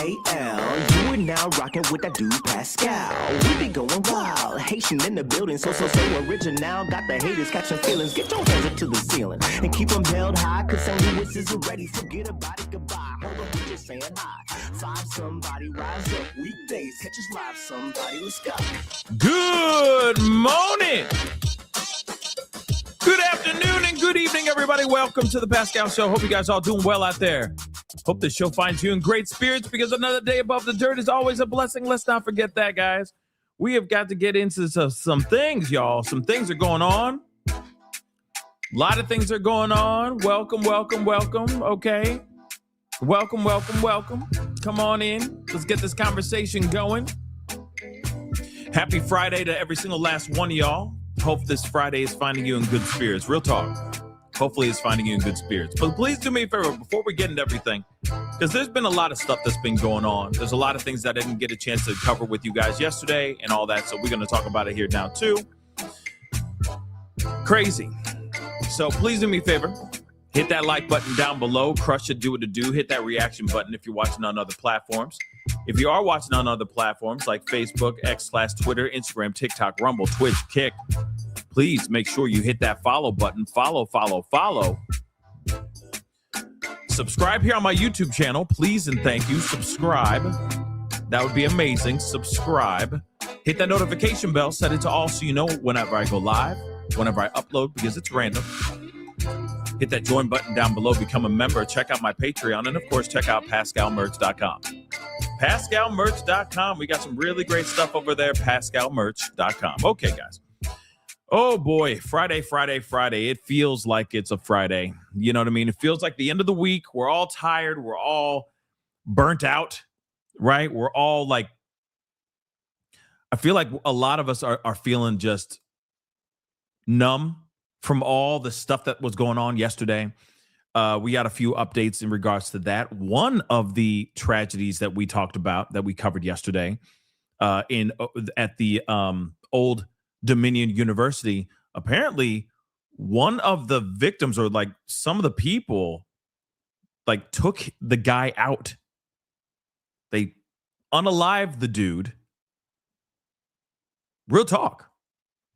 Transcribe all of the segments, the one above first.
You are now rocking with that dude Pascal. We be going wild, Haitian in the building, so original. Got the haters catching feelings. Get your hands up to the ceiling and keep them held high, cause St. Louis is ready. Forget about it, goodbye. Hold on, we just saying hi. Five somebody, rise up. Weekdays, catch us live, somebody. Let's go. Good morning. Good afternoon and good evening, everybody. Welcome to the Pascal Show. Hope you guys all doing well out there. Hope this show finds you in great spirits, because another day above the dirt is always a blessing. Let's not forget that, guys. We have got to get into some things, y'all. Some things are going on. A lot of things are going on. Welcome. Okay. Welcome. Come on in. Let's get this conversation going. Happy Friday to every single last one of y'all. Hope this Friday is finding you in good spirits. Real talk. Hopefully it's finding you in good spirits. But please do me a favor before we get into everything, because there's been a lot of stuff that's been going on. There's a lot of things that I didn't get a chance to cover with you guys yesterday and all that. So we're going to talk about it here now too. Crazy. So please do me a favor. Hit that like button down below. Crush it, do what to do. Hit that reaction button if you're watching on other platforms. If you are watching on other platforms like Facebook, X/Twitter, Instagram, TikTok, Rumble, Twitch, Kick, please make sure you hit that follow button. Follow. Subscribe here on my YouTube channel. Please and thank you. Subscribe. That would be amazing. Subscribe. Hit that notification bell. Set it to all so you know whenever I go live, whenever I upload, because it's random. Hit that join button down below. Become a member. Check out my Patreon. And, of course, check out PascalMerch.com. PascalMerch.com. We got some really great stuff over there. PascalMerch.com. Okay, guys. Oh, boy. Friday. It feels like it's a Friday. You know what I mean? It feels like the end of the week. We're all tired. We're all burnt out, right? We're all like, I feel like a lot of us are feeling just numb from all the stuff that was going on yesterday. We got a few updates in regards to that. One of the tragedies that we talked about, that we covered yesterday at the Old Dominion University, apparently one of the victims, or like some of the people, like took the guy out. They unalived the dude. Real talk.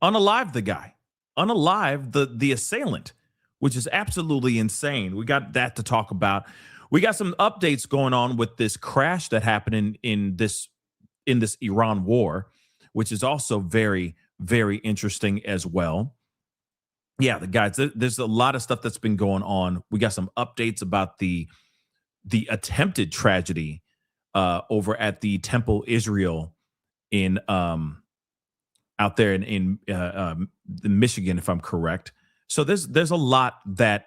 Unalived the guy. Unalive the assailant, which is absolutely insane. We got that to talk about. We got some updates going on with this crash that happened in this Iran war, which is also very, very interesting as well. Yeah, the guys, there's a lot of stuff that's been going on. We got some updates about the attempted tragedy over at the Temple Israel in out there in Michigan, if I'm correct. So there's a lot that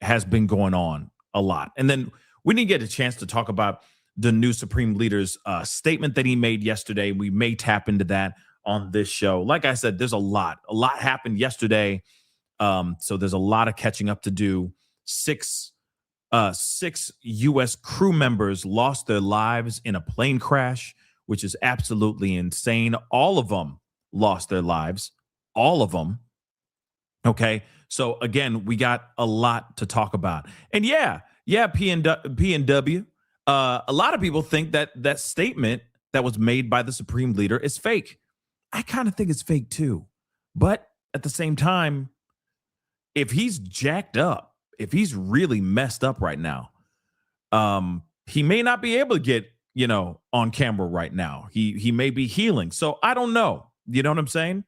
has been going on, a lot. And then we didn't get a chance to talk about the new Supreme Leader's statement that he made yesterday. We may tap into that on this show. Like I said, there's a lot happened yesterday. So there's a lot of catching up to do. Six U.S. crew members lost their lives in a plane crash, which is absolutely insane. All of them lost their lives. All of them. Okay. So again, we got a lot to talk about. And yeah, PNW. A lot of people think that statement that was made by the Supreme Leader is fake. I kind of think it's fake too. But at the same time, if he's jacked up, if he's really messed up right now, he may not be able to get, on camera right now. He may be healing. So I don't know. You know what I'm saying?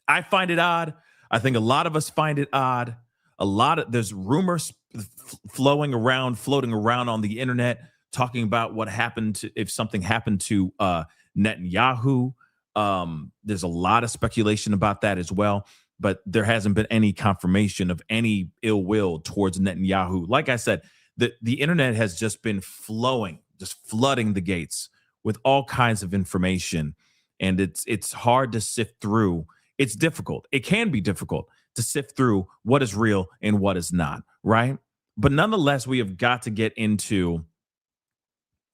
I find it odd. I think a lot of us find it odd. There's rumors floating around on the internet talking about what happened if something happened to Netanyahu. There's a lot of speculation about that as well, but there hasn't been any confirmation of any ill will towards Netanyahu. Like I said, the internet has just been flooding the gates with all kinds of information. And it's hard to sift through. It's difficult. It can be difficult to sift through what is real and what is not, right? But nonetheless, we have got to get into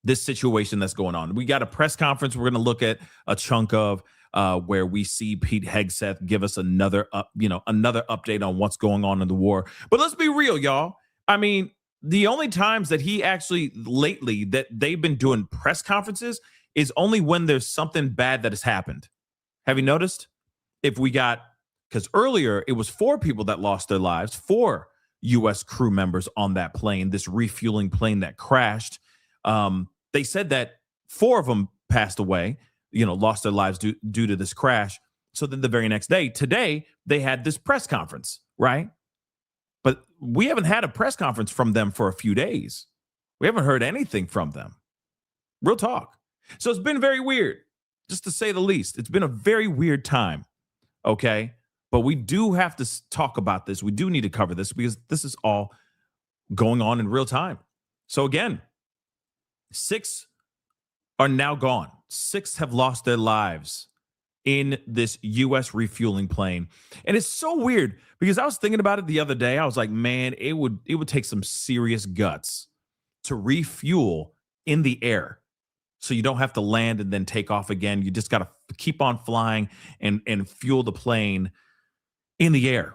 this situation that's going on. We got a press conference we're going to look at a chunk of where we see Pete Hegseth give us another update on what's going on in the war. But let's be real, y'all. I mean, the only times that he actually lately that they've been doing press conferences is only when there's something bad that has happened. Have you noticed? If we got, because earlier it was 4 people that lost their lives, 4 U.S. crew members on that plane, this refueling plane that crashed. They said that 4 of them passed away, lost their lives due to this crash. So then the very next day, today, they had this press conference, right? But we haven't had a press conference from them for a few days. We haven't heard anything from them. Real talk. So it's been very weird, just to say the least. It's been a very weird time, okay? But we do have to talk about this. We do need to cover this because this is all going on in real time. So again, 6 are now gone. 6 have lost their lives in this U.S. refueling plane. And it's so weird because I was thinking about it the other day. I was like, man, it would take some serious guts to refuel in the air. So you don't have to land and then take off again. You just got to keep on flying and fuel the plane in the air.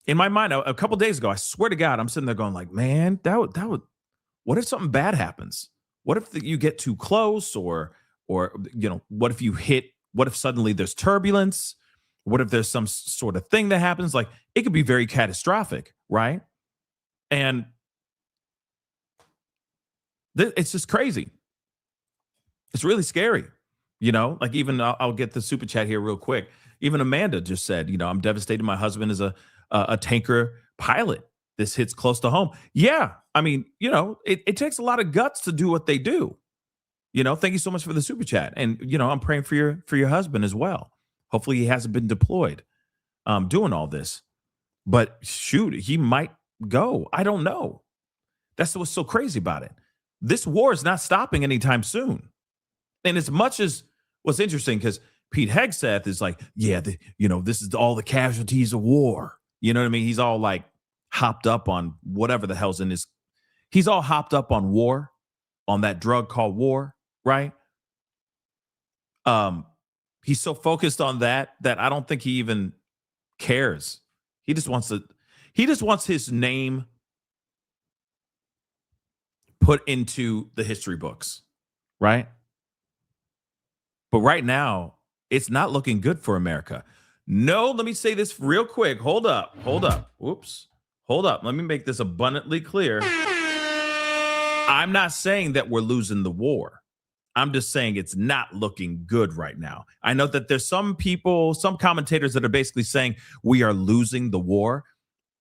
In my mind, a couple days ago, I swear to God, I'm sitting there going like, man, that would, what if something bad happens? What if you get too close or what if you hit, what if suddenly there's turbulence? What if there's some sort of thing that happens? Like, it could be very catastrophic, right? And it's just crazy. It's really scary, like even I'll get the super chat here real quick. Even Amanda just said, I'm devastated. My husband is a tanker pilot. This hits close to home. Yeah. I mean, it takes a lot of guts to do what they do. Thank you so much for the super chat. And, I'm praying for your husband as well. Hopefully he hasn't been deployed doing all this. But shoot, he might go. I don't know. That's what's so crazy about it. This war is not stopping anytime soon. And as much as what's interesting, because Pete Hegseth is like, yeah, this is all the casualties of war. You know what I mean? He's all like hopped up on whatever the hell's in his. He's all hopped up on war, on that drug called war, right? He's so focused on that I don't think he even cares. He just wants his name put into the history books, right? But right now, it's not looking good for America. No, let me say this real quick. Hold up. Oops. Hold up. Let me make this abundantly clear. I'm not saying that we're losing the war. I'm just saying it's not looking good right now. I know that there's some people, some commentators that are basically saying we are losing the war.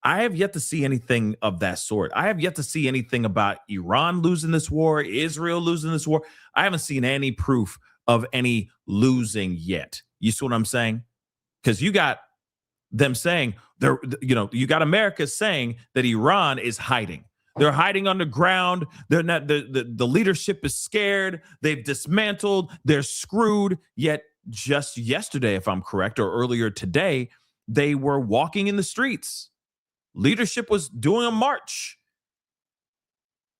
I have yet to see anything of that sort. I have yet to see anything about Iran losing this war, Israel losing this war. I haven't seen any proof of any losing yet. You see what I'm saying? Because you got them saying, you got America saying that Iran is hiding. They're hiding underground. They're not, the leadership is scared. They've dismantled. They're screwed. Yet just yesterday, if I'm correct, or earlier today, they were walking in the streets. Leadership was doing a march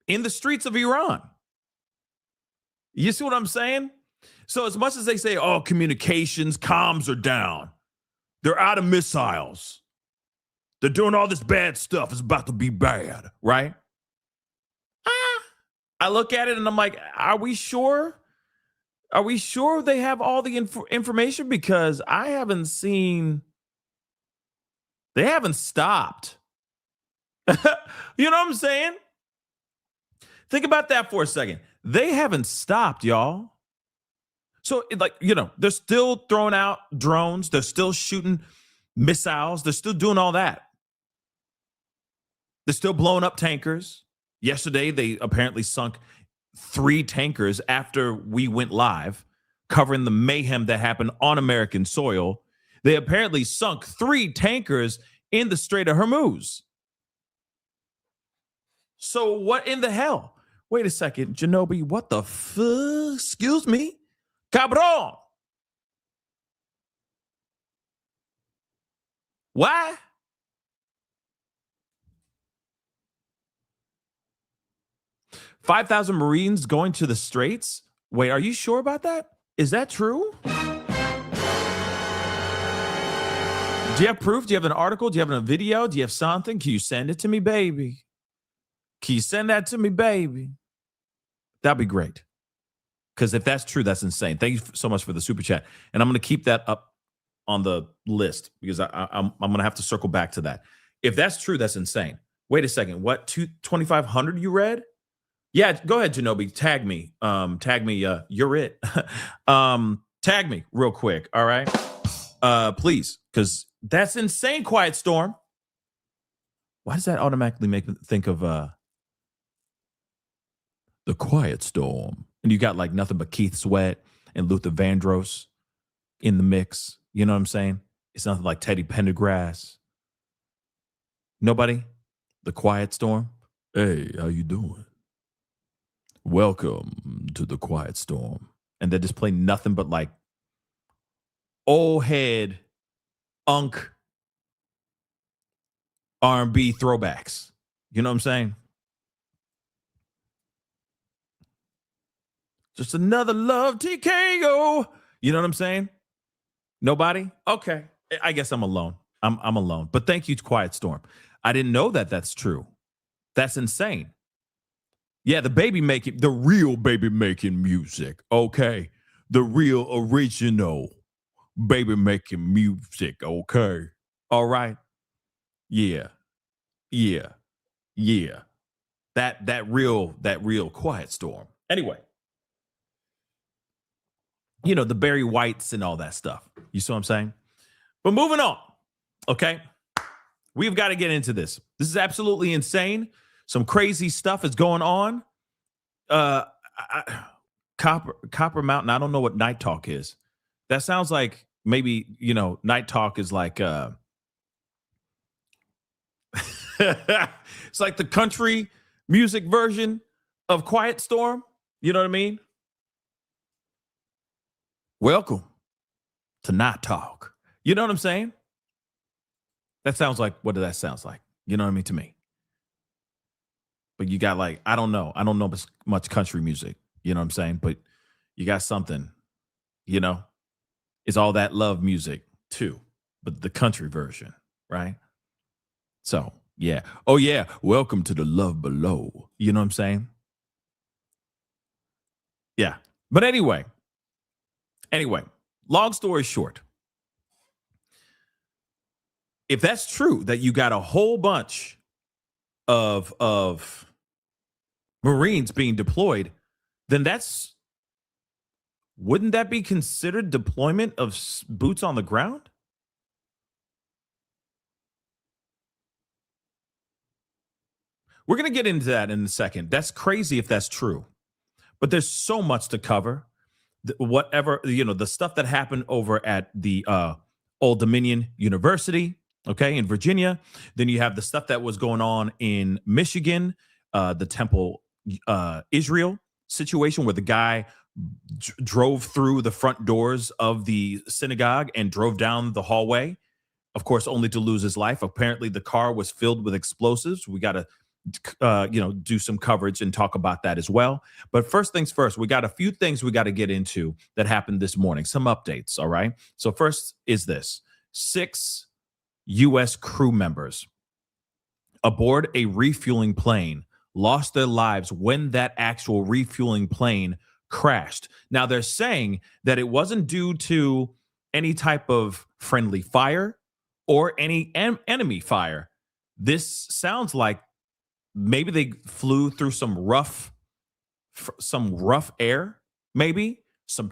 in the streets of Iran. You see what I'm saying? So as much as they say, oh, communications, comms are down. They're out of missiles. They're doing all this bad stuff. It's about to be bad, right? I look at it and I'm like, are we sure? Are we sure they have all the information? Because I haven't seen, they haven't stopped. You know what I'm saying? Think about that for a second. They haven't stopped, y'all. So, they're still throwing out drones. They're still shooting missiles. They're still doing all that. They're still blowing up tankers. Yesterday, they apparently sunk 3 tankers after we went live, covering the mayhem that happened on American soil. They apparently sunk 3 tankers in the Strait of Hormuz. So what in the hell? Wait a second, Janobi, what the fuck? Excuse me? Cabron. Why? $5,000 Marines going to the Straits? Wait, are you sure about that? Is that true? Do you have proof? Do you have an article? Do you have a video? Do you have something? Can you send it to me, baby? Can you send that to me, baby? That'd be great. Because if that's true, that's insane. Thank you so much for the super chat. And I'm going to keep that up on the list because I'm going to have to circle back to that. If that's true, that's insane. Wait a second. What? 2,500 you read? Yeah, go ahead, Janobi. Tag me. You're it. Tag me real quick. All right. Please. Because that's insane, Quiet Storm. Why does that automatically make me think of The Quiet Storm? And you got like nothing but Keith Sweat and Luther Vandross in the mix. You know what I'm saying? It's nothing like Teddy Pendergrass. Nobody? The Quiet Storm? Hey, how you doing? Welcome to The Quiet Storm. And they just play nothing but like old head unk R&B throwbacks. You know what I'm saying? Just another love TKO. You know what I'm saying? Nobody? Okay. I guess I'm alone. I'm alone. But thank you, Quiet Storm. I didn't know that that's true. That's insane. Yeah, the real baby making music. Okay. The real original baby making music. Okay. All right. Yeah. That real Quiet Storm. Anyway. You know, the Barry Whites and all that stuff. You see what I'm saying? But moving on. Okay. We've got to get into this. This is absolutely insane. Some crazy stuff is going on. Copper Mountain. I don't know what Night Talk is. That sounds like maybe, you know, Night Talk is like it's like the country music version of Quiet Storm. You know what I mean? Welcome to Night Talk. You know what I'm saying? That sounds like, what does that sound like? You know what I mean to me? But you got like, I don't know much country music. You know what I'm saying? But you got something, you know? It's all that love music too, but the country version, right? So, yeah. Oh, yeah. Welcome to the Love Below. You know what I'm saying? Yeah. But anyway, long story short, if that's true that you got a whole bunch of Marines being deployed, then wouldn't that be considered deployment of boots on the ground? We're going to get into that in a second. That's crazy if that's true. But there's so much to cover. Whatever, you know, the stuff that happened over at the Old Dominion University, okay, in Virginia. Then you have the stuff that was going on in Michigan, the Temple Israel situation where the guy drove through the front doors of the synagogue and drove down the hallway, of course, only to lose his life. Apparently, the car was filled with explosives. We got to do some coverage and talk about that as well. But first things first, we got a few things we got to get into that happened this morning, some updates. All right. So first is this: 6 U.S. crew members aboard a refueling plane lost their lives when that actual refueling plane crashed. Now they're saying that it wasn't due to any type of friendly fire or any enemy fire. This sounds like maybe they flew through some rough air, maybe some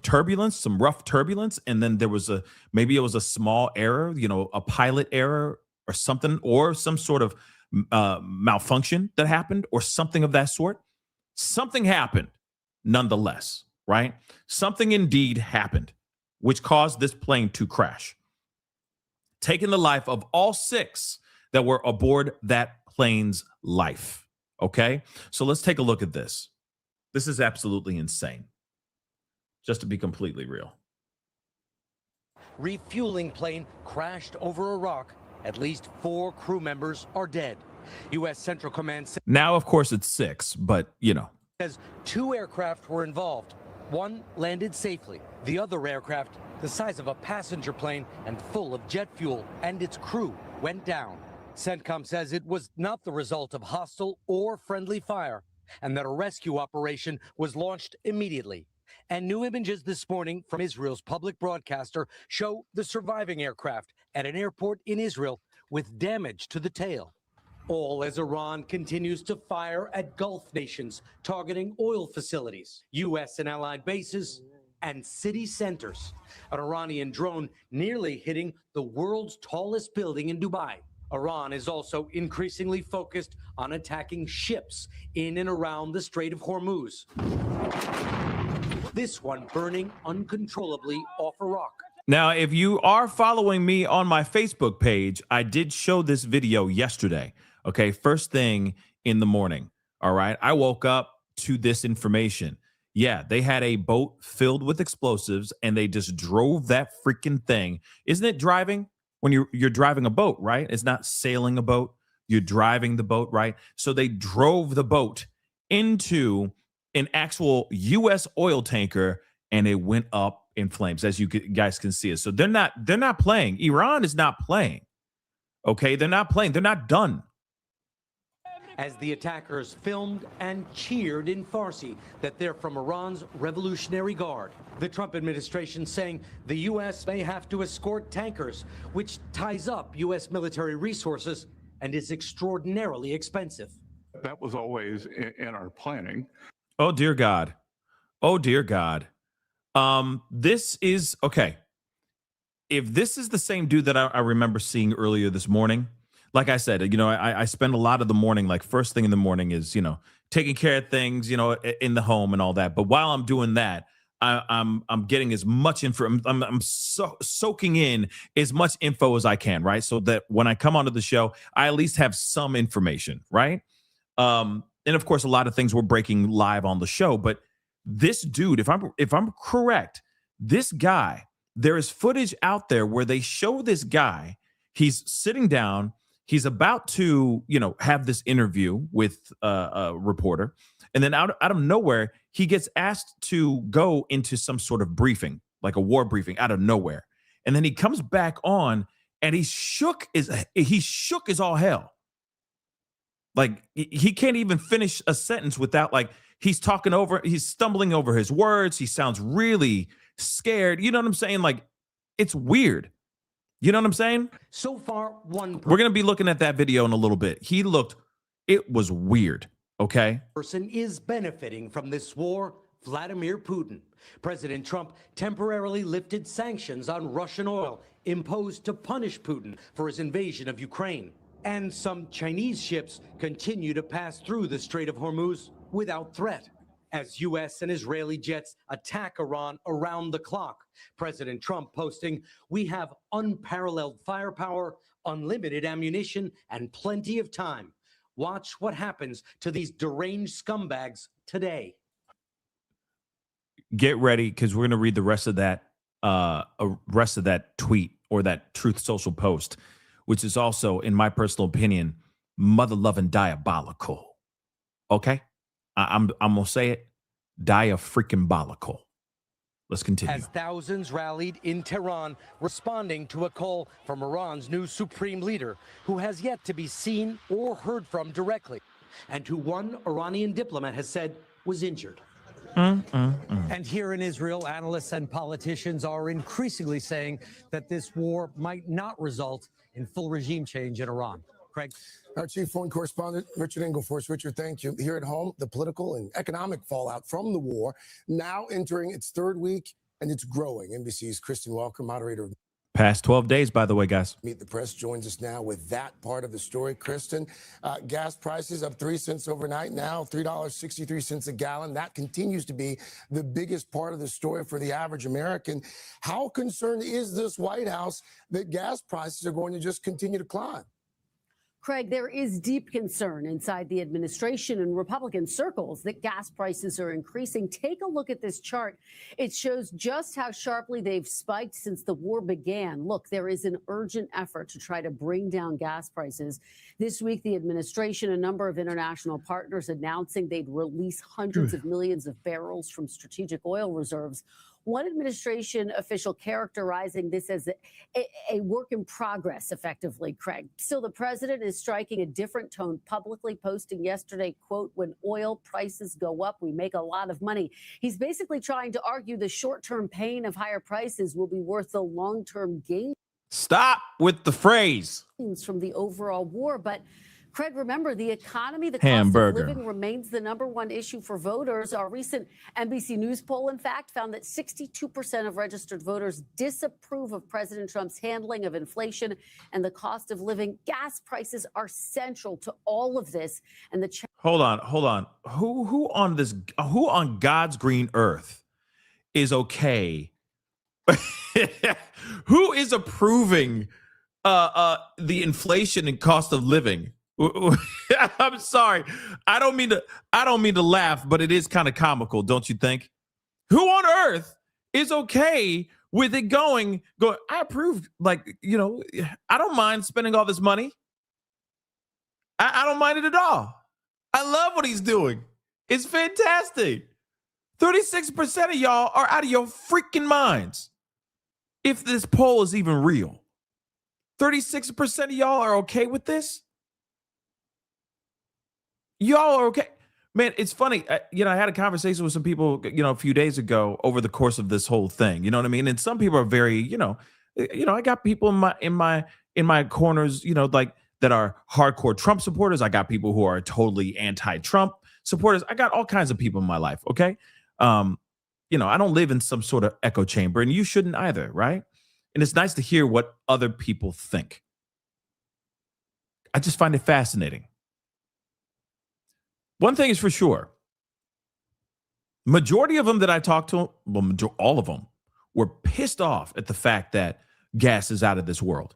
rough turbulence. And then there was maybe it was a small error, you know, a pilot error or something, or some sort of malfunction that happened or something of that sort. Something happened nonetheless, right? Something indeed happened, which caused this plane to crash, taking the life of all 6 that were aboard that plane's life. Okay, so let's take a look at this. This is absolutely insane, just to be completely real. Refueling plane crashed over Iraq. At least 4 crew members are dead. U.S. Central Command now, of course, it's 6, but you know, says 2 aircraft were involved. 1 landed safely. The other aircraft, the size of a passenger plane and full of jet fuel, and its crew went down. CENTCOM says it was not the result of hostile or friendly fire, and that a rescue operation was launched immediately. And new images this morning from Israel's public broadcaster show the surviving aircraft at an airport in Israel with damage to the tail. All as Iran continues to fire at Gulf nations, targeting oil facilities, U.S. and allied bases, and city centers. An Iranian drone nearly hitting the world's tallest building in Dubai. Iran is also increasingly focused on attacking ships in and around the Strait of Hormuz. This one burning uncontrollably off Iraq. Now, if you are following me on my Facebook page, I did show this video yesterday. Okay, first thing in the morning. All right, I woke up to this information. Yeah, they had a boat filled with explosives and they just drove that freaking thing. Isn't it driving? When you're driving a boat, right? It's not sailing a boat. You're driving the boat, right? So they drove the boat into an actual U.S. oil tanker and it went up in flames, as you guys can see it. So they're not playing. Iran is not playing. Okay, they're not playing. They're not done. As the attackers filmed and cheered in Farsi that they're from Iran's Revolutionary Guard. The Trump administration saying the U.S. may have to escort tankers, which ties up U.S. military resources and is extraordinarily expensive. That was always in our planning. Oh, dear God. Oh, dear God. This is, okay. If this is the same dude that I remember seeing earlier this morning, like I said, you know, I spend a lot of the morning, like first thing in the morning is, you know, taking care of things, you know, in the home and all that. But while I'm doing that, I'm getting as much info. I'm soaking in as much info as I can, right? So that when I come onto the show, I at least have some information, right? And of course, a lot of things we're breaking live on the show. But this dude, if I'm correct, this guy, there is footage out there where they show this guy. He's sitting down. He's about to, you know, have this interview with a reporter. And then out of nowhere, he gets asked to go into some sort of briefing, like a war briefing out of nowhere. And then he comes back on and he's shook as all hell. Like he can't even finish a sentence without, like, he's stumbling over his words. He sounds really scared. You know what I'm saying? Like, it's weird. You know what I'm saying? So far, we're going to be looking at that video in a little bit. It was weird. Okay. Person is benefiting from this war, Vladimir Putin. President Trump temporarily lifted sanctions on Russian oil imposed to punish Putin for his invasion of Ukraine. And some Chinese ships continue to pass through the Strait of Hormuz without threat, as U.S. and Israeli jets attack Iran around the clock. President Trump posting, "We have unparalleled firepower, unlimited ammunition, and plenty of time. Watch what happens to these deranged scumbags today." Get ready, because we're going to read the rest of that tweet or that Truth Social post, which is also, in my personal opinion, mother-loving diabolical. Okay? I'm going to say it. Dia-freaking-bolical. Let's continue. As thousands rallied in Tehran, responding to a call from Iran's new supreme leader, who has yet to be seen or heard from directly, and who one Iranian diplomat has said was injured. And here in Israel, analysts and politicians are increasingly saying that this war might not result in full regime change in Iran. Craig? Our chief foreign correspondent, Richard Ingleforth. Richard, thank you. Here at home, the political and economic fallout from the war now entering its third week, and it's growing. NBC's Kristen Walker, moderator of Past 12 days, by the way, guys. Meet the Press, joins us now with that part of the story. Kristen, gas prices up 3 cents overnight, now $3.63 a gallon. That continues to be the biggest part of the story for the average American. How concerned is this White House that gas prices are going to just continue to climb? Craig, there is deep concern inside the administration and Republican circles that gas prices are increasing. Take a look at this chart. It shows just how sharply they've spiked since the war began. Look, there is an urgent effort to try to bring down gas prices. This week, the administration, a number of international partners announcing they'd release hundreds of millions of barrels from strategic oil reserves, One administration official characterizing this as a work in progress, effectively, Craig. Still, the president is striking a different tone publicly, posting yesterday, quote, when oil prices go up, we make a lot of money. He's basically trying to argue the short-term pain of higher prices will be worth the long-term gain. Stop with the phrase. From the overall war. But Craig, remember, the economy, the Hamburger. cost of living remains the number one issue for voters. Our recent NBC News poll, in fact, found that 62% of registered voters disapprove of President Trump's handling of inflation and the cost of living. Gas prices are central to all of this. And the Hold on. Who on God's green earth is okay? Who is approving the inflation and cost of living? I'm sorry. I don't mean to laugh, but it is kind of comical, don't you think? Who on earth is okay with it going, I approve, I don't mind spending all this money. I don't mind it at all. I love what he's doing. It's fantastic. 36% of y'all are out of your freaking minds. If this poll is even real, 36% of y'all are okay with this? Y'all are okay. Man, it's funny. I had a conversation with some people, a few days ago over the course of this whole thing. You know what I mean? And some people are very, I got people in my corners, that are hardcore Trump supporters. I got people who are totally anti-Trump supporters. I got all kinds of people in my life. Okay. I don't live in some sort of echo chamber, and you shouldn't either, right? And it's nice to hear what other people think. I just find it fascinating. One thing is for sure. Majority of them that I talked to, all of them, were pissed off at the fact that gas is out of this world,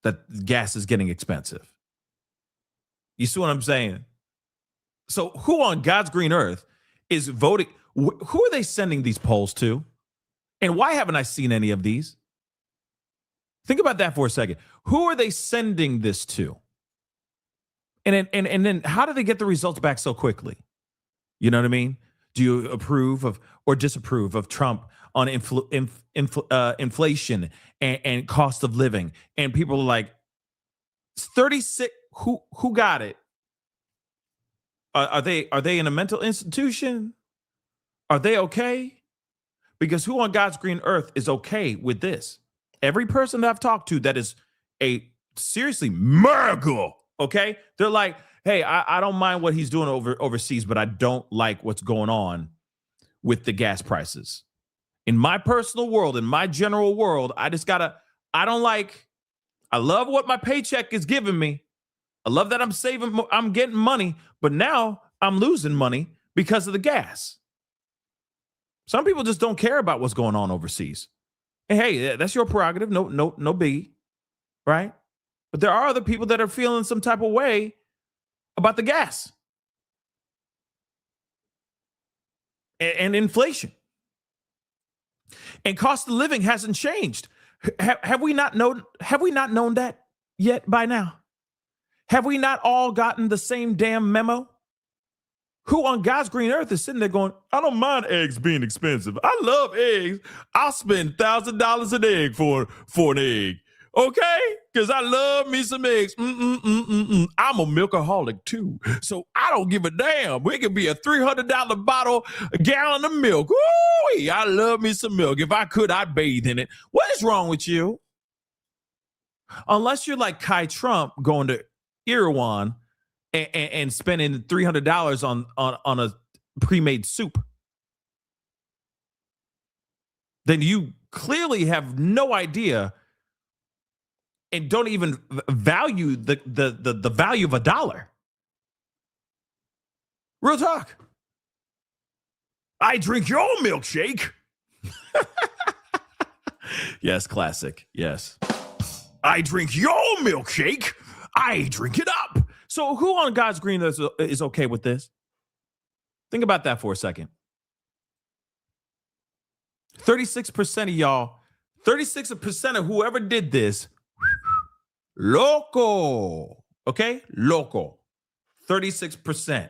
that gas is getting expensive. You see what I'm saying? So who on God's green earth is voting? Who are they sending these polls to? And why haven't I seen any of these? Think about that for a second. Who are they sending this to? And then how do they get the results back so quickly? You know what I mean? Do you approve of or disapprove of Trump on inflation and cost of living? And people are like, 36. Who got it? Are they in a mental institution? Are they okay? Because who on God's green earth is okay with this? Every person that I've talked to that is a seriously MAGA, okay? They're like, hey, I don't mind what he's doing overseas, but I don't like what's going on with the gas prices. In my personal world, in my general world, I love what my paycheck is giving me. I love that I'm getting money, but now I'm losing money because of the gas. Some people just don't care about what's going on overseas. And hey, that's your prerogative. No biggie, right? But there are other people that are feeling some type of way about the gas and inflation. And cost of living hasn't changed. Have we not known that yet by now? Have we not all gotten the same damn memo? Who on God's green earth is sitting there going, I don't mind eggs being expensive. I love eggs. I'll spend $1,000 an egg for an egg. Okay? Because I love me some eggs. I'm a milkaholic too. So I don't give a damn. It could be a $300 bottle, a gallon of milk. Ooh, I love me some milk. If I could, I'd bathe in it. What is wrong with you? Unless you're like Kai Trump going to Iran and spending $300 on a pre-made soup, then you clearly have no idea and don't even value the value of a dollar. Real talk. I drink your milkshake. Yes, classic. Yes. I drink your milkshake. I drink it up. So who on God's green is okay with this? Think about that for a second. 36% of y'all, 36% of whoever did this, loco. Okay? Loco. 36%.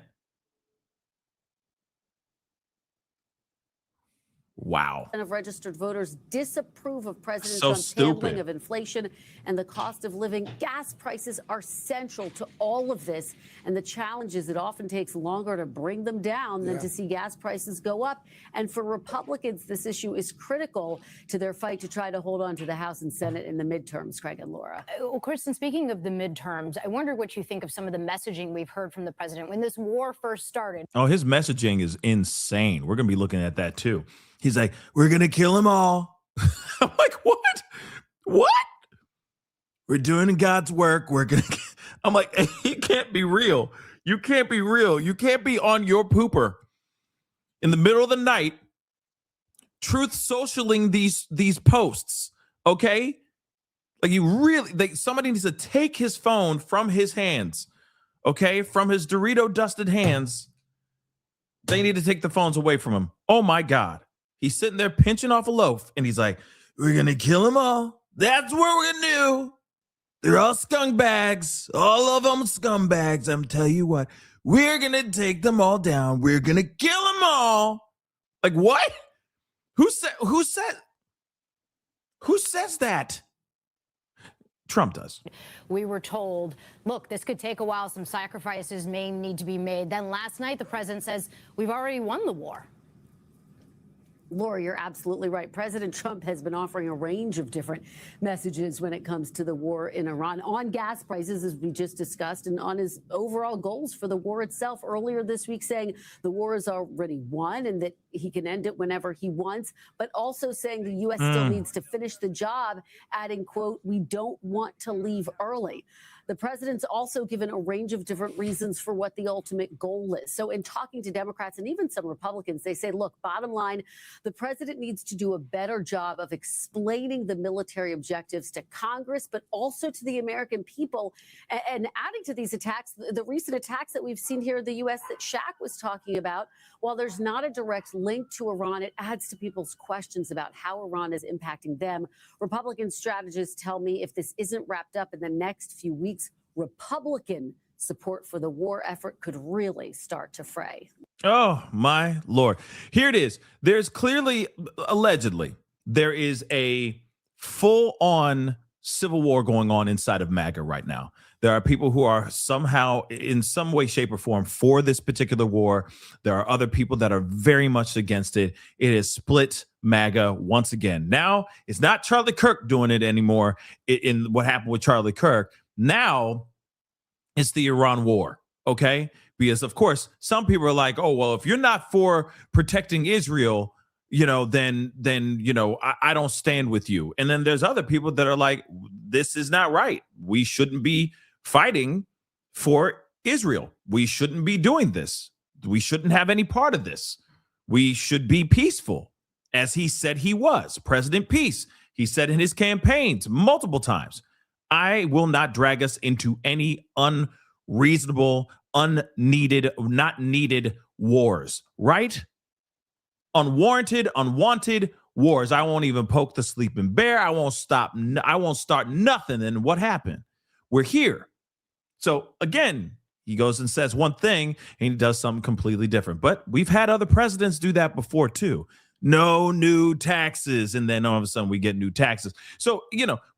Wow. Of registered voters disapprove of President So Trump's stupid. handling of inflation and the cost of living. Gas prices are central to all of this. And the challenge is it often takes longer to bring them down than to see gas prices go up. And for Republicans, this issue is critical to their fight to try to hold on to the House and Senate in the midterms. Craig and Laura. Well, Kristen, speaking of the midterms, I wonder what you think of some of the messaging we've heard from the president when this war first started. Oh, his messaging is insane. We're going to be looking at that too. He's like, we're going to kill them all. I'm like, what? What? We're doing God's work. We're going to. I'm like, hey, you can't be real. You can't be real. You can't be on your pooper in the middle of the night, truth socialing these posts. Okay. Like somebody needs to take his phone from his hands. Okay. From his Dorito dusted hands. They need to take the phones away from him. Oh my God. He's sitting there pinching off a loaf and he's like, we're going to kill them all. That's what we're going to do. They're all scumbags. All of them scumbags. I'm telling you what, we're going to take them all down. We're going to kill them all. Like what? Who says that? Trump does. We were told, look, this could take a while. Some sacrifices may need to be made. Then last night, the president says we've already won the war. Laura, you're absolutely right. President Trump has been offering a range of different messages when it comes to the war in Iran, on gas prices, as we just discussed, and on his overall goals for the war itself. Earlier this week saying the war is already won and that he can end it whenever he wants, but also saying the U.S. still needs to finish the job, adding, quote, we don't want to leave early. The president's also given a range of different reasons for what the ultimate goal is. So in talking to Democrats and even some Republicans, they say, look, bottom line, the president needs to do a better job of explaining the military objectives to Congress, but also to the American people. And adding to these attacks, the recent attacks that we've seen here in the U.S. that Shaq was talking about, while there's not a direct link to Iran, it adds to people's questions about how Iran is impacting them. Republican strategists tell me if this isn't wrapped up in the next few weeks, Republican support for the war effort could really start to fray. Oh, my Lord. Here it is. There's clearly, allegedly, there is a full-on civil war going on inside of MAGA right now. There are people who are somehow, in some way, shape, or form, for this particular war. There are other people that are very much against it. It has split MAGA once again. Now, it's not Charlie Kirk doing it anymore in what happened with Charlie Kirk. Now, it's the Iran war, okay? Because, of course, some people are like, oh, well, if you're not for protecting Israel, then I don't stand with you. And then there's other people that are like, this is not right. We shouldn't be fighting for Israel. We shouldn't be doing this. We shouldn't have any part of this. We should be peaceful, as he said he was. President Peace, he said in his campaigns multiple times, I will not drag us into any unreasonable, unneeded, not needed wars, right? Unwarranted, unwanted wars. I won't even poke the sleeping bear. I won't start nothing. And what happened? We're here. So again, he goes and says one thing and he does something completely different. But we've had other presidents do that before too. No new taxes. And then all of a sudden we get new taxes. So,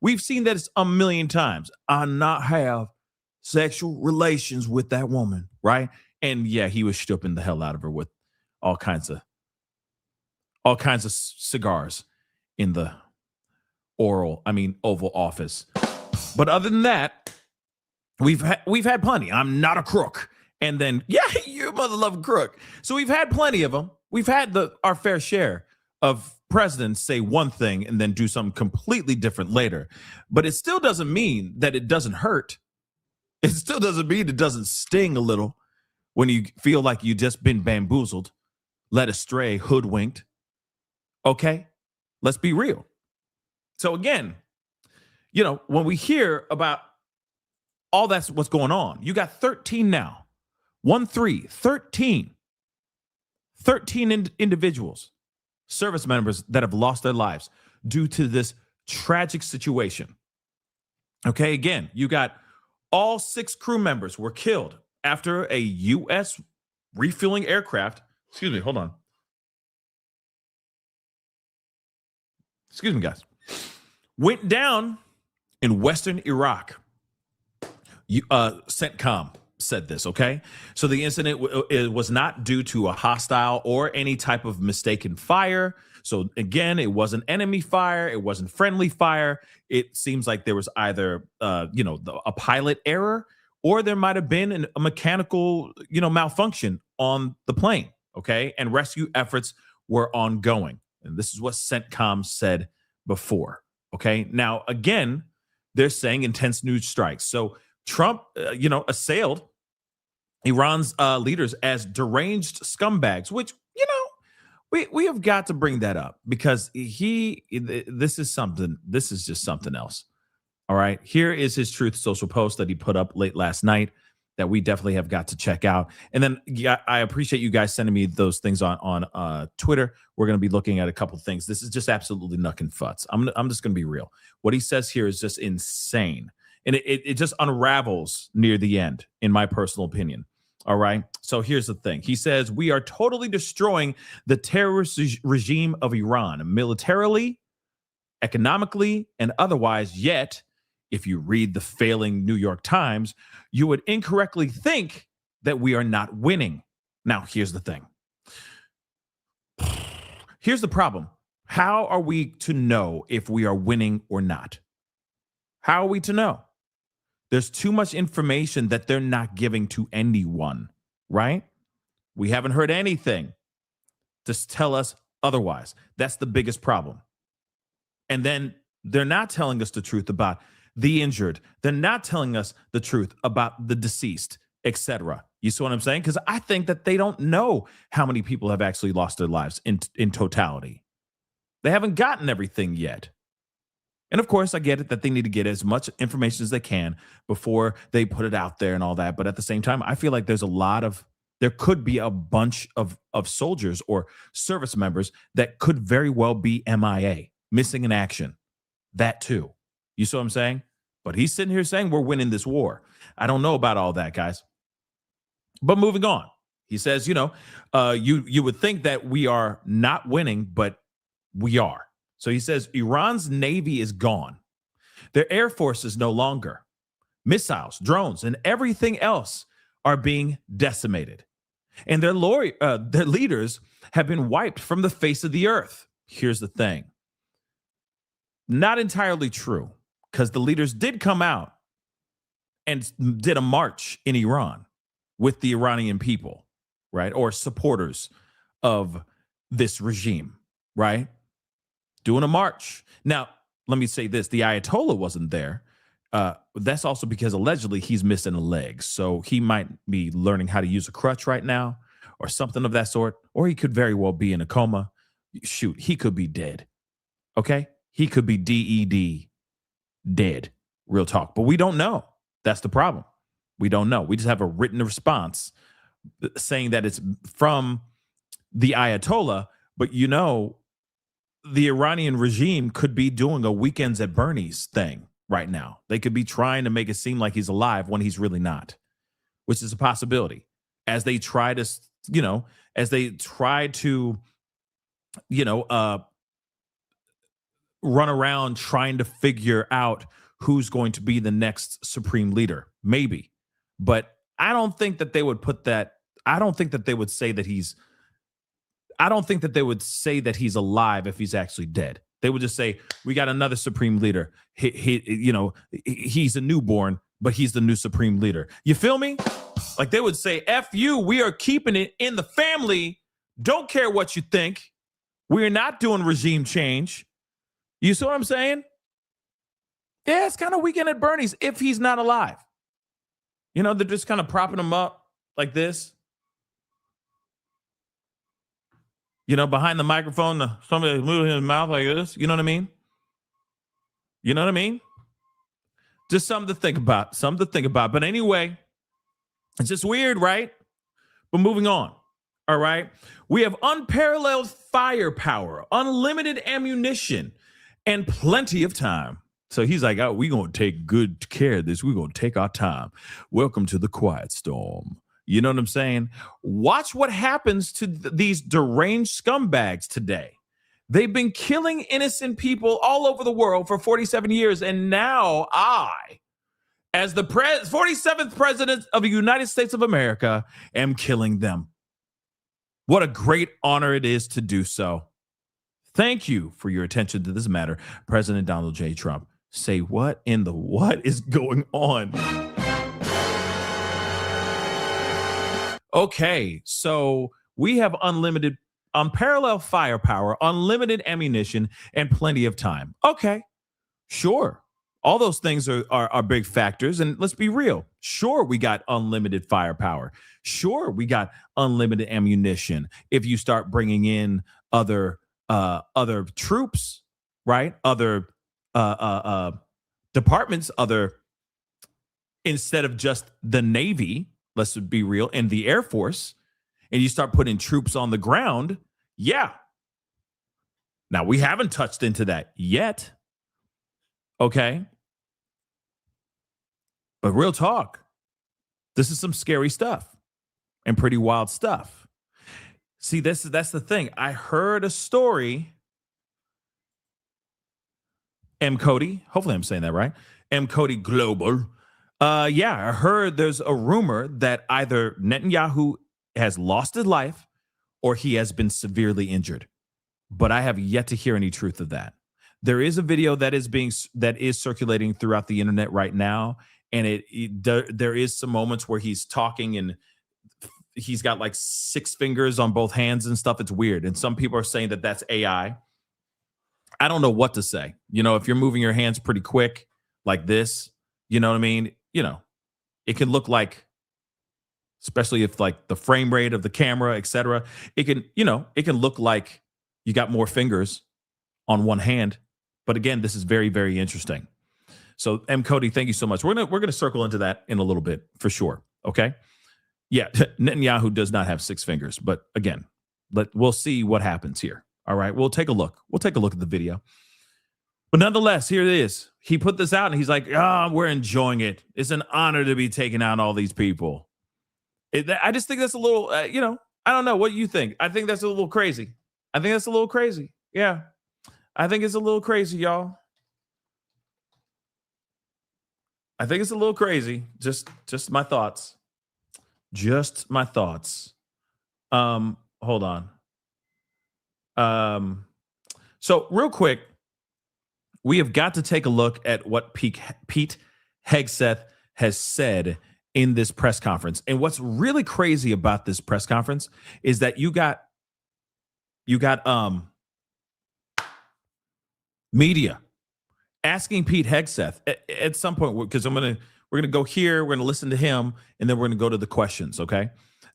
we've seen that a million times. I not have sexual relations with that woman, right? And yeah, he was stooping the hell out of her with all kinds of cigars in the Oval Office. But other than that, we've had plenty. I'm not a crook. And then, yeah, you mother-loving crook. So we've had plenty of them. We've had our fair share of presidents say one thing and then do something completely different later. But it still doesn't mean that it doesn't hurt. It still doesn't mean it doesn't sting a little when you feel like you just been bamboozled, led astray, hoodwinked. Okay, let's be real. So again, when we hear about all that's what's going on, you got 13 now. 13 individuals, service members that have lost their lives due to this tragic situation. Okay, again, you got all 6 crew members were killed after a U.S. refueling aircraft. Excuse me, hold on. excuse me, guys, went down in Western Iraq. CENTCOM said this, okay? So the incident it was not due to a hostile or any type of mistaken fire. So again, it wasn't enemy fire. It wasn't friendly fire. It seems like there was either, a pilot error, or there might have been a mechanical, malfunction on the plane, okay? And rescue efforts were ongoing. And this is what CENTCOM said before, okay? Now, again, they're saying intense new strikes. So Trump, assailed Iran's leaders as deranged scumbags, which, we have got to bring that up because this is just something else. All right. Here is his Truth Social post that he put up late last night that we definitely have got to check out. And then I appreciate you guys sending me those things on Twitter. We're going to be looking at a couple things. This is just absolutely knuckin' futz. I'm just going to be real. What he says here is just insane. And it just unravels near the end, in my personal opinion. All right. So here's the thing. He says, we are totally destroying the terrorist regime of Iran, militarily, economically, and otherwise. Yet, if you read the failing New York Times, you would incorrectly think that we are not winning. Now, here's the thing. Here's the problem. How are we to know if we are winning or not? How are we to know? There's too much information that they're not giving to anyone, right? We haven't heard anything to tell us otherwise. That's the biggest problem. And then they're not telling us the truth about the injured. They're not telling us the truth about the deceased, etc. You see what I'm saying? Because I think that they don't know how many people have actually lost their lives in totality. They haven't gotten everything yet. And of course, I get it that they need to get as much information as they can before they put it out there and all that. But at the same time, I feel like there could be a bunch of soldiers or service members that could very well be MIA, missing in action. That too. You see what I'm saying? But he's sitting here saying we're winning this war. I don't know about all that, guys. But moving on, he says, you would think that we are not winning, but we are. So he says Iran's Navy is gone. Their Air Force is no longer. Missiles, drones, and everything else are being decimated. And their leaders have been wiped from the face of the earth. Here's the thing. Not entirely true, because the leaders did come out and did a march in Iran with the Iranian people, right? Or supporters of this regime, right? Doing a march. Now, let me say this. The Ayatollah wasn't there. That's also because allegedly he's missing a leg. So he might be learning how to use a crutch right now or something of that sort. Or he could very well be in a coma. Shoot, he could be dead. Okay? He could be DED, dead. Real talk. But we don't know. That's the problem. We don't know. We just have a written response saying that it's from the Ayatollah. But the Iranian regime could be doing a Weekends at Bernie's thing right now. They could be trying to make it seem like he's alive when he's really not, which is a possibility. As they try to, run around trying to figure out who's going to be the next supreme leader. Maybe. But I don't think that they would put that. I don't think that they would say that he's alive if he's actually dead. They would just say, we got another supreme leader. He's a newborn, but he's the new supreme leader. You feel me? Like they would say, F you, we are keeping it in the family. Don't care what you think. We're not doing regime change. You see what I'm saying? Yeah, it's kind of Weekend at Bernie's if he's not alive. They're just kind of propping him up like this. Behind the microphone, somebody moving his mouth like this. You know what I mean? Just something to think about. But anyway, it's just weird, right? But moving on. All right. We have unparalleled firepower, unlimited ammunition, and plenty of time. So he's like, oh, we're going to take good care of this. We're going to take our time. Welcome to the quiet storm. You know what I'm saying? Watch what happens to these deranged scumbags today. They've been killing innocent people all over the world for 47 years. And now I, as the 47th president of the United States of America, am killing them. What a great honor it is to do so. Thank you for your attention to this matter, President Donald J. Trump. Say what in the what is going on? Okay, so we have unparalleled firepower, unlimited ammunition, and plenty of time. Okay, sure. All those things are big factors. And let's be real. Sure, we got unlimited firepower. Sure, we got unlimited ammunition. If you start bringing in other troops, right? Other departments, instead of just the Navy, let's be real, and the Air Force, and you start putting troops on the ground, yeah. Now, we haven't touched into that yet. Okay. But real talk, this is some scary stuff and pretty wild stuff. See, that's the thing. I heard a story. M. Cody, hopefully I'm saying that right. M. Cody Global. Yeah, I heard there's a rumor that either Netanyahu has lost his life or he has been severely injured. But I have yet to hear any truth of that. There is a video that is circulating throughout the internet right now, and there is some moments where he's talking and he's got like 6 fingers on both hands and stuff. It's weird, and some people are saying that that's AI. I don't know what to say. You know, if you're moving your hands pretty quick like this, you know what I mean? You know, it can look like, especially if like the frame rate of the camera, etc. It can look like you got more fingers on one hand. But again, this is very, very interesting. So M. Cody, thank you so much. We're gonna circle into that in a little bit for sure. Okay. Yeah, Netanyahu does not have 6 fingers, but again, we'll see what happens here. All right, we'll take a look. We'll take a look at the video. But nonetheless, here it is. He put this out and he's like, we're enjoying it. It's an honor to be taking out all these people. I just think that's a little, I don't know. What do you think? I think that's a little crazy. Yeah. I think it's a little crazy, y'all. I think it's a little crazy. Just my thoughts. Just my thoughts. Hold on. So real quick, we have got to take a look at what Pete Hegseth has said in this press conference. And what's really crazy about this press conference is that you got media asking Pete Hegseth at some point, because we're gonna go here, we're gonna listen to him, and then we're gonna go to the questions, okay?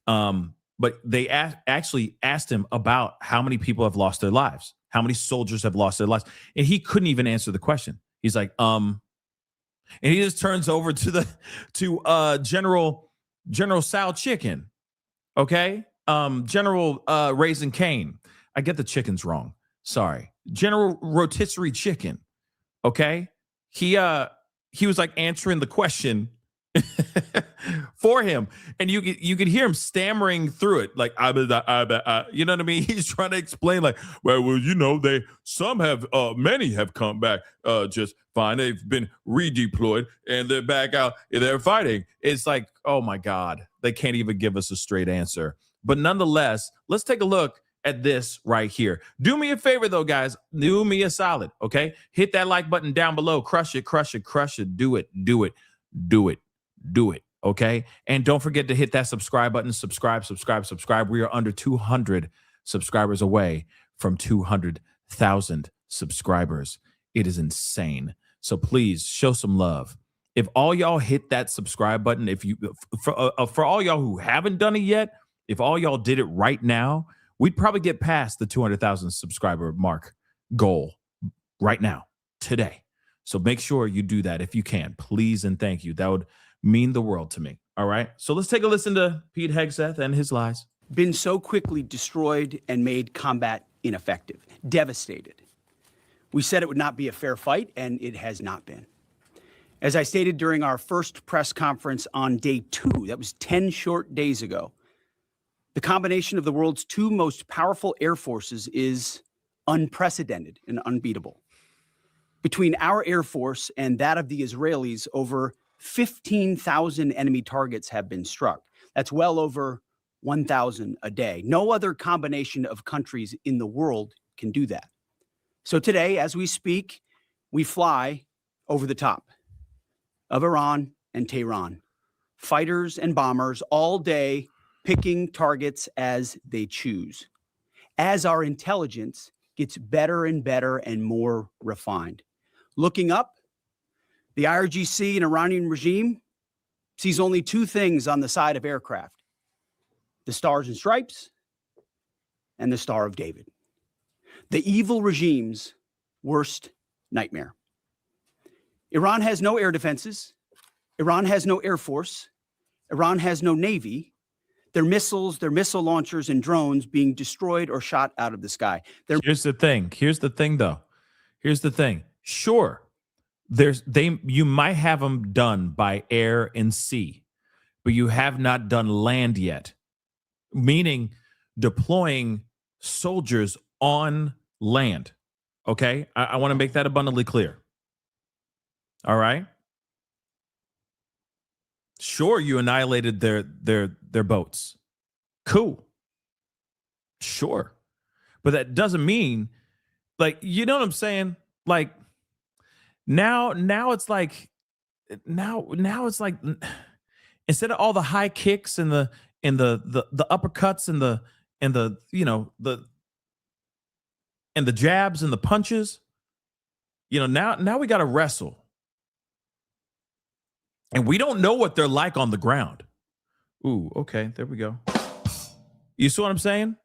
But they actually asked him about how many people have lost their lives, how many soldiers have lost their lives, and he couldn't even answer the question. He's like, and he just turns over to General Sal Chicken, okay? General Raisin Cane. I get the chickens wrong. Sorry, General Rotisserie Chicken. Okay, he was like answering the question for him, and you could hear him stammering through it, like you know what I mean? He's trying to explain, like, well, many have come back just fine. They've been redeployed and they're back out. They're fighting. It's like, oh my God, they can't even give us a straight answer. But nonetheless, let's take a look at this right here. Do me a favor though, guys. Do me a solid, okay? Hit that like button down below. Crush it, crush it, crush it. Do it, do it, do it, do it, okay? And don't forget to hit that subscribe button. Subscribe. We are under 200 subscribers away from 200,000 subscribers. It is insane. So please show some love. If all y'all hit that subscribe button, for all y'all who haven't done it yet, if all y'all did it right now, we'd probably get past the 200,000 subscriber mark goal right now, today. So make sure you do that if you can, please and thank you. That would mean the world to me. All right. So let's take a listen to Pete Hegseth and his lies. Been so quickly destroyed and made combat ineffective, devastated. We said it would not be a fair fight, and it has not been. As I stated during our first press conference on day 2, that was 10 short days ago, the combination of the world's 2 most powerful air forces is unprecedented and unbeatable. Between our Air Force and that of the Israelis, over 15,000 enemy targets have been struck. That's well over 1,000 a day. No other combination of countries in the world can do that. So today, as we speak, we fly over the top of Iran and Tehran. Fighters and bombers all day picking targets as they choose. As our intelligence gets better and better and more refined. Looking up, the IRGC and Iranian regime sees only two things on the side of aircraft: the stars and stripes and the Star of David. The evil regime's worst nightmare. Iran has no air defenses. Iran has no air force. Iran has no navy. Their missiles, their missile launchers and drones being destroyed or shot out of the sky. Here's the thing. Here's the thing, though. Here's the thing. Sure, you might have them done by air and sea, but you have not done land yet, meaning deploying soldiers on land. Okay, I want to make that abundantly clear. All right. Sure, you annihilated their boats. Cool. Sure. But that doesn't mean, like, you know what I'm saying? Like, now it's like instead of all the high kicks and the uppercuts and the jabs and the punches, now we got to wrestle. And we don't know what they're like on the ground. Ooh, okay, there we go. You see what I'm saying?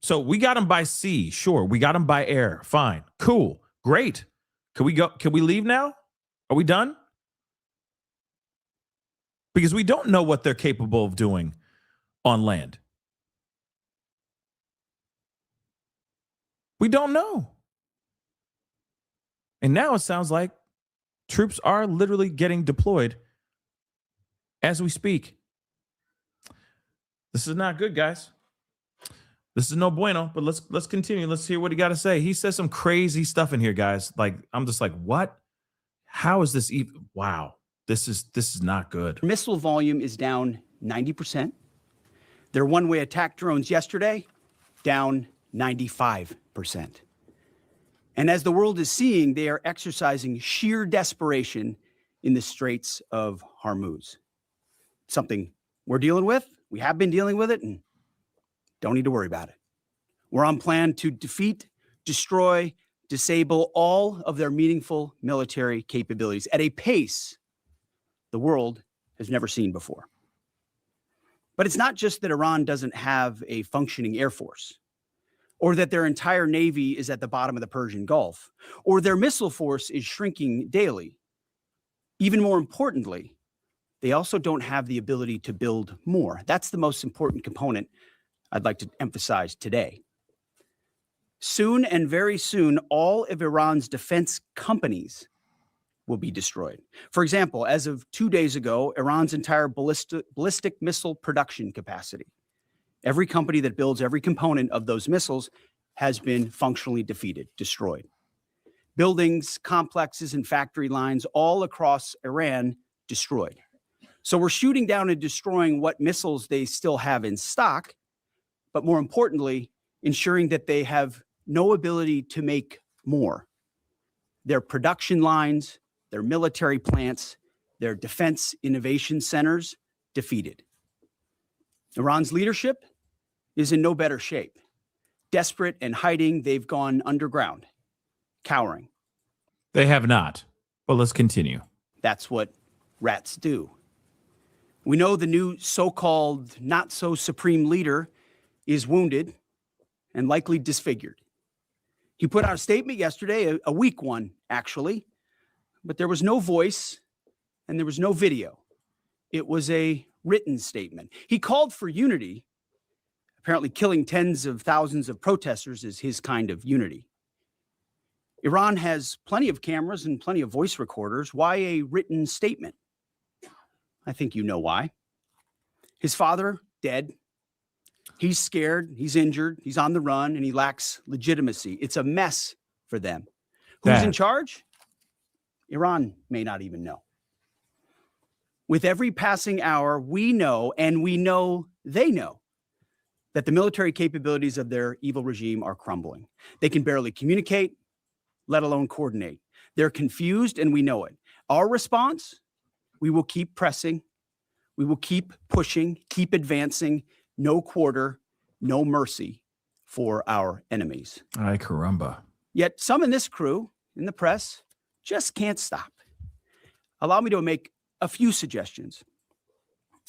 So we got them by sea, sure. We got them by air, fine, cool, great. Can we go? Can we leave now? Are we done? Because we don't know what they're capable of doing on land. We don't know. And now it sounds like troops are literally getting deployed as we speak. This is not good, guys. This is no bueno, but let's continue. Let's hear what he got to say. He says some crazy stuff in here, guys. Like, I'm just like, what? How is this even? Wow. This is not good. Missile volume is down 90%. Their one-way attack drones yesterday, down 95%. And as the world is seeing, they are exercising sheer desperation in the Straits of Hormuz. Something we're dealing with. We have been dealing with it and don't need to worry about it. We're on plan to defeat, destroy, disable all of their meaningful military capabilities at a pace the world has never seen before. But it's not just that Iran doesn't have a functioning air force, or that their entire navy is at the bottom of the Persian Gulf, or their missile force is shrinking daily. Even more importantly, they also don't have the ability to build more. That's the most important component I'd like to emphasize today. Soon and very soon, all of Iran's defense companies will be destroyed. For example, as of 2 days ago, Iran's entire ballistic missile production capacity, every company that builds every component of those missiles, has been functionally defeated, destroyed. Buildings, complexes, and factory lines all across Iran destroyed. So we're shooting down and destroying what missiles they still have in stock, but more importantly, ensuring that they have no ability to make more. Their production lines, their military plants, their defense innovation centers, defeated. Iran's leadership is in no better shape. Desperate and hiding, they've gone underground, cowering. They have not. Well, let's continue. That's what rats do. We know the new so-called not-so-supreme leader is wounded and likely disfigured. He put out a statement yesterday, a weak one, actually, but there was no voice and there was no video. It was a written statement. He called for unity. Apparently, killing tens of thousands of protesters is his kind of unity. Iran has plenty of cameras and plenty of voice recorders. Why a written statement? I think you know why. His father, dead. He's scared, he's injured, he's on the run, and he lacks legitimacy. It's a mess for them. Who's in charge? Iran may not even know. With every passing hour, we know, and we know they know, that the military capabilities of their evil regime are crumbling. They can barely communicate, let alone coordinate. They're confused, and we know it. Our response? We will keep pressing. We will keep pushing, keep advancing. No quarter, no mercy for our enemies. Ay, caramba. Yet some in this crew, in the press, just can't stop. Allow me to make a few suggestions.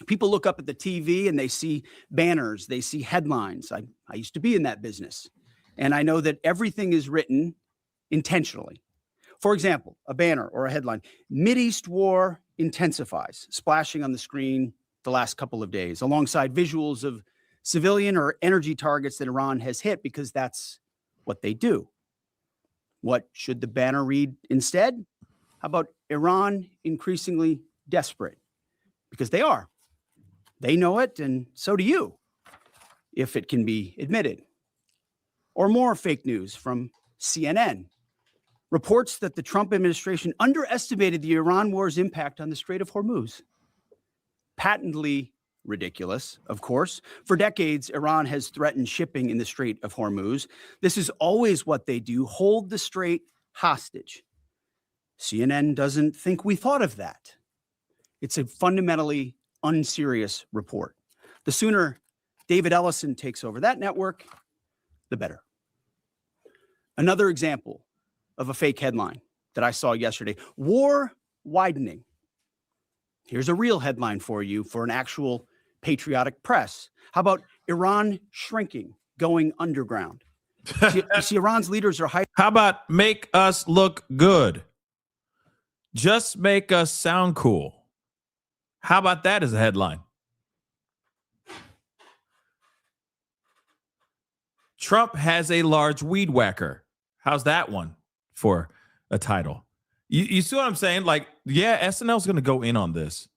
People look up at the TV and they see banners, they see headlines. I used to be in that business, and I know that everything is written intentionally. For example, a banner or a headline, Mideast war intensifies, splashing on the screen the last couple of days, alongside visuals of civilian or energy targets that Iran has hit, because that's what they do. What should the banner read instead? How about Iran increasingly desperate? Because they are. They know it, and so do you, if it can be admitted. Or more fake news from CNN. Reports that the Trump administration underestimated the Iran war's impact on the Strait of Hormuz. Patently ridiculous, of course. For decades, Iran has threatened shipping in the Strait of Hormuz. This is always what they do, hold the strait hostage. CNN doesn't think we thought of that. It's a fundamentally unserious report. The sooner David Ellison takes over that network, the better. Another example of a fake headline that I saw yesterday, war widening. Here's a real headline for you for an actual patriotic press. How about Iran shrinking, going underground? You see, Iran's leaders are hiding. How about make us look good? Just make us sound cool. How about that as a headline? Trump has a large weed whacker. How's that one for a title? You see what I'm saying? Like, yeah, SNL's going to go in on this.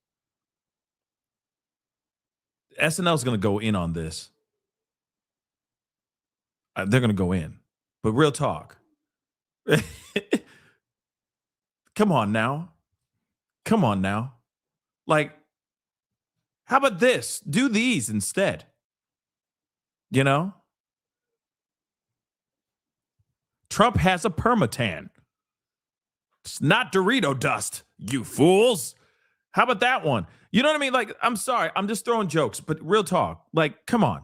SNL's going to go in on this. They're going to go in. But real talk. Come on now. Come on now. Like, how about this? Do these instead. You know? Trump has a permatan. It's not Dorito dust, you fools. How about that one? You know what I mean? Like, I'm sorry. I'm just throwing jokes, but real talk. Like, come on.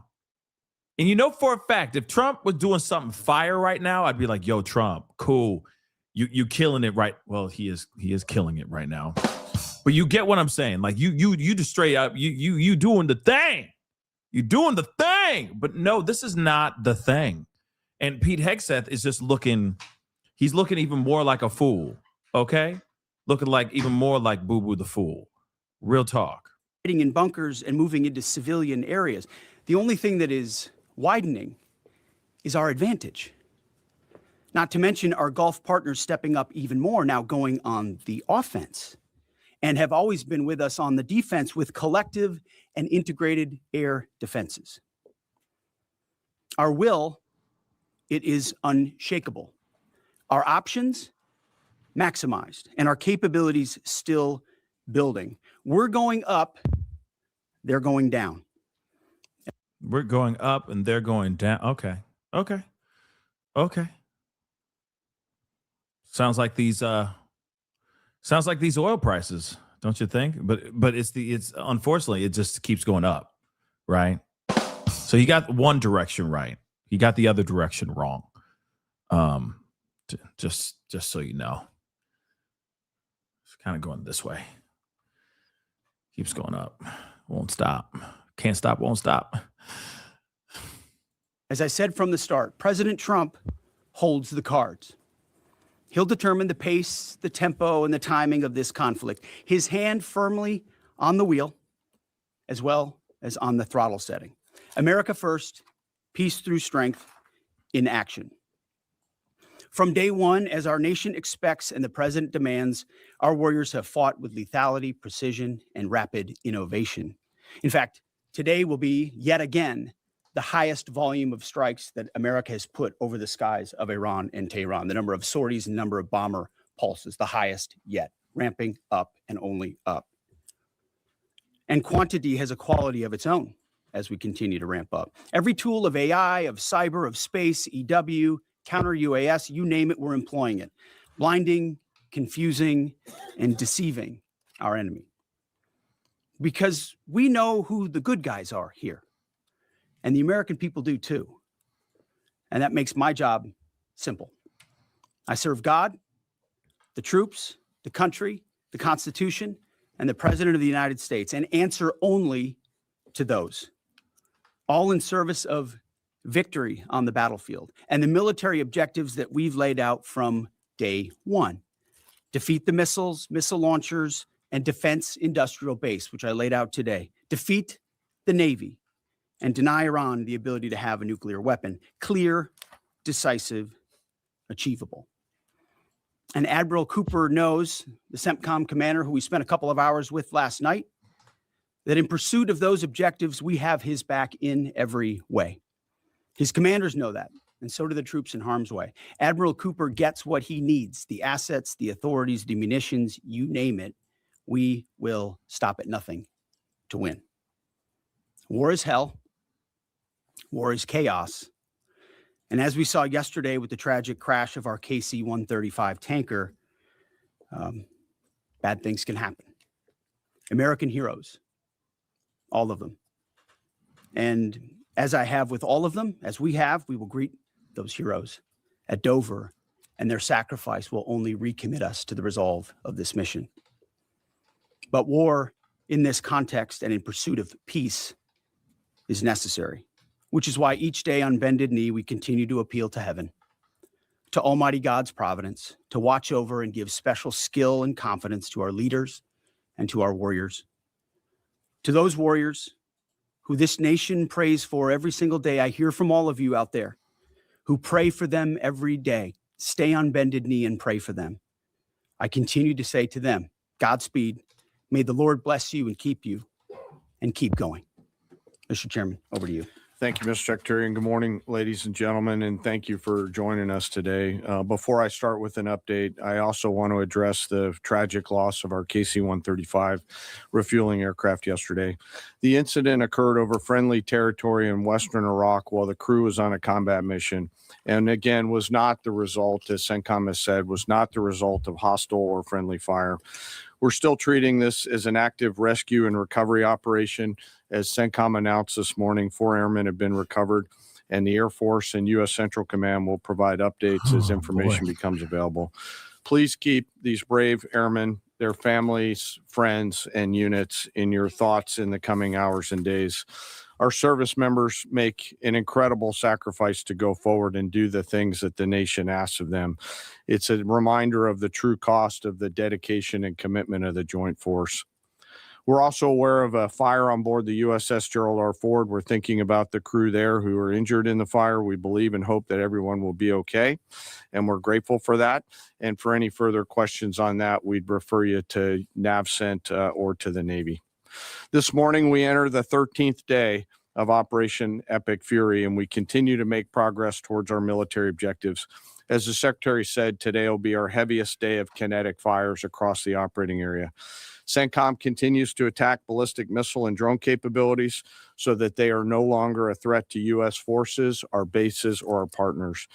And you know for a fact, if Trump was doing something fire right now, I'd be like, yo, Trump, cool. You killing it right. Well, he is killing it right now. But you get what I'm saying. Like, you just straight up, you doing the thing. You doing the thing. But no, this is not the thing. And Pete Hegseth is just he's looking even more like a fool. Okay? Looking like even more like Boo Boo the Fool. Real talk. In bunkers and moving into civilian areas. The only thing that is widening is our advantage. Not to mention our Gulf partners stepping up even more, now going on the offense, and have always been with us on the defense with collective and integrated air defenses. Our will, it is unshakable. Our options, maximized, and our capabilities still building. We're going up, they're going down. We're going up and they're going down. Okay. Sounds like these oil prices, don't you think? But it's unfortunately it just keeps going up, right? So you got one direction right. You got the other direction wrong. Just so you know. It's kind of going this way. Keeps going up. Won't stop. Can't stop, won't stop. As I said from the start, President Trump holds the cards. He'll determine the pace, the tempo, and the timing of this conflict. His hand firmly on the wheel, as well as on the throttle setting. America first, peace through strength in action. From day one, as our nation expects and the president demands, our warriors have fought with lethality, precision, and rapid innovation. In fact, today will be yet again the highest volume of strikes that America has put over the skies of Iran and Tehran. The number of sorties and number of bomber pulses, the highest yet, ramping up and only up. And quantity has a quality of its own as we continue to ramp up. Every tool of AI, of cyber, of space, EW, counter UAS, you name it, we're employing it. Blinding, confusing, and deceiving our enemy. Because we know who the good guys are here. And the American people do too. And that makes my job simple. I serve God, the troops, the country, the Constitution, and the President of the United States, and answer only to those. All in service of victory on the battlefield and the military objectives that we've laid out from day one. Defeat the missiles, missile launchers, and defense industrial base, which I laid out today. Defeat the Navy and deny Iran the ability to have a nuclear weapon. Clear, decisive, achievable. And Admiral Cooper knows, the CENTCOM commander who we spent a couple of hours with last night, that in pursuit of those objectives, we have his back in every way. His commanders know that, and so do the troops in harm's way. Admiral Cooper gets what he needs, the assets, the authorities, the munitions, you name it. We will stop at nothing to win. War is hell. War is chaos. And as we saw yesterday with the tragic crash of our KC-135 tanker, bad things can happen. American heroes, all of them. And as I have with all of them, as we have, we will greet those heroes at Dover, and their sacrifice will only recommit us to the resolve of this mission. But war in this context and in pursuit of peace is necessary, which is why each day on bended knee, we continue to appeal to heaven, to Almighty God's providence, to watch over and give special skill and confidence to our leaders and to our warriors. To those warriors who this nation prays for every single day, I hear from all of you out there who pray for them every day. Stay on bended knee and pray for them. I continue to say to them, Godspeed. May the Lord bless you and keep going. Mr. Chairman, over to you. Thank you, Mr. Secretary, and good morning, ladies and gentlemen, and thank you for joining us today. Before I start with an update, I also want to address the tragic loss of our KC-135 refueling aircraft yesterday. The incident occurred over friendly territory in western Iraq while the crew was on a combat mission, and again, was not the result, as CENTCOM has said, was not the result of hostile or friendly fire. We're still treating this as an active rescue and recovery operation. As CENTCOM announced this morning, 4 airmen have been recovered, and the Air Force and U.S. Central Command will provide updates as information becomes available. Please keep these brave airmen, their families, friends, and units in your thoughts in the coming hours and days. Our service members make an incredible sacrifice to go forward and do the things that the nation asks of them. It's a reminder of the true cost of the dedication and commitment of the Joint Force. We're also aware of a fire on board the USS Gerald R. Ford. We're thinking about the crew there who are injured in the fire. We believe and hope that everyone will be okay, and we're grateful for that. And for any further questions on that, we'd refer you to NAVCENT or to the Navy. This morning, we enter the 13th day of Operation Epic Fury, and we continue to make progress towards our military objectives. As the Secretary said, today will be our heaviest day of kinetic fires across the operating area. CENTCOM continues to attack ballistic missile and drone capabilities so that they are no longer a threat to U.S. forces, our bases, or our partners.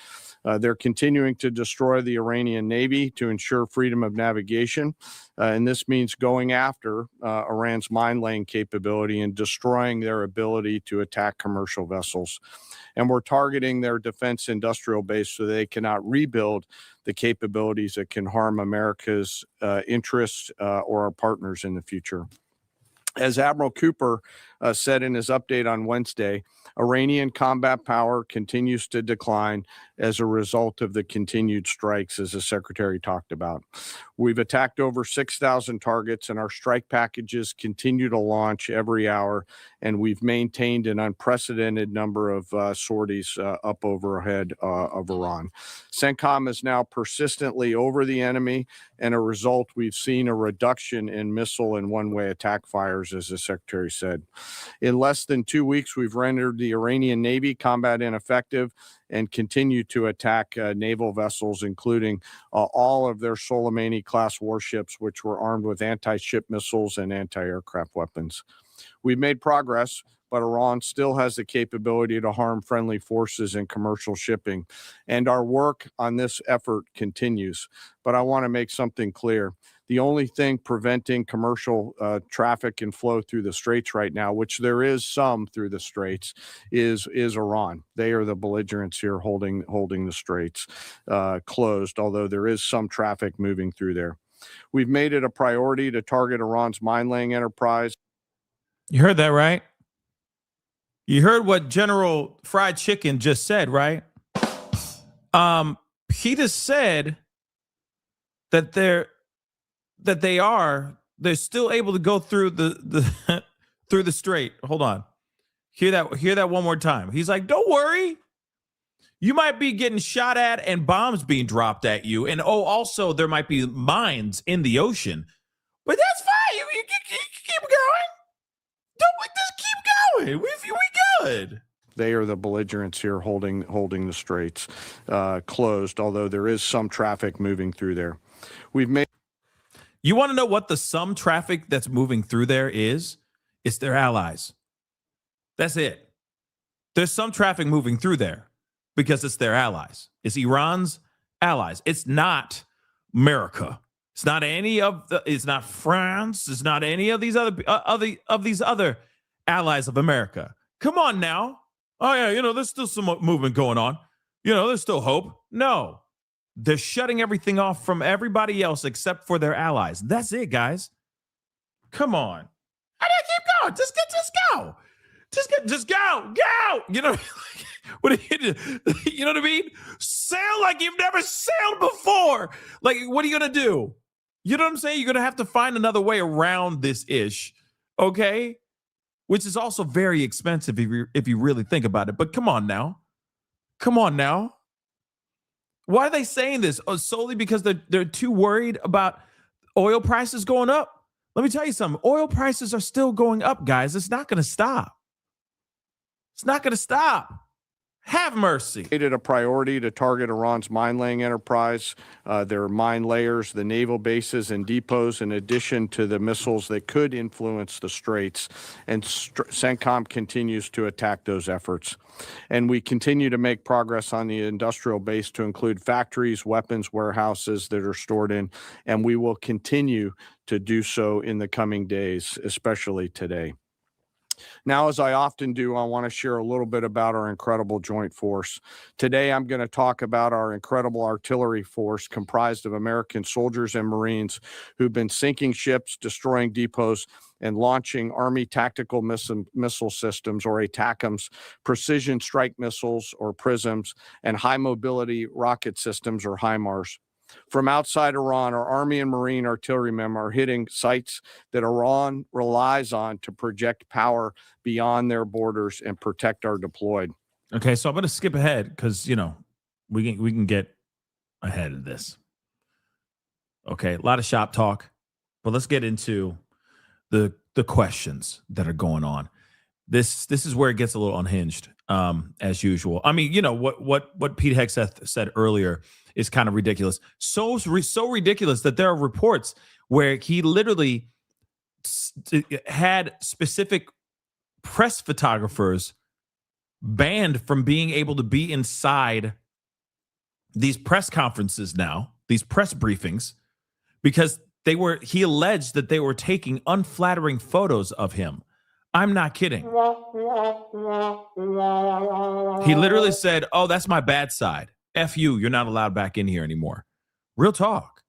They're continuing to destroy the Iranian Navy to ensure freedom of navigation, and this means going after Iran's mine-laying capability and destroying their ability to attack commercial vessels. And we're targeting their defense industrial base so they cannot rebuild the capabilities that can harm America's interests or our partners in the future. As Admiral Cooper said in his update on Wednesday, Iranian combat power continues to decline as a result of the continued strikes, as the Secretary talked about. We've attacked over 6,000 targets, and our strike packages continue to launch every hour, and we've maintained an unprecedented number of sorties up overhead of Iran. CENTCOM is now persistently over the enemy, and a result, we've seen a reduction in missile and one-way attack fires, as the Secretary said. In less than 2 weeks, we've rendered the Iranian Navy combat ineffective and continue to attack naval vessels, including all of their Soleimani-class warships, which were armed with anti-ship missiles and anti-aircraft weapons. We've made progress, but Iran still has the capability to harm friendly forces in commercial shipping. And our work on this effort continues. But I want to make something clear. The only thing preventing commercial traffic and flow through the straits right now, which there is some through the straits, is Iran. They are the belligerents here holding the straits closed, although there is some traffic moving through there. We've made it a priority to target Iran's mine-laying enterprise. You heard that, right? You heard what General Fried Chicken just said, right? He just said that they're still able to go through the through the strait. Hold on. Hear that one more time. He's like, don't worry. You might be getting shot at and bombs being dropped at you. And also there might be mines in the ocean. But that's fine. You keep going. Just keep going. We good. They are the belligerents here holding the straits closed, although there is some traffic moving through there. You want to know what the some traffic that's moving through there is? It's their allies. That's it. There's some traffic moving through there because it's their allies. It's Iran's allies. It's not America. It's not it's not France. It's not any of these other allies of America. Come on now. Oh yeah, there's still some movement going on. There's still hope. No. They're shutting everything off from everybody else except for their allies. That's it, guys. Come on. I gotta keep going. Just go. Just go. What do you do? You know what I mean? Sail like you've never sailed before. Like, what are you gonna do? You know what I'm saying? You're gonna have to find another way around this ish. Okay? Which is also very expensive if you really think about it. But come on now. Why are they saying this? Solely because they're too worried about oil prices going up? Let me tell you something. Oil prices are still going up, guys. It's not going to stop. It's not going to stop. Have mercy. Made it a priority to target Iran's mine-laying enterprise, their mine layers, the naval bases and depots, in addition to the missiles that could influence the straits. And CENTCOM continues to attack those efforts. And we continue to make progress on the industrial base to include factories, weapons, warehouses that are stored in, and we will continue to do so in the coming days, especially today. Now, as I often do, I want to share a little bit about our incredible joint force. Today, I'm going to talk about our incredible artillery force comprised of American soldiers and Marines who've been sinking ships, destroying depots, and launching Army tactical missile systems, or ATACMS, precision strike missiles, or PRISMs, and high-mobility rocket systems, or HIMARS. From outside Iran, our Army and Marine artillerymen are hitting sites that Iran relies on to project power beyond their borders and protect our deployed. Okay, so I'm going to skip ahead because, we can get ahead of this. Okay, a lot of shop talk, but let's get into the questions that are going on. This is where it gets a little unhinged, as usual. I mean, what Pete Hegseth said earlier is kind of ridiculous. So ridiculous that there are reports where he literally had specific press photographers banned from being able to be inside these press conferences now, these press briefings, because he alleged that they were taking unflattering photos of him. I'm not kidding. He literally said, "Oh, that's my bad side. F you, you're not allowed back in here anymore." Real talk.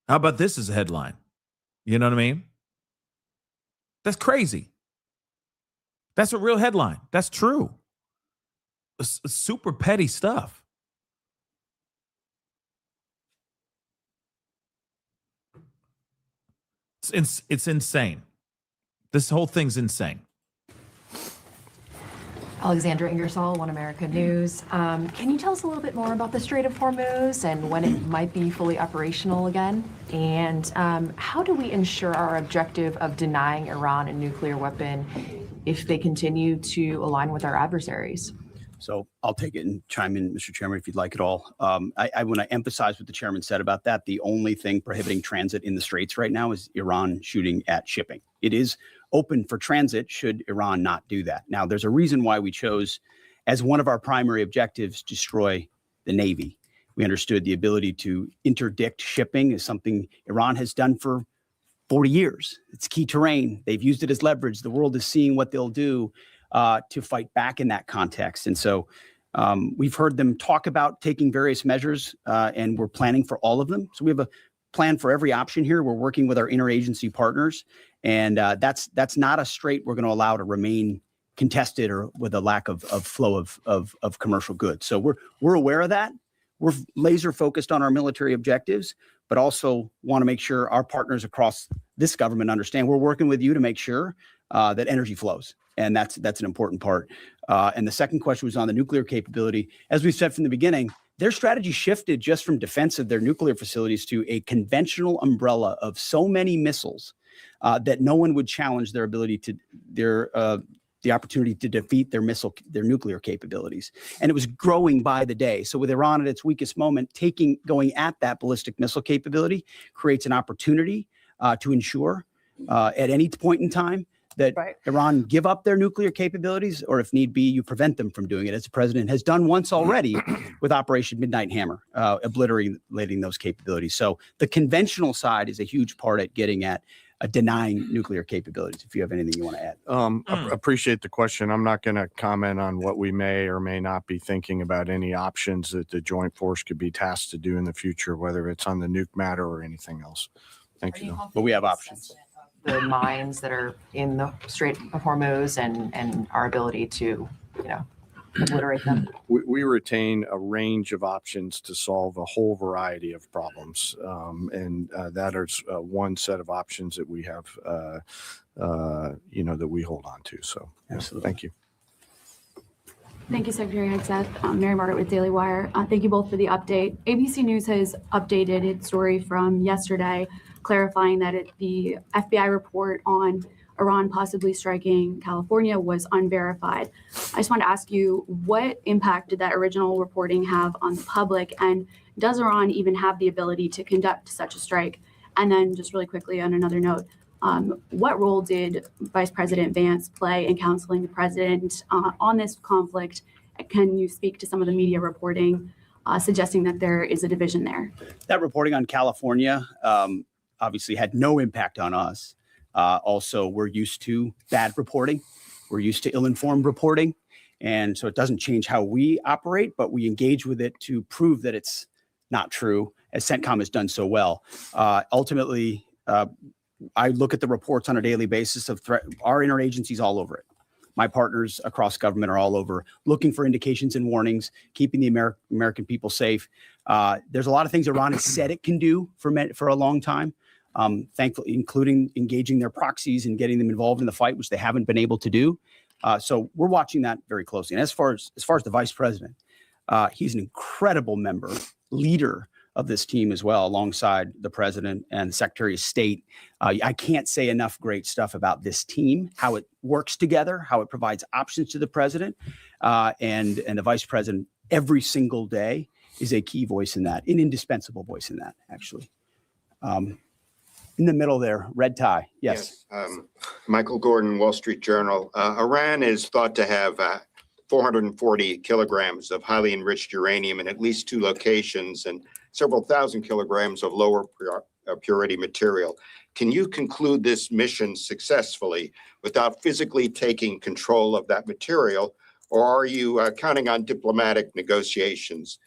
How about this as a headline? You know what I mean? That's crazy. That's a real headline. That's true. It's super petty stuff. It's insane. This whole thing's insane. Alexandra Ingersoll, One America News. Can you tell us a little bit more about the Strait of Hormuz and when it might be fully operational again? And how do we ensure our objective of denying Iran a nuclear weapon if they continue to align with our adversaries? So I'll take it and chime in, Mr. Chairman, if you'd like it all. I want to emphasize what the chairman said about that. The only thing prohibiting transit in the Straits right now is Iran shooting at shipping. It is open for transit should Iran not do that. Now, there's a reason why we chose as one of our primary objectives to destroy the Navy. We understood the ability to interdict shipping is something Iran has done for 40 years. It's key terrain. They've used it as leverage. The world is seeing what they'll do to fight back in that context. And so we've heard them talk about taking various measures, and we're planning for all of them. So we have a plan for every option here. We're working with our interagency partners, and that's not a strait we're going to allow to remain contested or with a lack of flow of commercial goods. So we're aware of that. We're laser focused on our military objectives, but also want to make sure our partners across this government understand we're working with you to make sure that energy flows. And that's an important part. And the second question was on the nuclear capability. As we said from the beginning, their strategy shifted just from defense of their nuclear facilities to a conventional umbrella of so many missiles that no one would challenge their ability to the opportunity to defeat their nuclear capabilities. And it was growing by the day. So with Iran at its weakest moment, going at that ballistic missile capability creates an opportunity to ensure at any point in time that Iran give up their nuclear capabilities, or if need be, you prevent them from doing it, as the president has done once already with Operation Midnight Hammer, obliterating those capabilities. So the conventional side is a huge part at getting at denying nuclear capabilities. If you have anything you want to add. Appreciate the question. I'm not going to comment on what we may or may not be thinking about any options that the Joint Force could be tasked to do in the future, whether it's on the nuke matter or anything else. Thank you. But we have options. The mines that are in the Strait of Hormuz and our ability to, obliterate them. We retain a range of options to solve a whole variety of problems. And that is one set of options that we have, that we hold on to. So absolutely. Thank you. Thank you, Secretary Hegseth. Mary Margaret with Daily Wire. Thank you both for the update. ABC News has updated its story from yesterday, clarifying that the FBI report on Iran possibly striking California was unverified. I just want to ask you, what impact did that original reporting have on the public? And does Iran even have the ability to conduct such a strike? And then just really quickly on another note, what role did Vice President Vance play in counseling the president on this conflict? Can you speak to some of the media reporting suggesting that there is a division there? That reporting on California obviously had no impact on us. Also, we're used to bad reporting. We're used to ill-informed reporting. And so it doesn't change how we operate, but we engage with it to prove that it's not true, as CENTCOM has done so well. Ultimately, I look at the reports on a daily basis of our interagencies all over it. My partners across government are all over, looking for indications and warnings, keeping the American people safe. There's a lot of things Iran has said it can do for a long time. Thankfully, including engaging their proxies and getting them involved in the fight, which they haven't been able to do. So we're watching that very closely. And as far as the vice president, he's an incredible leader of this team as well, alongside the president and the Secretary of State. I can't say enough great stuff about this team, how it works together, how it provides options to the president, and the vice president every single day is a key voice in that, an indispensable voice in that, actually. In the middle there, red tie. Yes. Michael Gordon, Wall Street Journal. Iran is thought to have 440 kilograms of highly enriched uranium in at least 2 locations and several thousand kilograms of lower purity material. Can you conclude this mission successfully without physically taking control of that material, or are you counting on diplomatic negotiations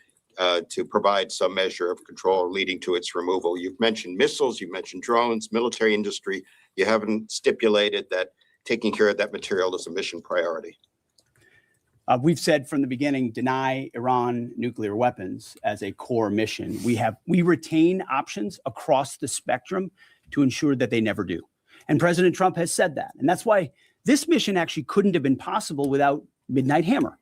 to provide some measure of control leading to its removal? You've mentioned missiles, you've mentioned drones, military industry. You haven't stipulated that taking care of that material is a mission priority. We've said from the beginning, deny Iran nuclear weapons as a core mission. We retain options across the spectrum to ensure that they never do. And President Trump has said that. And that's why this mission actually couldn't have been possible without midnight hammer.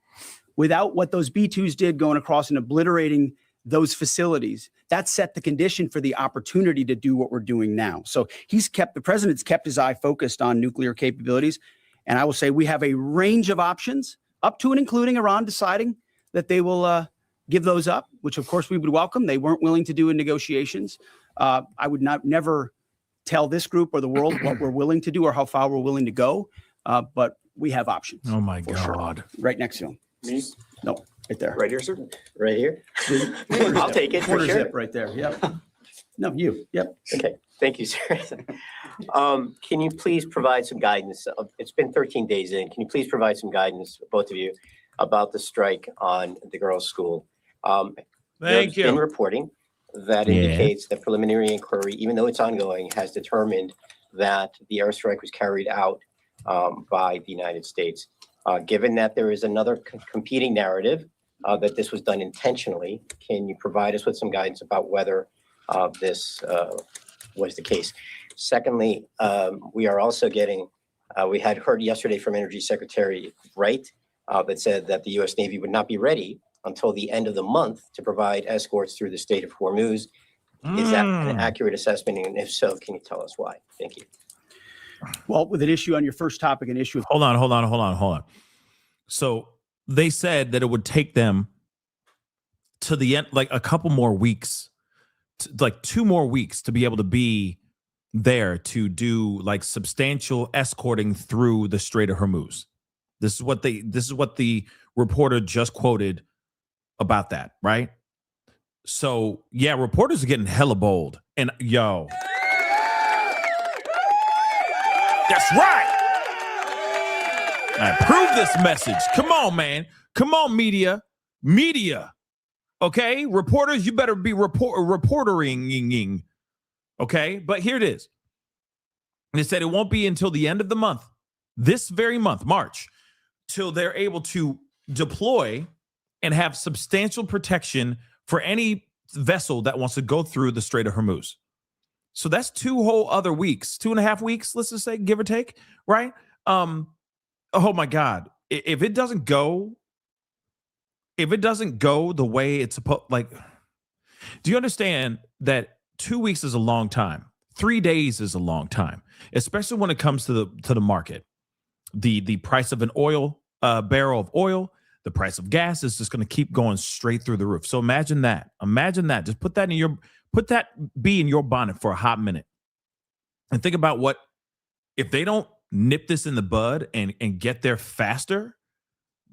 Without what those B-2s did going across and obliterating those facilities, that set the condition for the opportunity to do what we're doing now. So the president's kept his eye focused on nuclear capabilities. And I will say we have a range of options, up to and including Iran deciding that they will give those up, which of course we would welcome. They weren't willing to do in negotiations. I would never tell this group or the world what we're willing to do or how far we're willing to go. But we have options. Oh my God. Sure. Right next to him. Me? No, right there. Right here, sir? Right here? I'll take it for Quarter sure. zip right there. Yep. No, you. Yep. Okay, thank you, sir. Can you please provide some guidance? It's been 13 days in. Can you please provide some guidance, both of you, about the strike on the girls' school? Thank There's you. been reporting that indicates the preliminary inquiry, even though it's ongoing, has determined that the airstrike was carried out by the United States. Given that there is another competing narrative that this was done intentionally, can you provide us with some guidance about whether this was the case? Secondly, we are also getting, we had heard yesterday from Energy Secretary Wright that said that the U.S. Navy would not be ready until the end of the month to provide escorts through the Strait of Hormuz. Is that an accurate assessment? And if so, can you tell us why? Thank you. Well, with an issue on your first topic, an issue. Hold on. So they said that it would take them to the end, like a couple more weeks, like 2 more weeks to be able to be there to do like substantial escorting through the Strait of Hormuz. This is what the reporter just quoted about that, right? So yeah, reporters are getting hella bold. And yo, that's right. I approve this message. Come on, man. Come on, media. Okay, reporters, you better be reportering. Okay, but here it is. They said it won't be until the end of the month, this very month, March, till they're able to deploy and have substantial protection for any vessel that wants to go through the Strait of Hormuz. So that's 2 whole other weeks, 2.5 weeks, let's just say, give or take, right? Oh my God. If it doesn't go the way it's supposed, like, do you understand that 2 weeks is a long time? 3 days is a long time, especially when it comes to the market. The price of an oil barrel of oil, the price of gas is just going to keep going straight through the roof. So imagine that. Just put that bee in your bonnet for a hot minute, and think about what if they don't nip this in the bud and get there faster.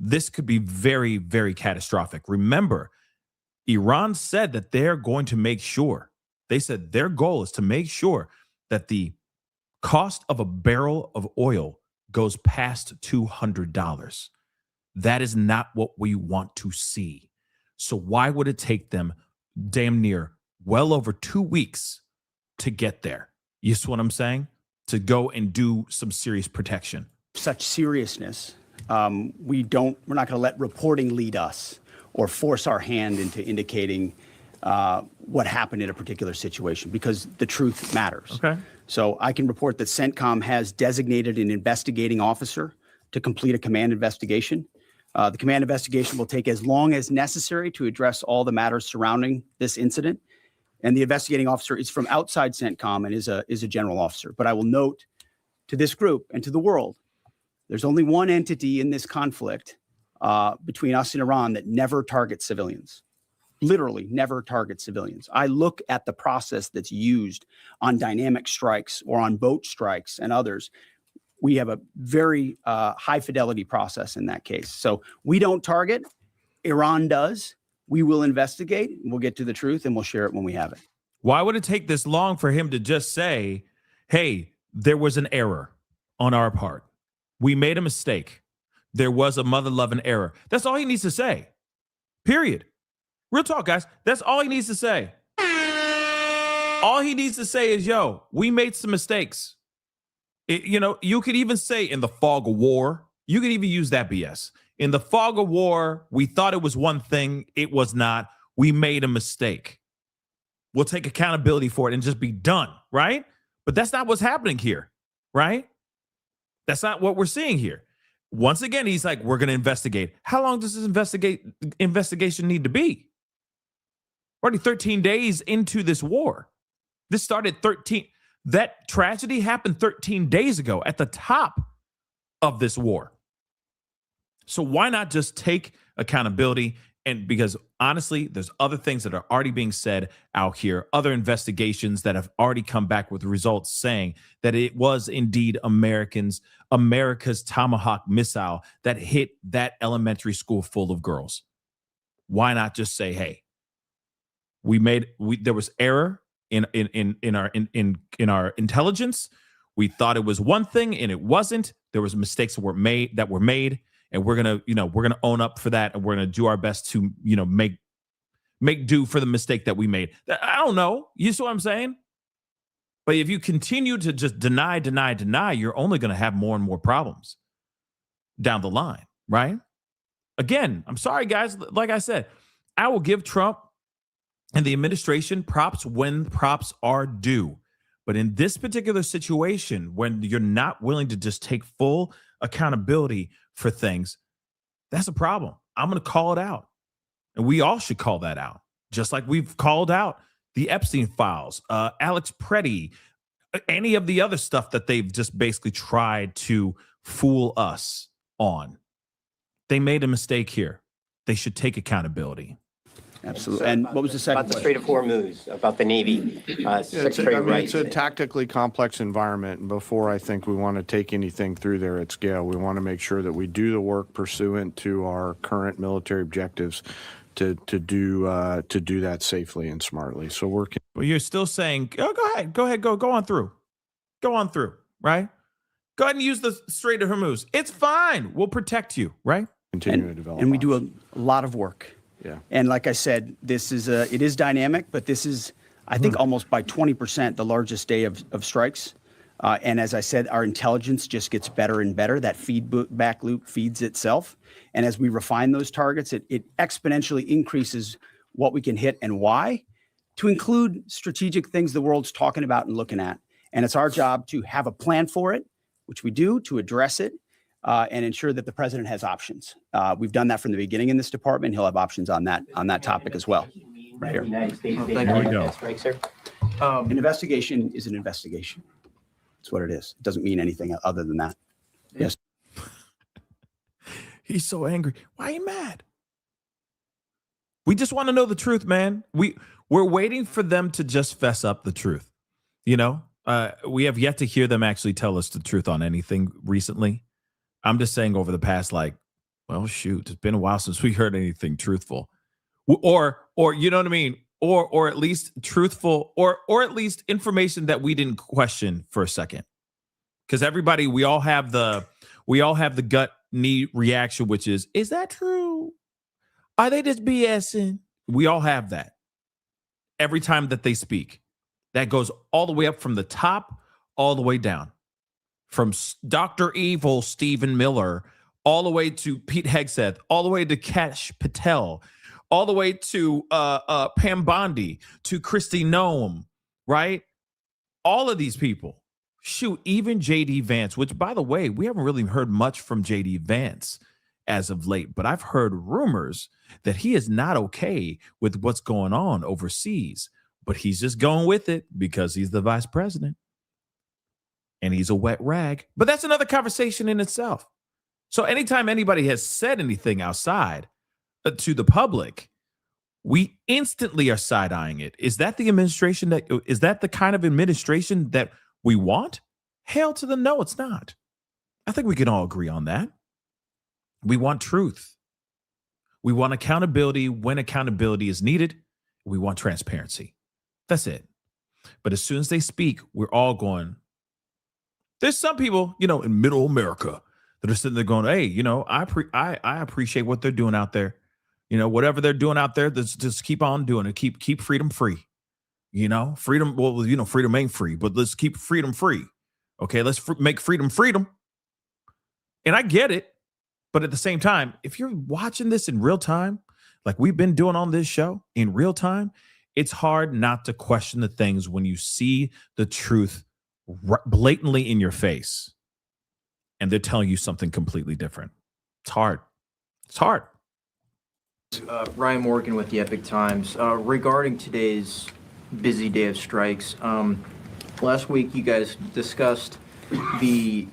This could be very, very catastrophic. Remember, Iran said that they're going to make sure. They said their goal is to make sure that the cost of a barrel of oil goes past $200. That is not what we want to see. So why would it take them damn near well over 2 weeks to get there? You see what I'm saying? To go and do some serious protection. Such seriousness, we're not going to let reporting lead us or force our hand into indicating what happened in a particular situation, because the truth matters. Okay. So I can report that CENTCOM has designated an investigating officer to complete a command investigation. The command investigation will take as long as necessary to address all the matters surrounding this incident. And the investigating officer is from outside CENTCOM and is a general officer. But I will note to this group and to the world, there's only one entity in this conflict between us and Iran that never targets civilians. Literally never targets civilians. I look at the process that's used on dynamic strikes or on boat strikes and others. We have a very high fidelity process in that case. So we don't target, Iran does. We will investigate, we'll get to the truth, and we'll share it when we have it. Why would it take this long for him to just say, hey, there was an error on our part. We made a mistake. There was a mother-loving error. That's all he needs to say. Period. Real talk, guys. That's all he needs to say. All he needs to say is, yo, we made some mistakes. You could even say in the fog of war, you could even use that BS. In the fog of war, we thought it was one thing. It was not. We made a mistake. We'll take accountability for it and just be done, right? But that's not what's happening here, right? That's not what we're seeing here. Once again, he's like, we're going to investigate. How long does this investigation need to be? We're already 13 days into this war. This started that tragedy happened 13 days ago at the top of this war. So why not just take accountability? And because honestly, there's other things that are already being said out here, other investigations that have already come back with results saying that it was indeed America's Tomahawk missile that hit that elementary school full of girls. Why not just say, hey, there was error in our intelligence. We thought it was one thing and it wasn't. There was mistakes that were made. And we're gonna own up for that, and we're gonna do our best to make do for the mistake that we made. I don't know. You see what I'm saying? But if you continue to just deny, you're only gonna have more and more problems down the line, right? Again, I'm sorry, guys. Like I said, I will give Trump and the administration props when props are due. But in this particular situation, when you're not willing to just take full accountability for things, that's a problem. I'm going to call it out. And we all should call that out. Just like we've called out the Epstein files, Alex Preddy, any of the other stuff that they've just basically tried to fool us on. They made a mistake here. They should take accountability. Absolutely. And what was the second about the Strait of Hormuz, about the Navy? Secretary it's a tactically complex environment. And before I think we want to take anything through there at scale, we want to make sure that we do the work pursuant to our current military objectives to do that safely and smartly. So we're. Well, you're still saying, oh, go ahead, go on through, right? Go ahead and use the Strait of Hormuz. It's fine. We'll protect you, right? Continue to develop. And we do a lot of work. Yeah. And like I said, it is dynamic, but this is, I think, almost by 20% the largest day of strikes. And as I said, our intelligence just gets better and better. That feedback loop feeds itself. And as we refine those targets, it exponentially increases what we can hit and why, to include strategic things the world's talking about and looking at. And it's our job to have a plan for it, which we do, to address it. And ensure that the president has options. We've done that from the beginning in this department. He'll have options on that topic as well. Right here. There we go. An investigation is an investigation. That's what it is. It doesn't mean anything other than that. Yes. He's so angry. Why are you mad? We just want to know the truth, man. We're waiting for them to just fess up the truth. We have yet to hear them actually tell us the truth on anything recently. I'm just saying over the past, shoot, it's been a while since we heard anything truthful, or you know what I mean, or at least truthful, or at least information that we didn't question for a second. Because everybody, we all have the gut knee reaction, which is that true? Are they just BSing? We all have that every time that they speak. That goes all the way up from the top, all the way down. From Dr. Evil Stephen Miller, all the way to Pete Hegseth, all the way to Kash Patel, all the way to Pam Bondi, to Kristi Noem, right? All of these people. Shoot, even J.D. Vance, which, by the way, we haven't really heard much from J.D. Vance as of late, but I've heard rumors that he is not okay with what's going on overseas, but he's just going with it because he's the vice president. And he's a wet rag. But that's another conversation in itself. So anytime anybody has said anything outside to the public, we instantly are side-eyeing it. Is that the administration is that the kind of administration that we want? Hell to the no, it's not. I think we can all agree on that. We want truth. We want accountability when accountability is needed. We want transparency. That's it. But as soon as they speak, we're all going, there's some people, in middle America that are sitting there going, hey, I appreciate what they're doing out there. Whatever they're doing out there, just keep on doing it. Keep freedom free. Freedom. Well, freedom ain't free, but let's keep freedom free. Okay, let's make freedom. And I get it. But at the same time, if you're watching this in real time, like we've been doing on this show in real time, it's hard not to question the things when you see the truth blatantly in your face. and they're telling you something completely different. It's hard. It's hard. Ryan Morgan with the Epic Times. Regarding today's busy day of strikes, last week you guys discussed the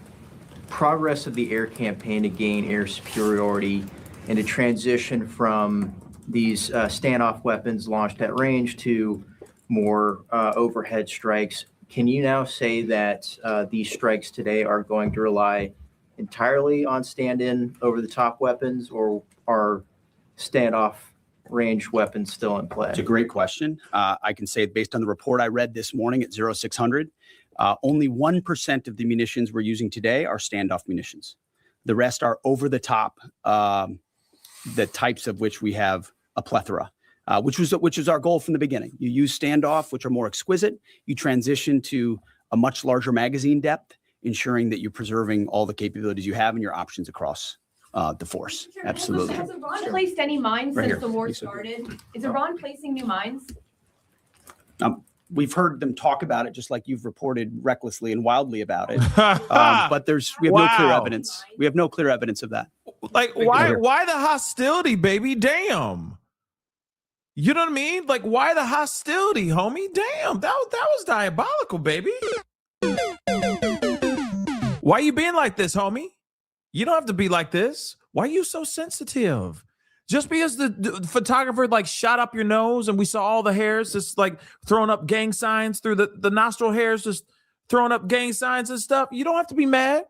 progress of the air campaign to gain air superiority and to transition from these standoff weapons launched at range to more overhead strikes. Can you now say that these strikes today are going to rely entirely on stand-in over-the-top weapons, or are standoff range weapons still in play? It's a great question. I can say based on the report I read this morning at 0600, only 1% of the munitions we're using today are standoff munitions. The rest are over-the-top, the types of which we have a plethora. Which was our goal from the beginning. You use standoff, which are more exquisite. You transition to a much larger magazine depth, ensuring that you're preserving all the capabilities you have and your options across the force. Absolutely. Has Iran placed any mines Right since here. the war started? Is Iran placing new mines? We've heard them talk about it, just like you've reported recklessly and wildly about it. But we have no clear evidence. We have no clear evidence of that. Like, why the hostility, baby? Damn. You know what I mean? Like, why the hostility, homie? Damn, that was diabolical, baby. Why you being like this, homie? You don't have to be like this. Why are you so sensitive? Just because the photographer like shot up your nose and we saw all the hairs just like throwing up gang signs through the nostril hairs, just throwing up gang signs and stuff. You don't have to be mad.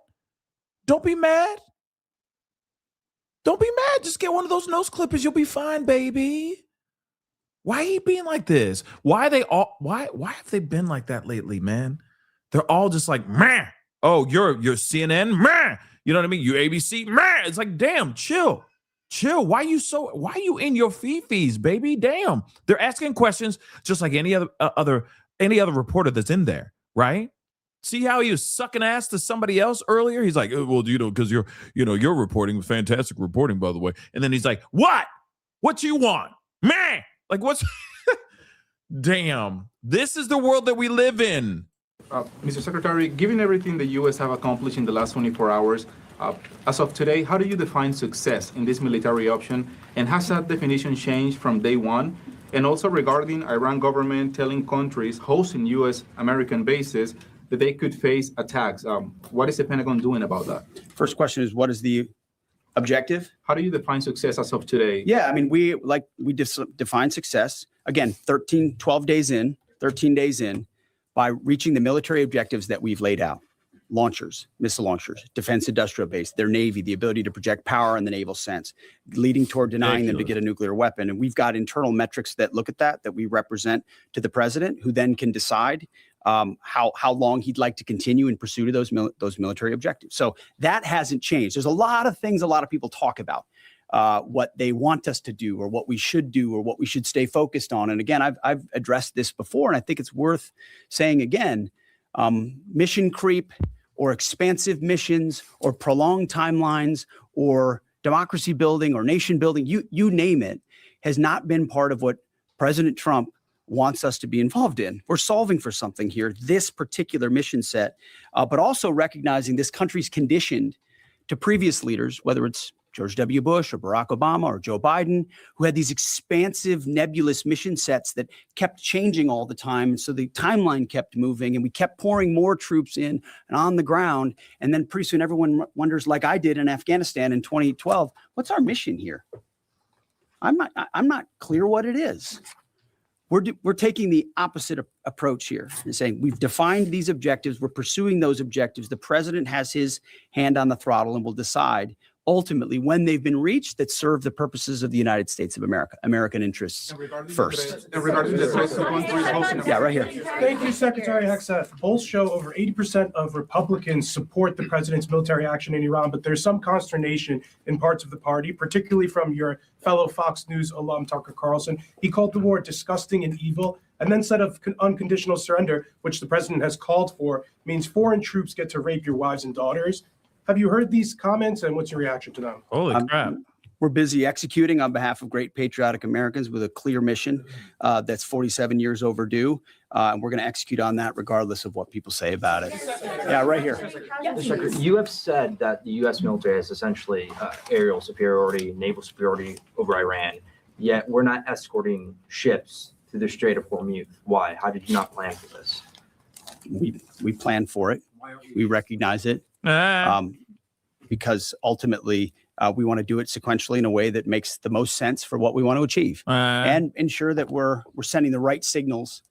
Don't be mad. Don't be mad. Just get one of those nose clippers. You'll be fine, baby. Why are you being like this? Why have they been like that lately, man? They're all just like, man. Oh, you're CNN, man. You know what I mean? You ABC, man. It's like, damn, chill. Why are you in your fifis, baby? Damn. They're asking questions just like any other reporter that's in there, right? See how he was sucking ass to somebody else earlier? He's like, well, because you're reporting, fantastic reporting, by the way. And then he's like, what you want? Man. Like, what's damn, this is the world that we live in. Mr. Secretary, given everything the U.S. have accomplished in the last 24 hours, as of today, how do you define success in this military option? And has that definition changed from day one? And also regarding Iran government telling countries hosting U.S. American bases that they could face attacks. What is the Pentagon doing about that? First question is, what is the objective? How do you define success as of today? Yeah, I mean, we define success, again, 13 days in, by reaching the military objectives that we've laid out. Launchers, missile launchers, defense industrial base, their Navy, the ability to project power in the naval sense, leading toward denying them to get a nuclear weapon. And we've got internal metrics that look at that we represent to the president, who then can decide how long he'd like to continue in pursuit of those military objectives. So that hasn't changed. There's a lot of things a lot of people talk about, what they want us to do or what we should do or what we should stay focused on. And again, I've addressed this before, and I think it's worth saying again, mission creep or expansive missions or prolonged timelines or democracy building or nation building, you name it, has not been part of what President Trump wants us to be involved in. We're solving for something here, this particular mission set, but also recognizing this country's conditioned to previous leaders, whether it's George W. Bush or Barack Obama or Joe Biden, who had these expansive, nebulous mission sets that kept changing all the time. So the timeline kept moving and we kept pouring more troops in and on the ground. And then pretty soon everyone wonders, like I did in Afghanistan in 2012, what's our mission here? I'm not clear what it is. We're taking the opposite approach here and saying we've defined these objectives. We're pursuing those objectives. The president has his hand on the throttle and will decide ultimately when they've been reached that serve the purposes of the United States of America, American interests first. Yeah, right here. Thank you, Secretary Hegseth. Polls show over 80% of Republicans support the president's military action in Iran, but there's some consternation in parts of the party, particularly from your fellow Fox News alum, Tucker Carlson. He called the war disgusting and evil, and then said of unconditional surrender, which the president has called for, means foreign troops get to rape your wives and daughters. Have you heard these comments, and what's your reaction to them? Holy crap. We're busy executing on behalf of great patriotic Americans with a clear mission that's 47 years overdue. And we're going to execute on that regardless of what people say about it. Yeah, right here. Mr. Secretary, you have said that the U.S. military has essentially aerial superiority, naval superiority over Iran, yet we're not escorting ships through the Strait of Hormuz. Why? How did you not plan for this? We planned for it. We recognize it because ultimately we want to do it sequentially in a way that makes the most sense for what we want to achieve and ensure that we're sending the right signals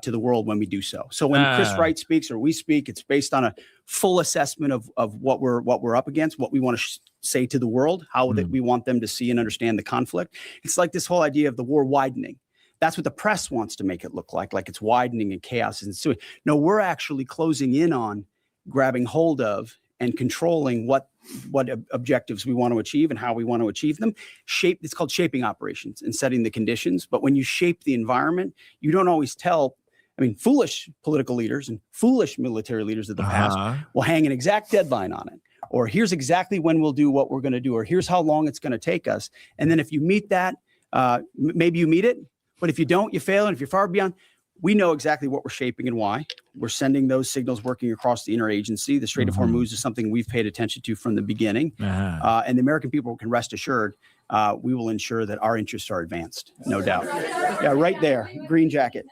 to the world when we do so. So when Chris Wright speaks or we speak, it's based on a full assessment of what we're up against, what we want to say to the world, how that we want them to see and understand the conflict. It's like this whole idea of the war widening. That's what the press wants to make it look like it's widening and chaos is ensuing. No, we're actually closing in on grabbing hold of and controlling what objectives we want to achieve and how we want to achieve them. It's called shaping operations and setting the conditions. But when you shape the environment, you don't always tell. I mean, foolish political leaders and foolish military leaders of the past will hang an exact deadline on it. Or here's exactly when we'll do what we're going to do. Or here's how long it's going to take us. And then if you meet that, maybe you meet it. But if you don't, you fail. And if you're far beyond, we know exactly what we're shaping and why. We're sending those signals working across the interagency. The Strait of Hormuz is something we've paid attention to from the beginning. And the American people can rest assured we will ensure that our interests are advanced, no doubt. Yeah, right there, green jacket.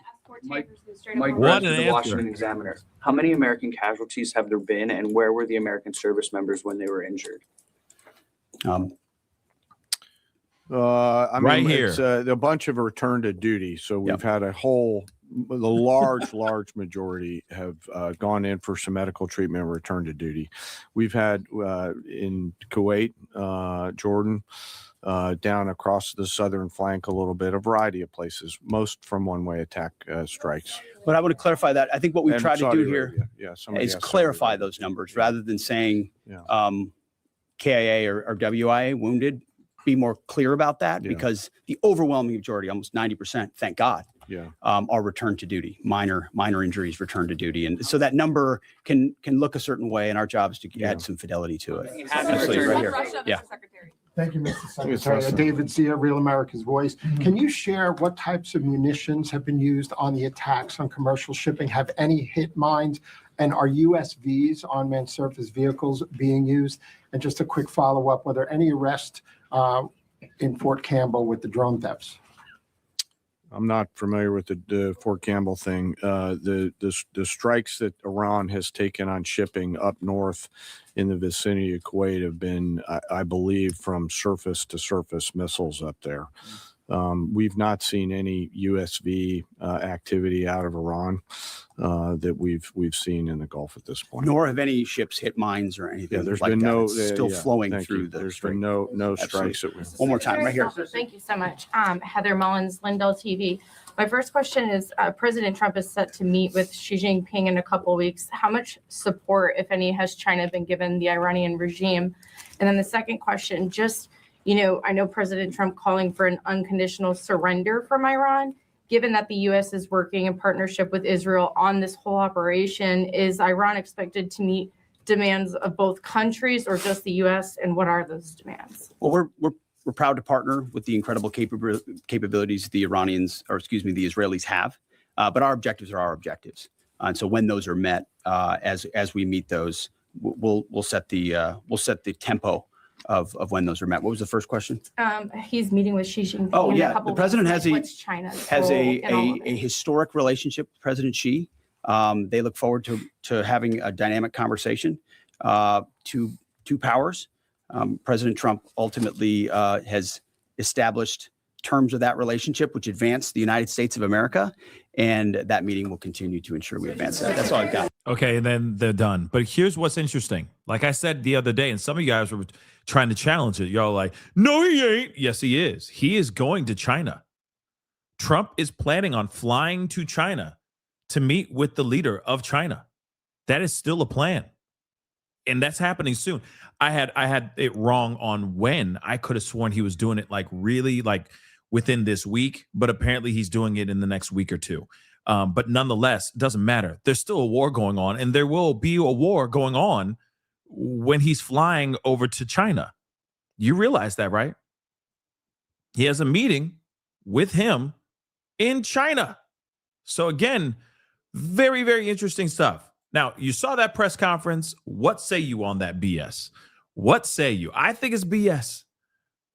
Mike Grant with the Washington Examiner. How many American casualties have there been, and where were the American service members when they were injured? Right here. It's a bunch of return to duty. So we've had the large majority have gone in for some medical treatment and return to duty. We've had in Kuwait, Jordan, down across the southern flank a little bit, a variety of places, most from one-way attack strikes. But I want to clarify that. I think what we've tried to do here is clarify those numbers rather than saying KIA or WIA wounded. Be more clear about that because the overwhelming majority, almost 90%, thank God, are returned to duty, minor injuries returned to duty. And so that number can look a certain way, and our job is to add some fidelity to it. Absolutely, right here. Yeah. Thank you, Mr. Secretary. David Zia, Real America's Voice. Can you share what types of munitions have been used on the attacks on commercial shipping? Have any hit mines? And are USVs, unmanned surface vehicles, being used? And just a quick follow-up, were there any arrests in Fort Campbell with the drone thefts? I'm not familiar with the Fort Campbell thing. The strikes that Iran has taken on shipping up north in the vicinity of Kuwait have been, I believe, from surface to surface missiles up there. We've not seen any USV activity out of Iran that we've seen in the Gulf at this point. Nor have any ships hit mines or anything. Yeah, there's like been that. no It's still flowing through the. There's been no strikes. One more time, right here. Thank you so much. Heather Mullins, Lindell TV. My first question is, President Trump is set to meet with Xi Jinping in a couple of weeks. How much support, if any, has China been given the Iranian regime? And then the second question, I know President Trump calling for an unconditional surrender from Iran. Given that the U.S. is working in partnership with Israel on this whole operation, is Iran expected to meet demands of both countries or just the U.S.? And what are those demands? Well, we're proud to partner with the incredible capabilities the Israelis have, but our objectives are our objectives. And so when those are met, as we meet those, we'll set the tempo of when those are met. What was the first question? He's meeting with Xi Jinping. Oh in a yeah, couple the president weeks. has a historic relationship with President Xi. They look forward to having a dynamic conversation. Two powers. President Trump ultimately has established terms of that relationship, which advance the United States of America, and that meeting will continue to ensure we advance that. That's all I've got. Okay, and then they're done. But here's what's interesting. Like I said the other day, and some of you guys were trying to challenge it. Y'all like, no, he ain't. Yes, he is. He is going to China. Trump is planning on flying to China to meet with the leader of China. That is still a plan. And that's happening soon. I had it wrong on when. I could have sworn he was doing it really within this week, but apparently he's doing it in the next week or two. But nonetheless, it doesn't matter. There's still a war going on, and there will be a war going on when he's flying over to China. You realize that, right? He has a meeting with him in China. So again, very, very interesting stuff. Now, you saw that press conference. What say you on that BS? What say you? I think it's BS.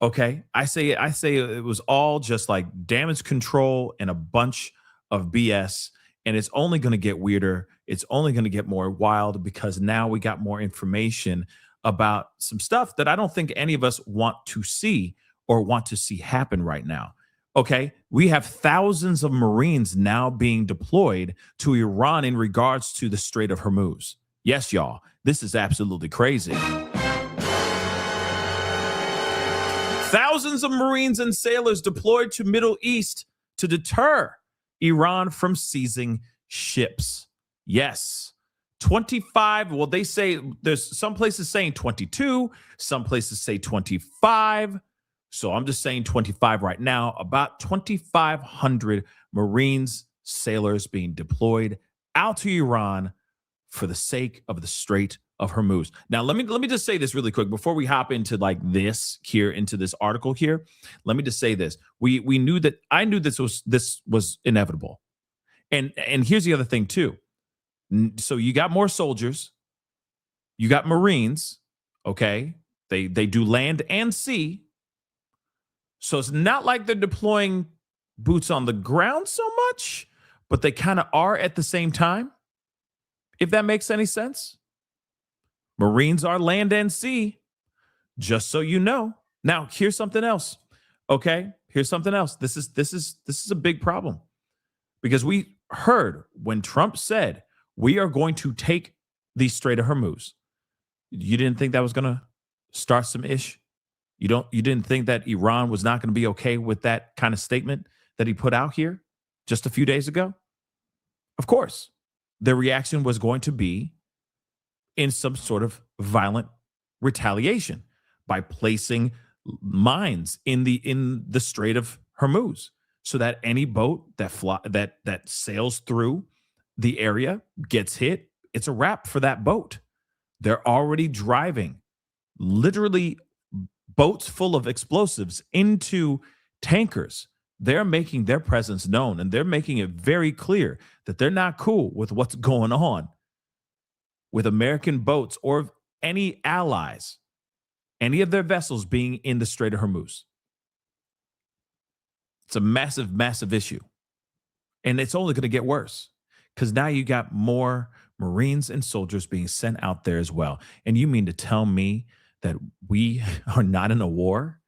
Okay. I say it was all just like damage control and a bunch of BS. And it's only going to get weirder. It's only going to get more wild because now we got more information about some stuff that I don't think any of us want to see or want to see happen right now. Okay, we have thousands of Marines now being deployed to Iran in regards to the Strait of Hormuz. Yes, y'all, this is absolutely crazy. Thousands of Marines and sailors deployed to Middle East to deter Iran from seizing ships. Yes, 25. Well, they say there's some places saying 22, some places say 25. So I'm just saying 25 right now. About 2,500 Marines, sailors being deployed out to Iran for the sake of the Strait of Hormuz. Now, let me just say this really quick before we hop into like this here, into this article here. Let me just say this. I knew this was inevitable. And here's the other thing too. So you got more soldiers, you got Marines, okay? They do land and sea. So it's not like they're deploying boots on the ground so much, but they kind of are at the same time, if that makes any sense. Marines are land and sea, just so you know. Now, here's something else, okay? Here's something else. This is a big problem because we heard when Trump said, we are going to take the Strait of Hormuz. You didn't think that was going to start some ish? You didn't think that Iran was not going to be okay with that kind of statement that he put out here just a few days ago? Of course, their reaction was going to be in some sort of violent retaliation by placing mines in the Strait of Hormuz, so that any boat that sails through the area gets hit. It's a wrap for that boat. They're already driving literally boats full of explosives into tankers. They're making their presence known, and they're making it very clear that they're not cool with what's going on with American boats or any allies, any of their vessels being in the Strait of Hormuz. It's a massive, massive issue. And it's only going to get worse because now you got more Marines and soldiers being sent out there as well. And you mean to tell me that we are not in a war?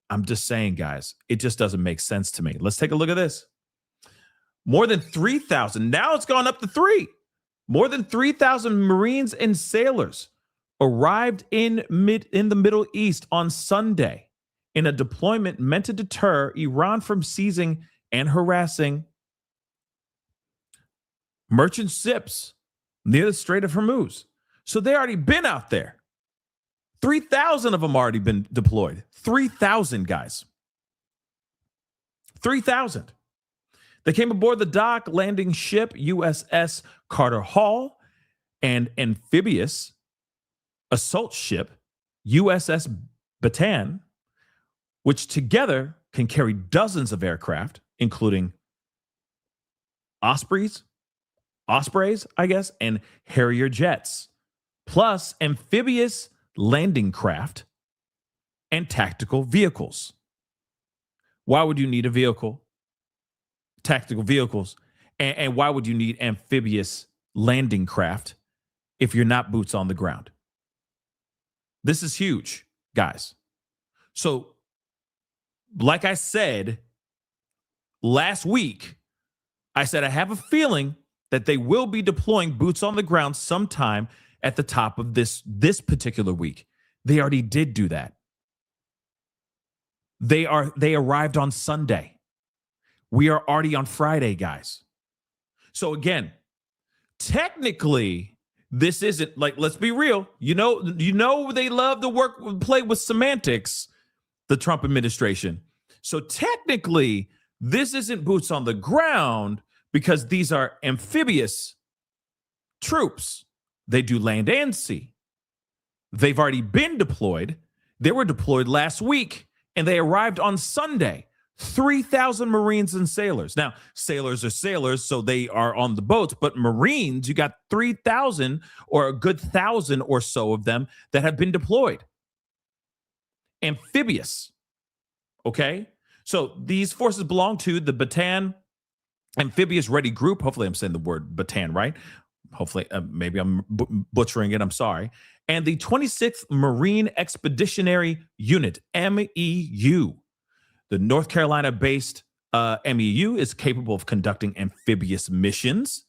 I'm just saying, guys, it just doesn't make sense to me. Let's take a look at this. More than 3,000. Now it's gone up to 3. More than 3,000 Marines and sailors arrived in the Middle East on Sunday in a deployment meant to deter Iran from seizing and harassing merchant ships near the Strait of Hormuz. So they already been out there. 3,000 of them already been deployed. 3,000 guys. 3,000. They came aboard the dock landing ship USS Carter Hall and amphibious assault ship USS Bataan, which together can carry dozens of aircraft, including Ospreys, I guess, and Harrier jets, plus amphibious landing craft and tactical vehicles. Why would you need a vehicle? Tactical vehicles. And why would you need amphibious landing craft if you're not boots on the ground? This is huge, guys. So, like I said last week, I said I have a feeling that they will be deploying boots on the ground sometime at the top of this particular week. They already did do that. They arrived on Sunday. We are already on Friday, guys. So again, technically, this isn't like, let's be real. You know they love to play with semantics, the Trump administration. So technically, this isn't boots on the ground because these are amphibious troops. They do land and sea. They've already been deployed. They were deployed last week, And they arrived on Sunday. 3,000 Marines and sailors. Now, sailors are sailors, so they are on the boats, but Marines, you got 3,000 or a good 1,000 or so of them that have been deployed. Amphibious. Okay? So these forces belong to the Bataan Amphibious Ready Group. Hopefully I'm saying the word Bataan right. Hopefully, maybe I'm butchering it. I'm sorry. And the 26th Marine Expeditionary Unit, MEU. The North Carolina-based MEU is capable of conducting amphibious missions,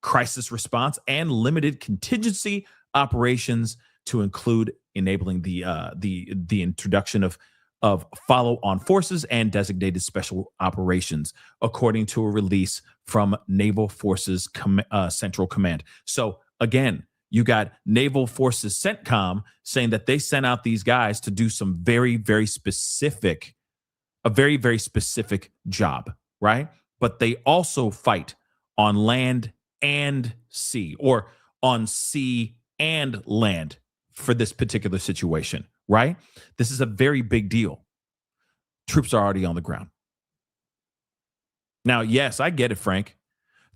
crisis response, and limited contingency operations to include enabling the introduction of follow-on forces and designated special operations, according to a release from Naval Forces Central Command. So again, you got Naval Forces CENTCOM saying that they sent out these guys to do some very, very specific job, right? But they also fight on land and sea, or on sea and land for this particular situation, right? This is a very big deal. Troops are already on the ground. Now, yes, I get it, Frank.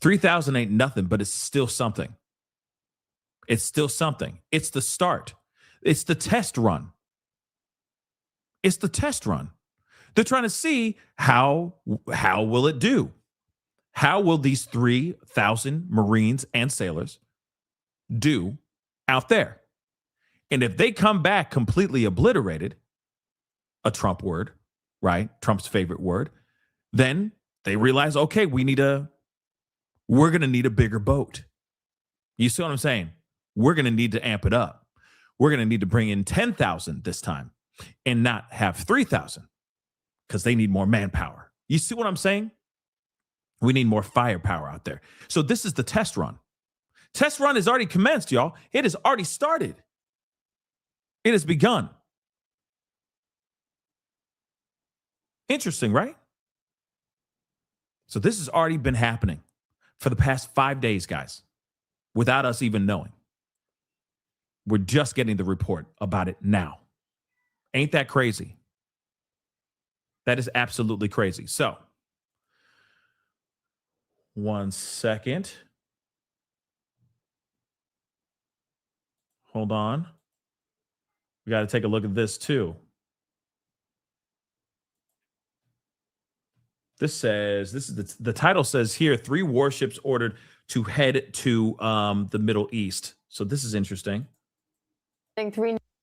3,000 ain't nothing, but it's still something. It's still something. It's the start. It's the test run. It's the test run. They're trying to see how will it do? How will these 3,000 Marines and sailors do out there? And if they come back completely obliterated, a Trump word, right? Trump's favorite word, then they realize, okay, we're going to need a bigger boat. You see what I'm saying? We're going to need to amp it up. We're going to need to bring in 10,000 this time and not have 3,000. Because they need more manpower. You see what I'm saying? We need more firepower out there. So this is the test run. Test run has already commenced, y'all. It has already started. It has begun. Interesting, right? So this has already been happening for the past 5 days, guys, without us even knowing. We're just getting the report about it now. Ain't that crazy? That is absolutely crazy. So, one second. Hold on. We got to take a look at this too. The title says here, 3 warships ordered to head to the Middle East. So this is interesting.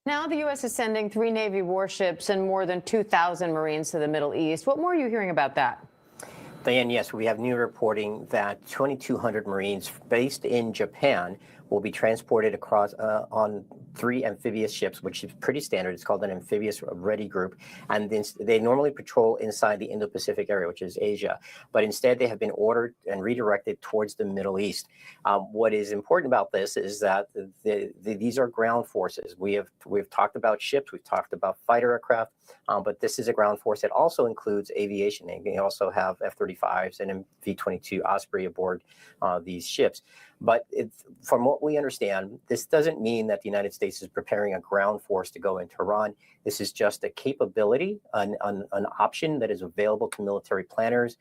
Now the U.S. is sending 3 Navy warships and more than 2,000 Marines to the Middle East. What more are you hearing about that? Diane, yes, we have new reporting that 2,200 Marines based in Japan will be transported across on 3 amphibious ships, which is pretty standard. It's called an amphibious ready group. And they normally patrol inside the Indo-Pacific area, which is Asia. But instead, they have been ordered and redirected towards the Middle East. What is important about this is that these are ground forces. We've talked about ships. We've talked about fighter aircraft. But this is a ground force that also includes aviation. And they also have F-35s and V-22 Osprey aboard these ships. But from what we understand, this doesn't mean that the United States is preparing a ground force to go into Iran. This is just a capability, an option that is available to military planners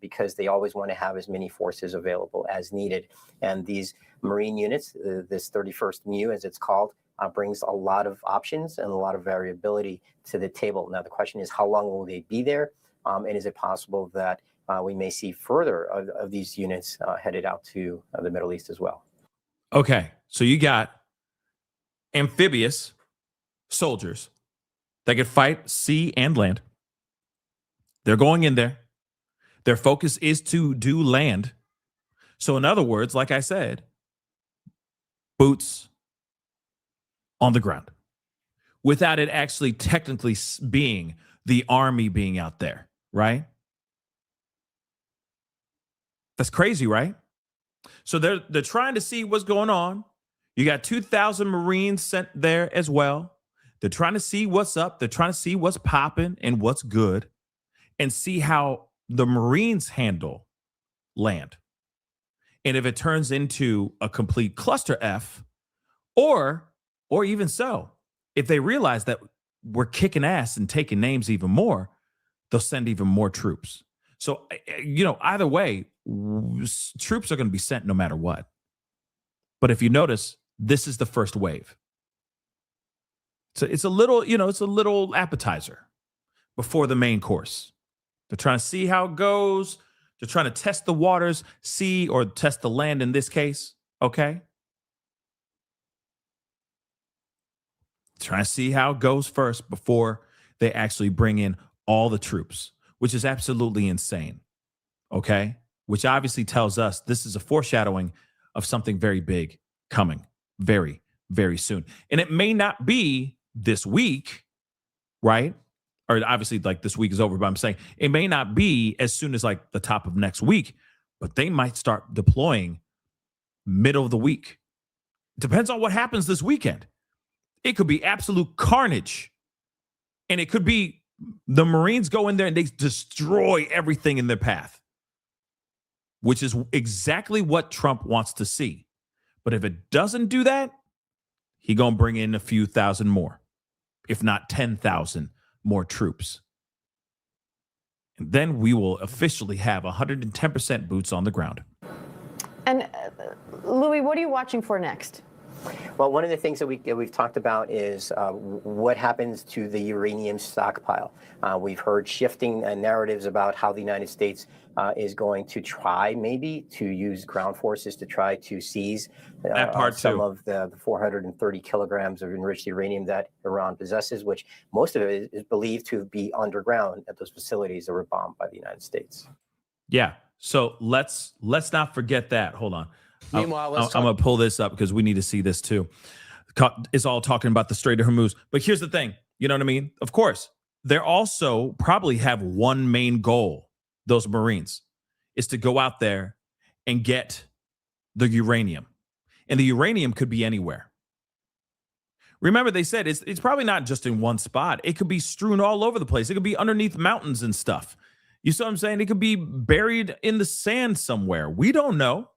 because they always want to have as many forces available as needed. And these Marine units, this 31st MEU, as it's called, brings a lot of options and a lot of variability to the table. Now, the question is, how long will they be there? And is it possible that we may see further of these units headed out to the Middle East as well? Okay, so you got amphibious soldiers that can fight sea and land. They're going in there. Their focus is to do land. So in other words, like I said, boots on the ground without it actually technically being the army being out there, right? That's crazy, right? So they're trying to see what's going on. You got 2,000 Marines sent there as well. They're trying to see what's up. They're trying to see what's popping and what's good and see how the Marines handle land. And if it turns into a complete cluster F, or even so, if they realize that we're kicking ass and taking names even more, they'll send even more troops. So, either way, troops are going to be sent no matter what. But if you notice, this is the first wave. So it's a little appetizer before the main course. They're trying to see how it goes. They're trying to test the waters, or test the land in this case. Okay. Trying to see how it goes first before they actually bring in all the troops, which is absolutely insane. Okay. Which obviously tells us this is a foreshadowing of something very big coming very, very soon. And it may not be this week, right? Or obviously, like, this week is over, but I'm saying it may not be as soon as like the top of next week, but they might start deploying middle of the week. Depends on what happens this weekend. It could be absolute carnage. And it could be the Marines go in there and they destroy everything in their path, which is exactly what Trump wants to see. But if it doesn't do that, he gonna bring in a few thousand more, if not 10,000 more troops. And then we will officially have 110% boots on the ground. And Louis, what are you watching for next? Well, one of the things that we've talked about is what happens to the uranium stockpile. We've heard shifting narratives about how the United States is going to try maybe to use ground forces to try to seize some of the 430 kilograms of enriched uranium that Iran possesses, which most of it is believed to be underground at those facilities that were bombed by the United States. Yeah. So let's not forget that. Hold on. Meanwhile, I'm going to pull this up because we need to see this too. It's all talking about the Strait of Hormuz. But here's the thing. You know what I mean? Of course, they also probably have one main goal, those Marines, is to go out there and get the uranium. And the uranium could be anywhere. Remember, they said it's probably not just in one spot. It could be strewn all over the place. It could be underneath mountains and stuff. You see what I'm saying? It could be buried in the sand somewhere. We don't know.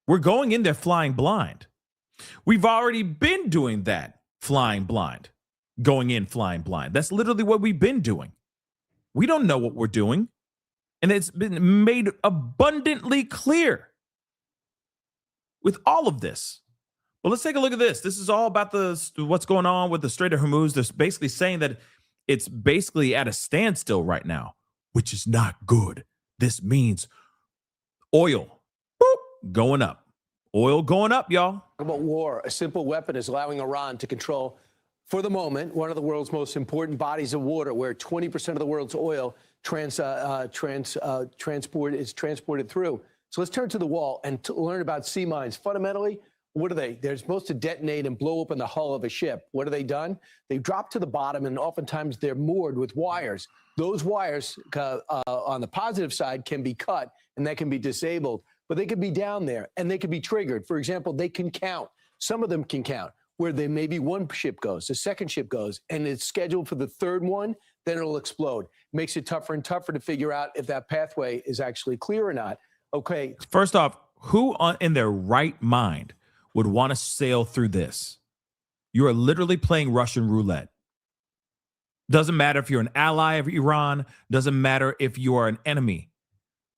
We're going in there flying blind. We've already been doing that, flying blind, going in flying blind. That's literally what we've been doing. We don't know what we're doing. And it's been made abundantly clear with all of this. Well, let's take a look at this. This is all about what's going on with the Strait of Hormuz. They're basically saying that it's basically at a standstill right now, which is not good. This means oil going up. Oil going up, y'all. About war, a simple weapon is allowing Iran to control, for the moment, one of the world's most important bodies of water, where 20% of the world's oil transport is transported through. So let's turn to the wall and learn about sea mines. Fundamentally, what are they? They're supposed to detonate and blow open the hull of a ship. What have they done? They drop to the bottom, and oftentimes they're moored with wires. Those wires on the positive side can be cut, and that can be disabled. But they could be down there and they could be triggered. For example, they can count. Some of them can count where maybe one ship goes, the second ship goes, and it's scheduled for the third one, then it'll explode. Makes it tougher and tougher to figure out if that pathway is actually clear or not. Okay. First off, who in their right mind would want to sail through this? You are literally playing Russian roulette. Doesn't matter if you're an ally of Iran. Doesn't matter if you are an enemy.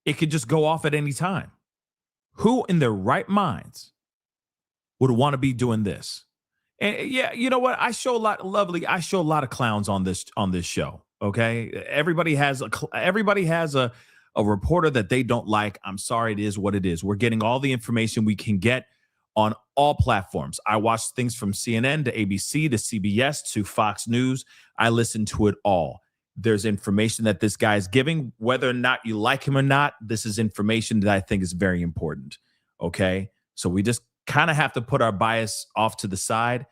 It could just go off at any time. Who in their right minds would want to be doing this? And yeah, you know what? I show a lot of clowns on this show. Okay, everybody has a reporter that they don't like. I'm sorry, it is what it is. We're getting all the information we can get on all platforms. I watch things from CNN to ABC to CBS to Fox News. I listen to it all. There's information that this guy is giving, whether or not you like him or not. This is information that I think is very important. Okay. So we just kind of have to put our bias off to the side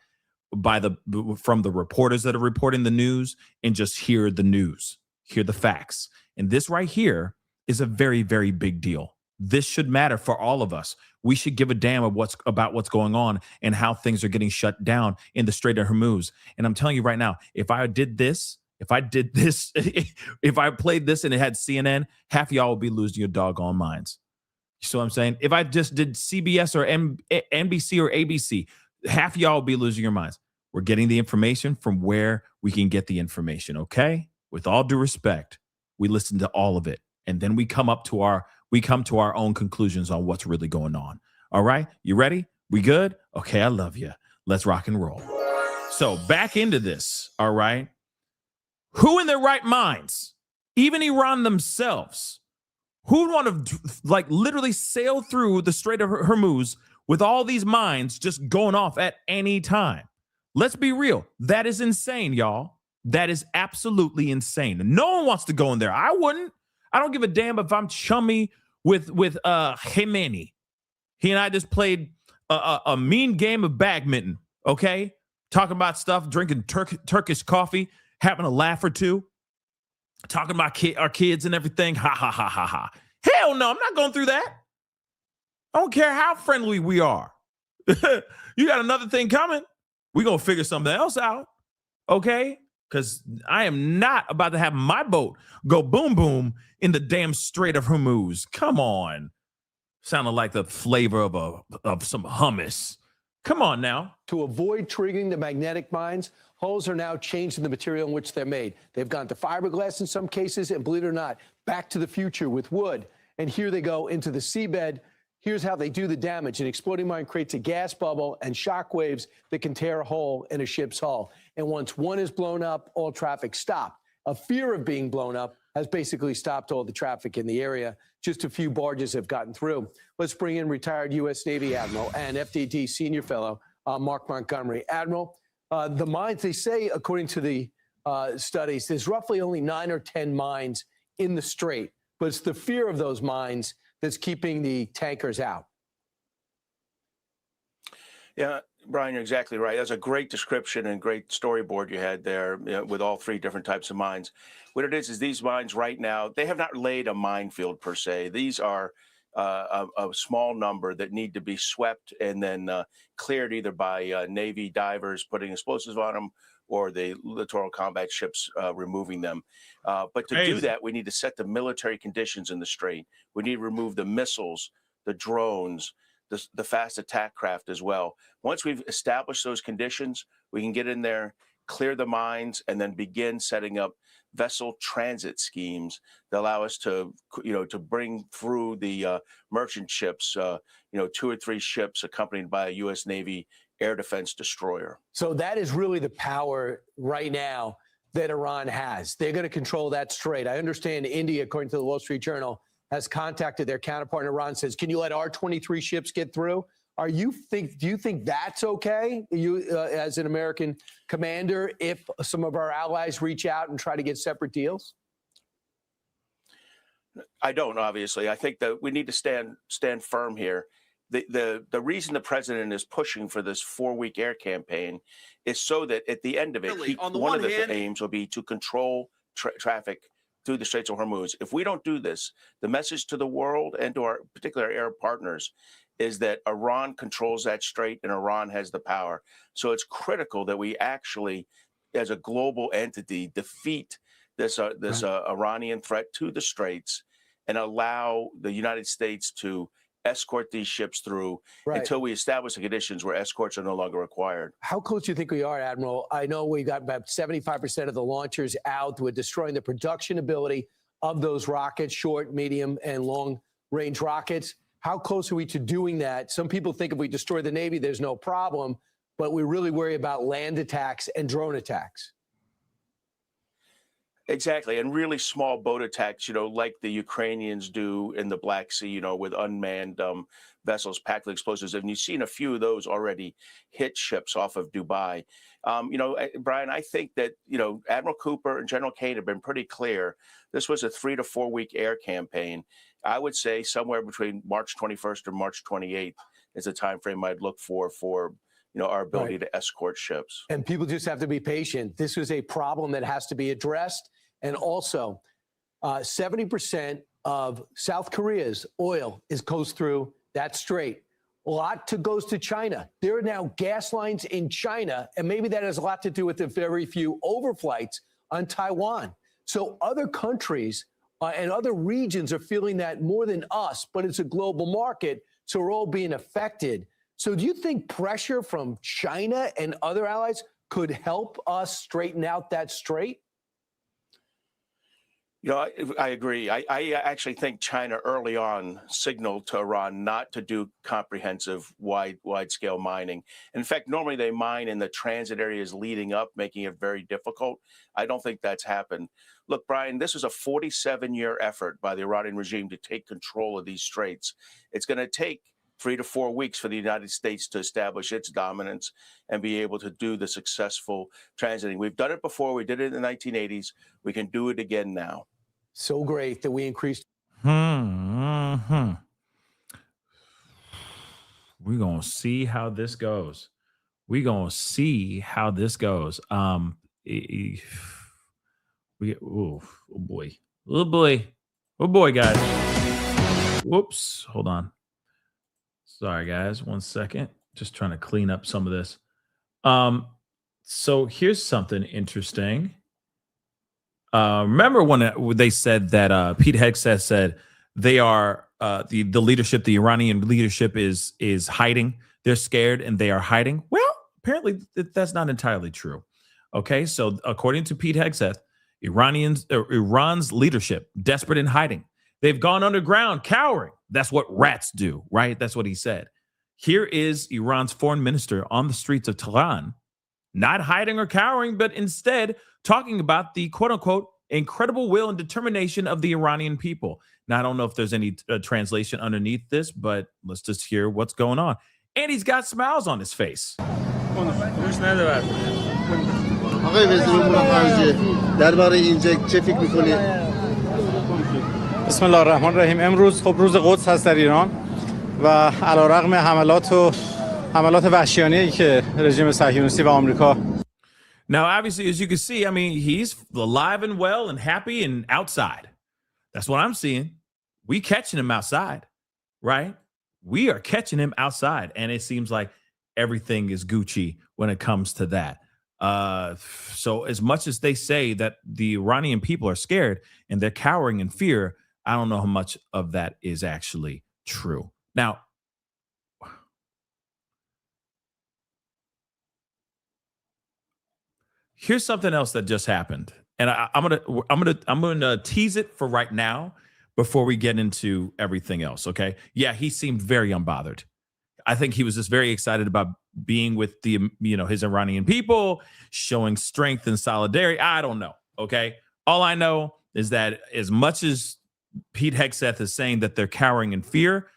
from the reporters that are reporting the news and just hear the news, hear the facts. And this right here is a very, very big deal. This should matter for all of us. We should give a damn about what's going on and how things are getting shut down in the Strait of Hormuz. And I'm telling you right now, if I played this and it had CNN, half of y'all would be losing your doggone minds. You see what I'm saying? If I just did CBS or NBC or ABC, half of y'all would be losing your minds. We're getting the information from where we can get the information, okay? With all due respect, we listen to all of it, and then we come to our own conclusions on what's really going on. All right? You ready? We good? Okay, I love you. Let's rock and roll. So back into this, all right? Who in their right minds, even Iran themselves, who would want to like literally sail through the Strait of Hormuz with all these mines just going off at any time? Let's be real. That is insane, y'all. That is absolutely insane. No one wants to go in there. I wouldn't. I don't give a damn if I'm chummy with Khamenei. He and I just played a mean game of badminton, okay? Talking about stuff, drinking Turkish coffee, having a laugh or two, talking about our kids and everything. Ha, ha, ha, ha, ha. Hell no, I'm not going through that. I don't care how friendly we are. You got another thing coming. We're going to figure something else out, okay? Because I am not about to have my boat go boom, boom in the damn Strait of Hormuz. Come on. Sounded like the flavor of some hummus. Come on now. To avoid triggering the magnetic mines, hulls are now changing the material in which they're made. They've gone to fiberglass in some cases, and believe it or not, back to the future with wood. And here they go into the seabed. Here's how they do the damage. An exploding mine creates a gas bubble and shock waves that can tear a hole in a ship's hull. And once one is blown up, all traffic stopped. A fear of being blown up has basically stopped all the traffic in the area. Just a few barges have gotten through. Let's bring in retired U.S. Navy Admiral and FDD senior fellow, Mark Montgomery. Admiral, the mines, they say, according to the studies, there's roughly only 9 or 10 mines in the strait, but it's the fear of those mines that's keeping the tankers out. Yeah, Brian, you're exactly right. That's a great description and great storyboard you had there, with all 3 different types of mines. What it is these mines right now, they have not laid a minefield per se. These are a small number that need to be swept and then cleared either by Navy divers putting explosives on them or the littoral combat ships removing them. But to do that, we need to set the military conditions in the strait. We need to remove the missiles, the drones, the fast attack craft as well. Once we've established those conditions, we can get in there, clear the mines, and then begin setting up vessel transit schemes that allow us to, to bring through the merchant ships, 2 or 3 ships accompanied by a U.S. Navy air defense destroyer. So that is really the power right now that Iran has. They're going to control that strait. I understand India, according to the Wall Street Journal, has contacted their counterpart in Iran, says, can you let our 23 ships get through? Do you think that's okay, you as an American commander, if some of our allies reach out and try to get separate deals? I don't, obviously. I think that we need to stand firm here. The reason the president is pushing for this 4-week air campaign is so that at the end of it, one of the aims will be to control traffic through the Straits of Hormuz. If we don't do this, the message to the world and to our particular Arab partners is that Iran controls that strait and Iran has the power. So it's critical that we actually, as a global entity, defeat this Iranian threat to the straits and allow the United States to escort these ships through until we establish the conditions where escorts are no longer required. How close do you think we are, Admiral? I know we got about 75% of the launchers out. We're destroying the production ability of those rockets, short, medium, and long-range rockets. How close are we to doing that? Some people think if we destroy the Navy, there's no problem, but we really worry about land attacks and drone attacks. Exactly. And really small boat attacks, like the Ukrainians do in the Black Sea, with unmanned vessels packed with explosives. And you've seen a few of those already hit ships off of Dubai. Brian, I think that, Admiral Cooper and General Kane have been pretty clear. This was a 3 to 4 week air campaign. I would say somewhere between March 21st or March 28th is the time frame I'd look for our ability to escort ships. And people just have to be patient. This is a problem that has to be addressed. And also, 70% of South Korea's oil goes through that strait. A lot goes to China. There are now gas lines in China, and maybe that has a lot to do with the very few overflights on Taiwan. So other countries and other regions are feeling that more than us, but it's a global market, so we're all being affected. So do you think pressure from China and other allies could help us straighten out that strait? You know, I agree. I actually think China early on signaled to Iran not to do comprehensive, wide-scale mining. In fact, normally they mine in the transit areas leading up, making it very difficult. I don't think that's happened. Look, Brian, this was a 47-year effort by the Iranian regime to take control of these straits. It's going to take 3 to 4 weeks for the United States to establish its dominance and be able to do the successful transiting. We've done it before. We did it in the 1980s. We can do it again now. So great that we increased. We're going to see how this goes. We're going to see how this goes. Oh boy, guys. Whoops. Hold on. Sorry, guys. 1 second. Just trying to clean up some of this. So here's something interesting. Remember when they said that Pete Hegseth said they are the leadership, the Iranian leadership is hiding. They're scared and they are hiding. Well, apparently that's not entirely true. Okay, so according to Pete Hegseth, Iran's leadership desperate and hiding. They've gone underground, cowering. That's what rats do, right? That's what he said. Here is Iran's foreign minister on the streets of Tehran, not hiding or cowering, but instead talking about the quote-unquote incredible will and determination of the Iranian people. Now, I don't know if there's any translation underneath this, but let's just hear what's going on. And he's got smiles on his face. بسم الله الرحمن الرحیم. امروز خب روز قدس هست در ایران و علیرغم حملات وحشیانه‌ای که رژیم صهیونیستی و آمریکا. Now, obviously, as you can see, I mean, he's alive and well and happy and outside. That's what I'm seeing. We catching him outside, right? We are catching him outside. And it seems like everything is Gucci when it comes to that. So as much as they say that the Iranian people are scared and they're cowering in fear, I don't know how much of that is actually true. Now, here's something else that just happened, and I'm gonna tease it for right now before we get into everything else. Okay? Yeah, he seemed very unbothered. I think he was just very excited about being with his Iranian people, showing strength and solidarity. I don't know. Okay, all I know is that as much as Pete Hegseth is saying that they're cowering in fear,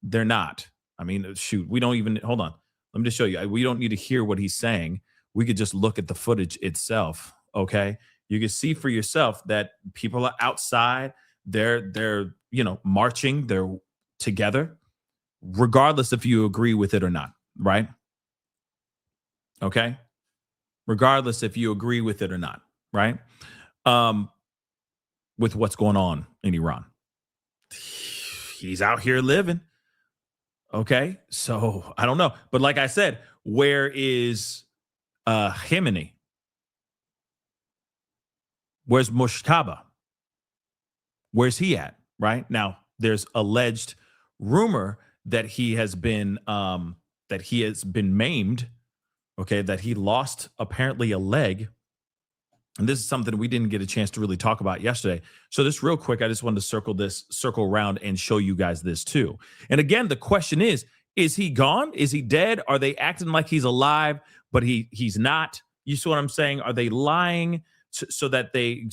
they're not. I mean, shoot, we don't even hold on. Let me just show you. We don't need to hear what he's saying. We could just look at the footage itself, okay? You can see for yourself that people are outside. They're marching. They're together, regardless if you agree with it or not, right? Okay? Regardless if you agree with it or not, right? With what's going on in Iran. He's out here living, okay? So, I don't know. But like I said, where is Khamenei? Where's Mujtaba? Where's he at? Right now, there's alleged rumor that he has been maimed. Okay, that he lost apparently a leg, and this is something we didn't get a chance to really talk about yesterday. So just real quick, I just wanted to circle around and show you guys this too. And again, the question is he gone? Is he dead? Are they acting like he's alive? But he's not. You see what I'm saying? Are they lying so that they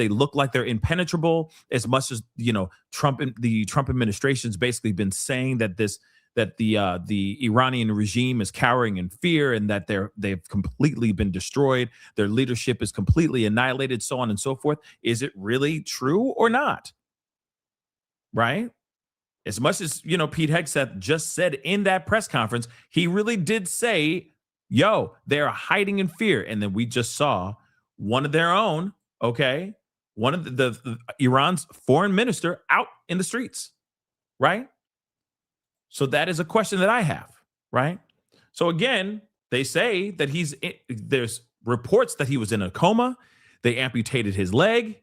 look like they're impenetrable? As much as the Trump administration's basically been saying that the Iranian regime is cowering in fear and that they've completely been destroyed, their leadership is completely annihilated, so on and so forth. Is it really true or not? Right? As much as Pete Hegseth just said in that press conference, he really did say, yo, they're hiding in fear. And then we just saw one of their own, okay, one of the Iran's foreign minister out in the streets, right? So that is a question that I have, right? So again, they say that there's reports that he was in a coma. They amputated his leg.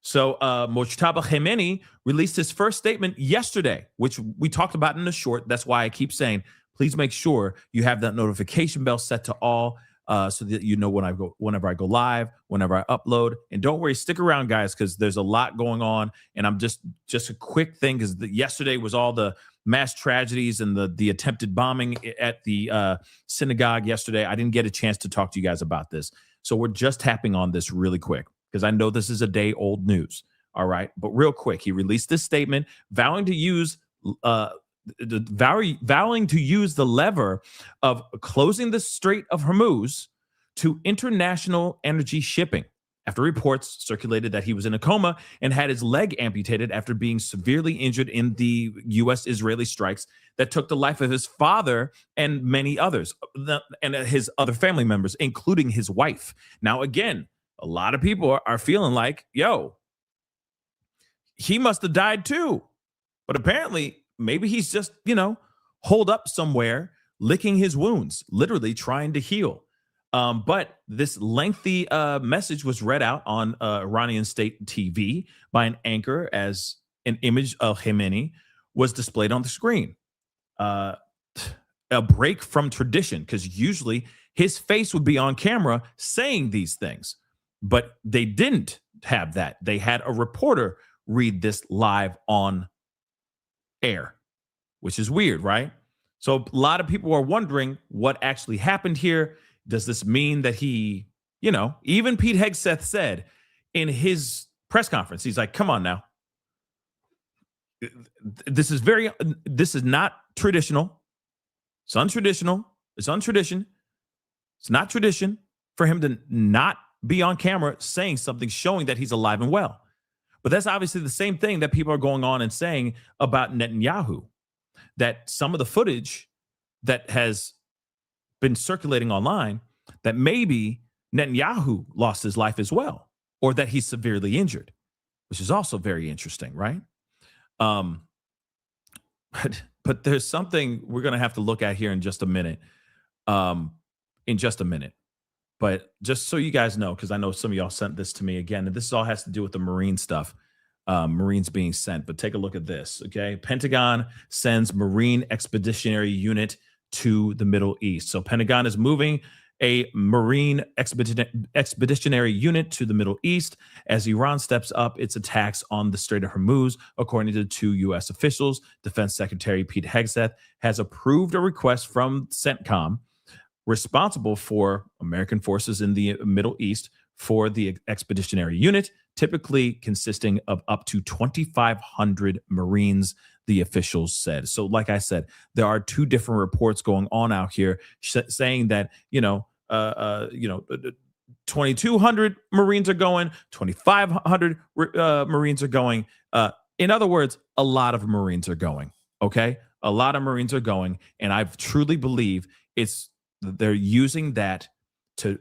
So Mujtaba Khamenei released his first statement yesterday, which we talked about in the short. That's why I keep saying, please make sure you have that notification bell set to all. so that you know whenever I go live, whenever I upload. And don't worry, stick around, guys, because there's a lot going on. And I'm just a quick thing, because yesterday was all the mass tragedies and the attempted bombing at the synagogue yesterday. I didn't get a chance to talk to you guys about this. So we're just tapping on this really quick, because I know this is a day old news. All right. But real quick, he released this statement vowing to use the lever of closing the Strait of Hormuz to international energy shipping, after reports circulated that he was in a coma and had his leg amputated after being severely injured in the U.S.-Israeli strikes that took the life of his father and many others, and his other family members, including his wife. Now, again, a lot of people are feeling like, yo, he must have died too. But apparently, maybe he's just, holed up somewhere, licking his wounds, literally trying to heal. But this lengthy message was read out on Iranian state TV by an anchor as an image of Khamenei was displayed on the screen. A break from tradition, because usually his face would be on camera saying these things, but they didn't have that. They had a reporter read this live on air, which is weird, right? So a lot of people are wondering what actually happened here. Does this mean that he, even Pete Hegseth said in his press conference, he's like, come on now. This is not traditional. It's untraditional. It's untradition. It's not tradition for him to not be on camera saying something showing that he's alive and well. But that's obviously the same thing that people are going on and saying about Netanyahu, that some of the footage that has been circulating online, that maybe Netanyahu lost his life as well, or that he's severely injured, which is also very interesting, right? But there's something we're going to have to look at here in just a minute. But just so you guys know, because I know some of y'all sent this to me again, and this all has to do with the Marine stuff, Marines being sent. But take a look at this, okay? Pentagon sends Marine Expeditionary Unit to the Middle East. So Pentagon is moving a Marine Expeditionary Unit to the Middle East as Iran steps up its attacks on the Strait of Hormuz, according to 2 U.S. officials. Defense Secretary Pete Hegseth has approved a request from CENTCOM, responsible for American forces in the Middle East, for the Expeditionary Unit, typically consisting of up to 2,500 Marines, the officials said. So like I said, there are 2 different reports going on out here saying that, 2,200 Marines are going, 2,500 Marines are going. In other words, a lot of Marines are going, okay? A lot of Marines are going, and I truly believe they're using that to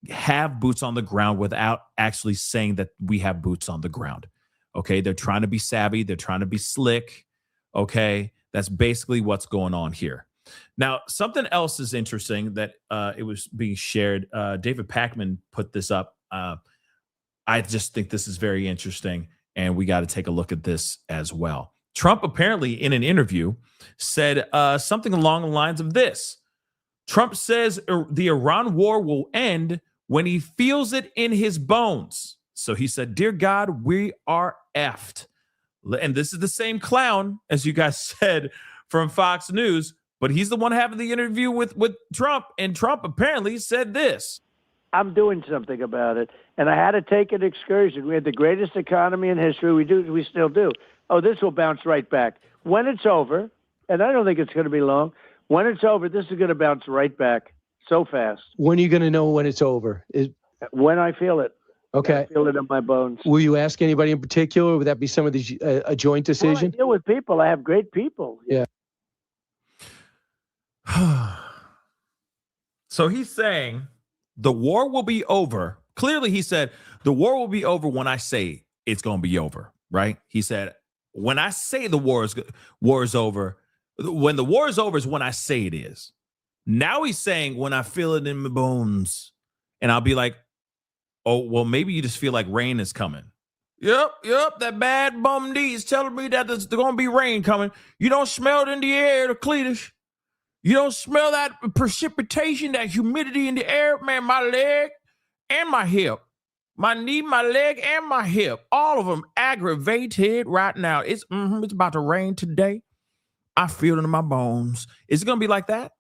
have boots on the ground without actually saying that we have boots on the ground. Okay. They're trying to be savvy. They're trying to be slick. Okay. That's basically what's going on here. Now, something else is interesting that it was being shared. David Pakman put this up. I just think this is very interesting, and we got to take a look at this as well. Trump apparently in an interview said something along the lines of this. Trump says the Iran war will end when he feels it in his bones. So he said, dear God, we are effed. And this is the same clown, as you guys said, from Fox News, but he's the one having the interview with Trump. And Trump apparently said this. I'm doing something about it. And I had to take an excursion. We had the greatest economy in history. We still do. Oh, this will bounce right back. When it's over, and I don't think it's going to be long, when it's over, this is going to bounce right back so fast. When are you going to know when it's over? When I feel it. Okay. I feel it in my bones. Will you ask anybody in particular? Would that be some of these a joint decision? Well, I deal with people. I have great people. Yeah. So he's saying the war will be over. Clearly, he said the war will be over when I say it's going to be over, right? He said, when I say the war is over, when the war is over is when I say it is. Now he's saying when I feel it in my bones. And I'll be like, oh, well, maybe you just feel like rain is coming. Yep, that bad bum D is telling me that there's going to be rain coming. You don't smell it in the air, the Cletus. You don't smell that precipitation, that humidity in the air? Man, my leg and my hip, my knee, my leg, and my hip, all of them aggravated right now. It's about to rain today. I feel it in my bones. Is it going to be like that?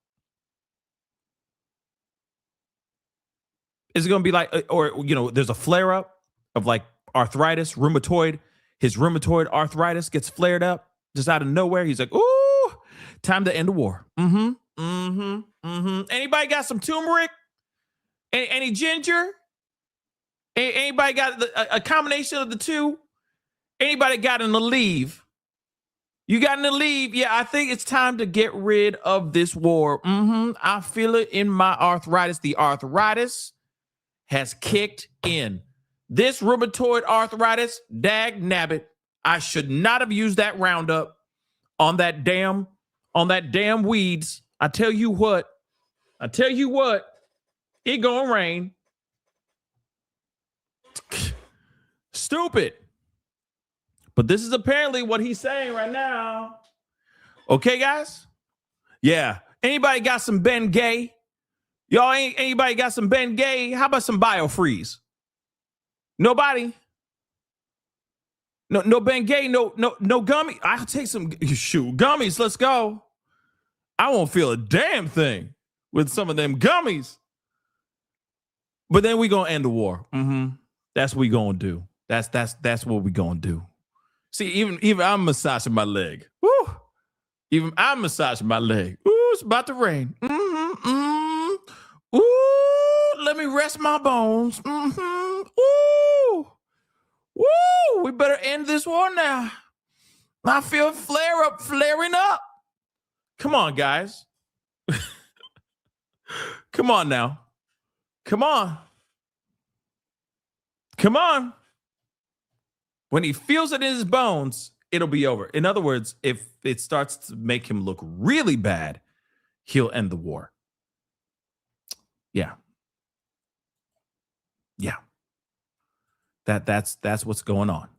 Is it going to be like, or, you know, there's a flare up of like arthritis, rheumatoid. His rheumatoid arthritis gets flared up just out of nowhere. He's like, ooh, time to end the war. Anybody got some turmeric? Any ginger? Anybody got a combination of the two? Anybody got an Aleve? You got an Aleve? Yeah, I think it's time to get rid of this war. I feel it in my arthritis. The arthritis has kicked in. This rheumatoid arthritis, dag nabbit, I should not have used that Roundup on that damn weeds. I tell you what, it gonna rain. Stupid. But this is apparently what he's saying right now. Okay, guys? Yeah. Anybody got some Bengay? Y'all anybody got some Bengay? How about some BioFreeze? Nobody? No Bengay, no gummy. I'll take some gummies. Let's go. I won't feel a damn thing with some of them gummies. But then we gonna end the war. That's what we gonna do. That's what we gonna do. See, even I'm massaging my leg. Woo! Even I'm massaging my leg. Ooh, it's about to rain. Ooh, let me rest my bones. Ooh. Woo! We better end this war now. I feel flaring up. Come on, guys. Come on now. Come on. When he feels it in his bones, it'll be over. In other words, if it starts to make him look really bad, he'll end the war. Yeah. That's what's going on.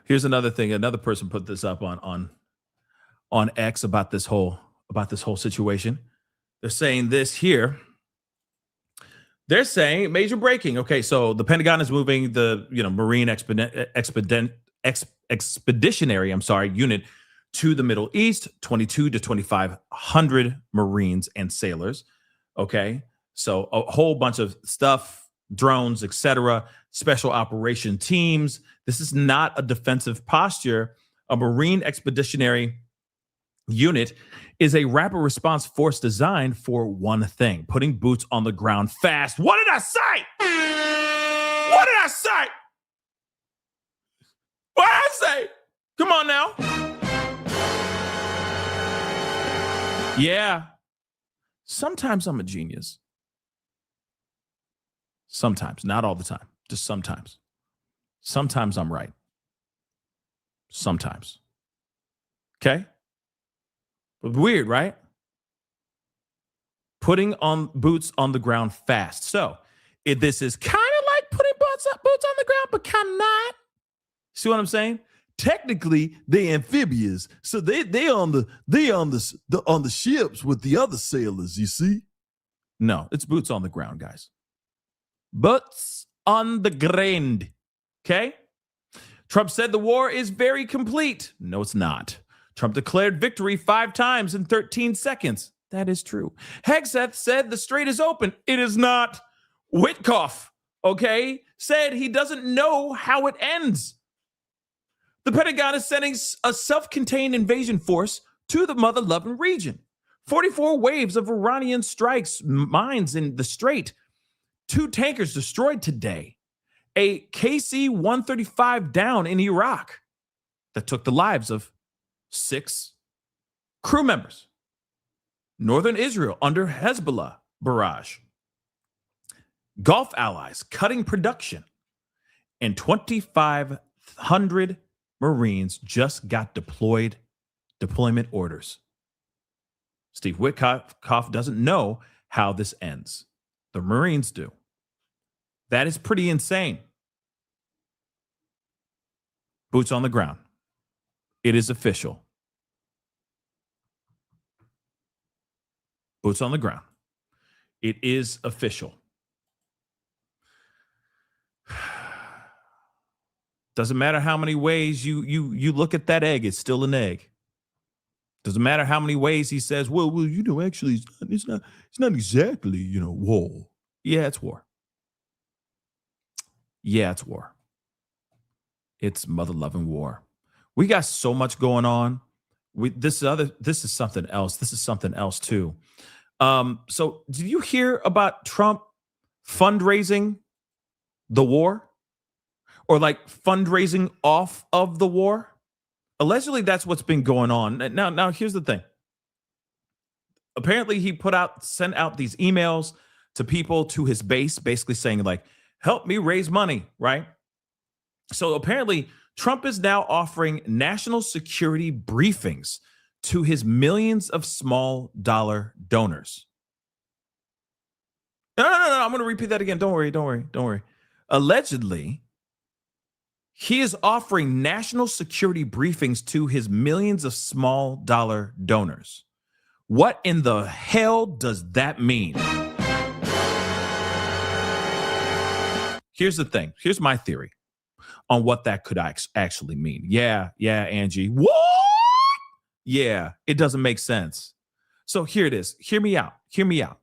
Here's another thing. Another person put this up on X about this whole situation. They're saying this here. They're saying major breaking. Okay, so the Pentagon is moving the Marine expeditionary unit to the Middle East, 22 to 2,500 Marines and sailors. Okay, so a whole bunch of stuff, drones, etc., special operation teams. This is not a defensive posture. A Marine expeditionary unit is a rapid response force designed for one thing: putting boots on the ground fast. What did I say? Come on now. Yeah. Sometimes I'm a genius. Sometimes, not all the time, just sometimes. Sometimes I'm right. Sometimes. Okay? But weird, right? Putting on boots on the ground fast. So this is kind of like putting boots on the ground, but kind of not. See what I'm saying? Technically, they amphibious, so they on the ships with the other sailors. You see? No, it's boots on the ground, guys. Boots on the ground. Okay? Trump said the war is very complete. No, it's not. Trump declared victory 5 times in 13 seconds. That is true. Hegseth said the strait is open. It is not. Witkoff, okay, said he doesn't know how it ends. The Pentagon is sending a self-contained invasion force to the mother-loving region. 44 waves of Iranian strikes, mines in the strait. 2 tankers destroyed today. A KC-135 down in Iraq that took the lives of 6 crew members. Northern Israel under Hezbollah barrage. Gulf allies cutting production. And 2,500 Marines just got deployment orders. Steve Witkoff doesn't know how this ends. The Marines do. That is pretty insane. Boots on the ground. It is official. Boots on the ground. It is official. Doesn't matter how many ways you look at that egg, it's still an egg. Doesn't matter how many ways he says, well, actually, it's not exactly, war. Yeah, it's war. Yeah, it's war. It's mother-loving war. We got so much going on. This is something else. This is something else too. So did you hear about Trump fundraising the war? Or like fundraising off of the war? Allegedly, that's what's been going on. Now here's the thing. Apparently, he sent out these emails to people, to his base, basically saying like, help me raise money, right? So apparently, Trump is now offering national security briefings to his millions of small dollar donors. No. I'm going to repeat that again. Don't worry. Allegedly, he is offering national security briefings to his millions of small dollar donors. What in the hell does that mean? Here's the thing. Here's my theory on what that could actually mean. Yeah, Angie. What? Yeah, it doesn't make sense. So here it is. Hear me out.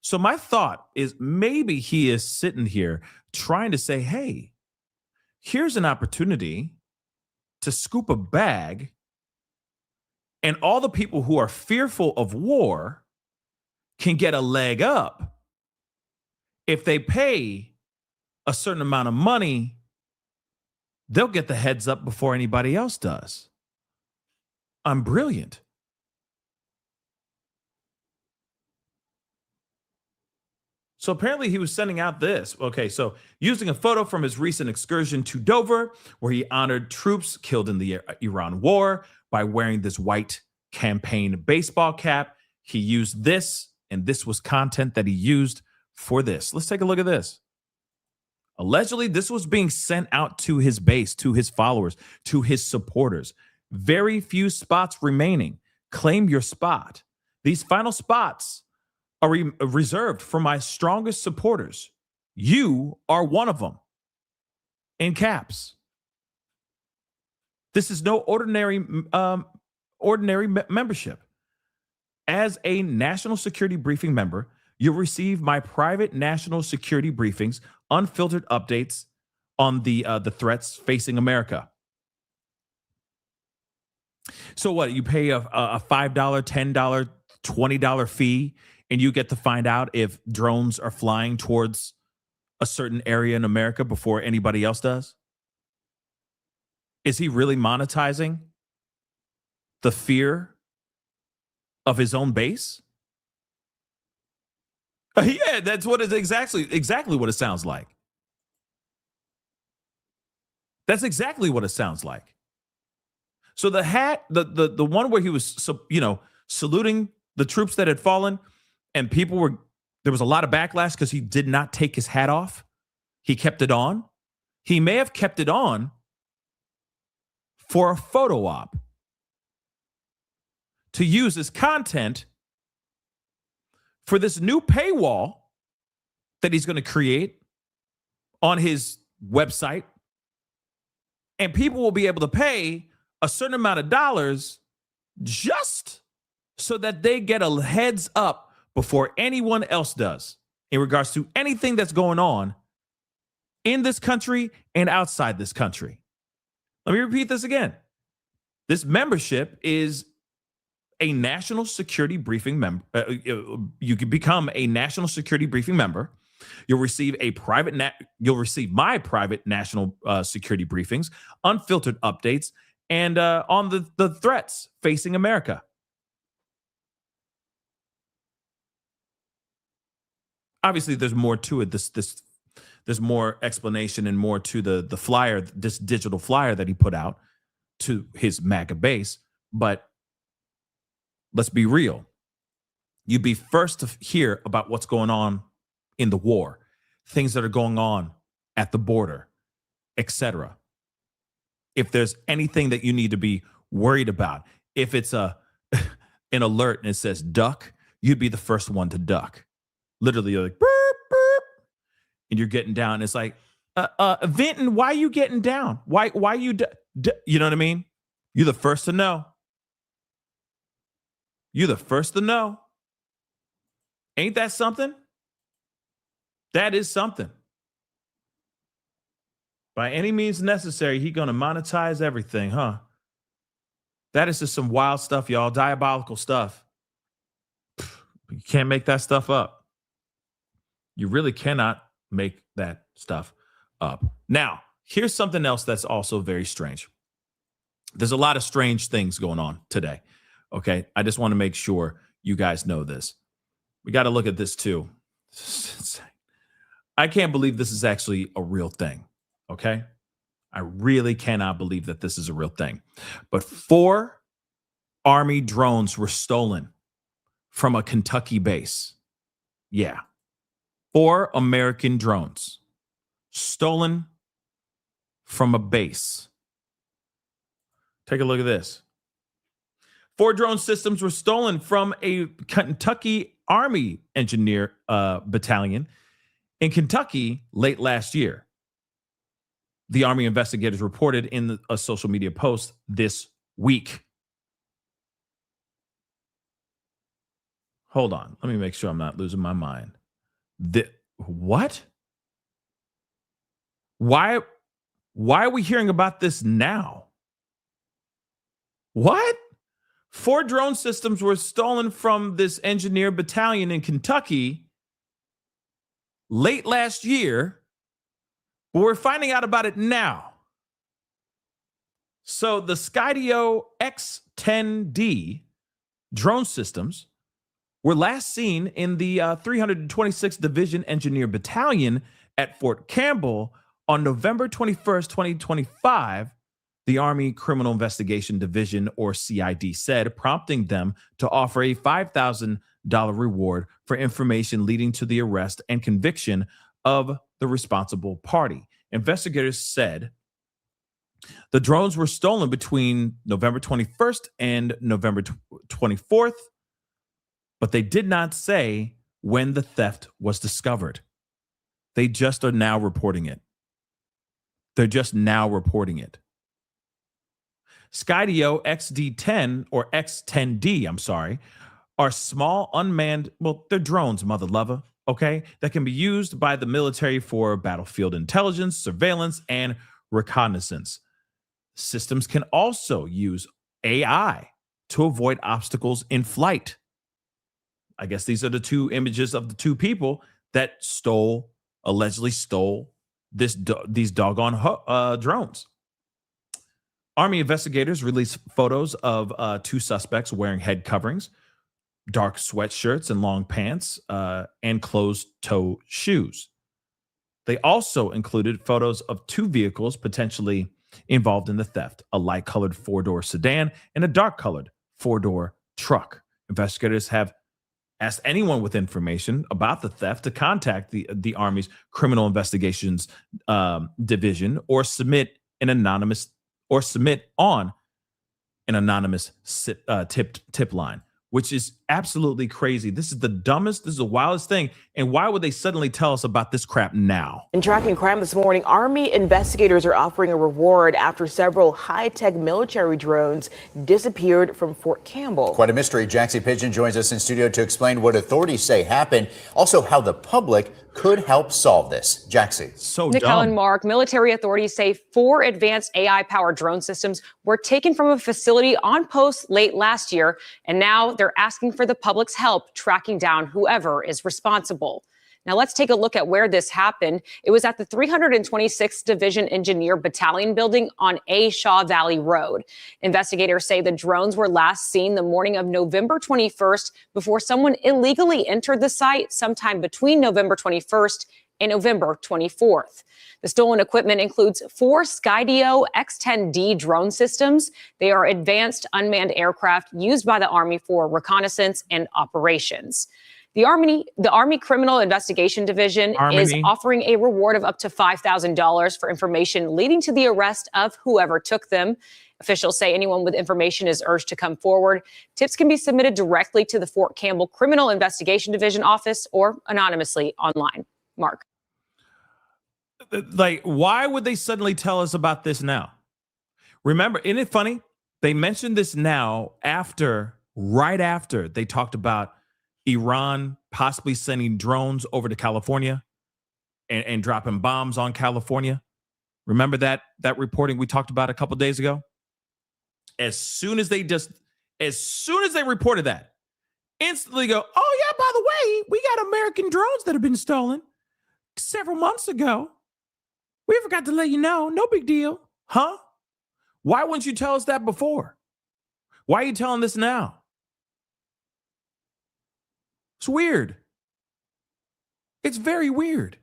So my thought is maybe he is sitting here trying to say, hey, here's an opportunity to scoop a bag, and all the people who are fearful of war can get a leg up if they pay a certain amount of money. They'll get the heads up before anybody else does. I'm brilliant. So apparently he was sending out this. Okay, so using a photo from his recent excursion to Dover, where he honored troops killed in the Iran war by wearing this white campaign baseball cap. He used this, and this was content that he used for this. Let's take a look at this. Allegedly, this was being sent out to his base, to his followers, to his supporters. Very few spots remaining. Claim your spot. These final spots are reserved for my strongest supporters. You are one of them. In caps. This is no ordinary membership. As a national security briefing member, you'll receive my private national security briefings, unfiltered updates on the threats facing America. So what? You pay a $5, $10, $20 fee, and you get to find out if drones are flying towards a certain area in America before anybody else does? Is he really monetizing the fear of his own base? Yeah, that's what it's exactly what it sounds like. That's exactly what it sounds like. So the hat, the one where he was, saluting the troops that had fallen, and there was a lot of backlash because he did not take his hat off. He kept it on. He may have kept it on for a photo op to use as content for this new paywall that he's going to create on his website. And people will be able to pay a certain amount of dollars just so that they get a heads up before anyone else does in regards to anything that's going on in this country and outside this country. Let me repeat this again. This membership is a national security briefing member. You can become a national security briefing member. You'll receive my private national security briefings, unfiltered updates, and on the threats facing America. Obviously, there's more to it. There's more explanation and more to the flyer, this digital flyer that he put out to his MAGA base. But let's be real. You'd be first to hear about what's going on in the war, things that are going on at the border, etc. If there's anything that you need to be worried about. If it's an alert and it says duck, you'd be the first one to duck. Literally, you're like, burp, burp, and you're getting down. And it's like, Vinton, why are you getting down? Why you, you know what I mean? You're the first to know. You're the first to know. Ain't that something? That is something. By any means necessary, he's going to monetize everything, huh? That is just some wild stuff, y'all. Diabolical stuff. You can't make that stuff up. You really cannot make that stuff up. Now, here's something else that's also very strange. There's a lot of strange things going on today. Okay, I just want to make sure you guys know this. We got to look at this too. I can't believe this is actually a real thing. Okay, I really cannot believe that this is a real thing. But 4 Army drones were stolen from a Kentucky base. Yeah, 4 American drones stolen from a base. Take a look at this. 4 drone systems were stolen from a Kentucky Army engineer battalion in Kentucky late last year. The Army investigators reported in a social media post this week. Hold on. Let me make sure I'm not losing my mind. What? Why are we hearing about this now? What? 4 drone systems were stolen from this engineer battalion in Kentucky late last year, but we're finding out about it now. So the Skydio X-10D drone systems were last seen in the 326th Division Engineer Battalion at Fort Campbell on November 21st, 2025, the Army Criminal Investigation Division, or CID, said, prompting them to offer a $5,000 reward for information leading to the arrest and conviction of the responsible party. Investigators said the drones were stolen between November 21st and November 24th, but they did not say when the theft was discovered. They just are now reporting it. They're just now reporting it. Skydio XD10 or X10D, I'm sorry, are small unmanned, well, they're drones, mother lover, okay, that can be used by the military for battlefield intelligence, surveillance, and reconnaissance. Systems can also use AI to avoid obstacles in flight. I guess these are the 2 images of the 2 people that allegedly stole these doggone drones. Army investigators released photos of 2 suspects wearing head coverings, dark sweatshirts and long pants, and closed-toe shoes. They also included photos of 2 vehicles potentially involved in the theft, a light-colored 4-door sedan and a dark-colored 4-door truck. Investigators have asked anyone with information about the theft to contact the Army's Criminal Investigations Division or submit on an anonymous tip line, which is absolutely crazy. This is the dumbest, this is the wildest thing. And why would they suddenly tell us about this crap now? In tracking crime this morning, Army investigators are offering a reward after several high-tech military drones disappeared from Fort Campbell. Quite a mystery. Jaxie Pigeon joins us in studio to explain what authorities say happened, also how the public could help solve this. Jaxie. So Nicole dumb. and Mark, military authorities say 4 advanced AI-powered drone systems were taken from a facility on post late last year, and now they're asking for the public's help tracking down whoever is responsible. Now let's take a look at where this happened. It was at the 326th Division Engineer Battalion building on A. Shaw Valley Road. Investigators say the drones were last seen the morning of November 21st before someone illegally entered the site sometime between November 21st and November 24th. The stolen equipment includes 4 Skydio X-10D drone systems. They are advanced unmanned aircraft used by the Army for reconnaissance and operations. The Army Criminal Investigation Division is offering a reward of up to $5,000 for information leading to the arrest of whoever took them. Officials say anyone with information is urged to come forward. Tips can be submitted directly to the Fort Campbell Criminal Investigation Division office or anonymously online. Mark. Like, why would they suddenly tell us about this now? Remember, isn't it funny? They mentioned this now right after they talked about Iran possibly sending drones over to California and dropping bombs on California. Remember that reporting we talked about a couple days ago? As soon as they reported that, instantly go, oh yeah, by the way, we got American drones that have been stolen several months ago. We forgot to let you know. No big deal. Huh? Why wouldn't you tell us that before? Why are you telling this now? It's weird. It's very weird.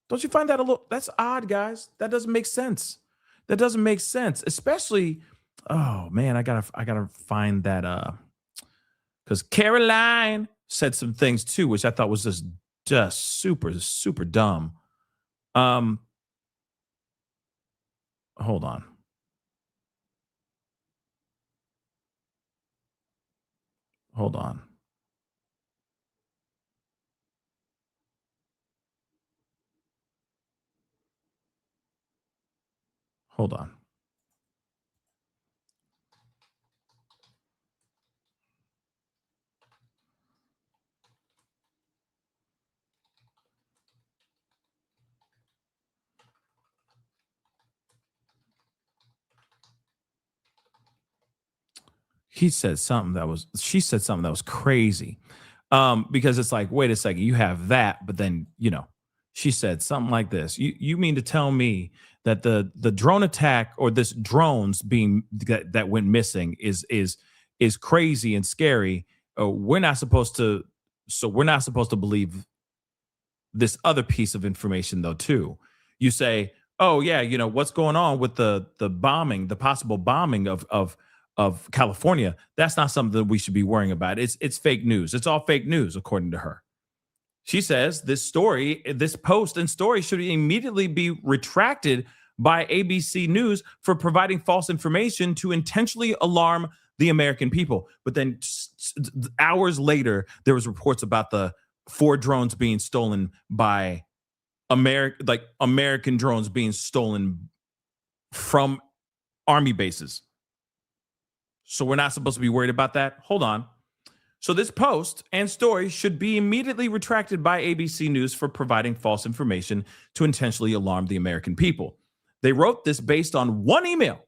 Don't you find that that's odd, guys? That doesn't make sense. That doesn't make sense. Especially, oh man, I gotta find that because Caroline said some things too, which I thought was just super, super dumb. Hold on. Hold on. Hold on. She said something that was crazy. Because it's like, wait a second, you have that, but then, she said something like this. You mean to tell me that the drone attack or this drones being that went missing is crazy and scary? We're not supposed to believe this other piece of information though too. You say, oh yeah, what's going on with the bombing, the possible bombing of California? That's not something that we should be worrying about. It's fake news. It's all fake news, according to her. She says this post and story should immediately be retracted by ABC News for providing false information to intentionally alarm the American people. But then hours later, there was reports about the 4 drones being stolen by American drones being stolen from Army bases. So we're not supposed to be worried about that? Hold on. So this post and story should be immediately retracted by ABC News for providing false information to intentionally alarm the American people. They wrote this based on one email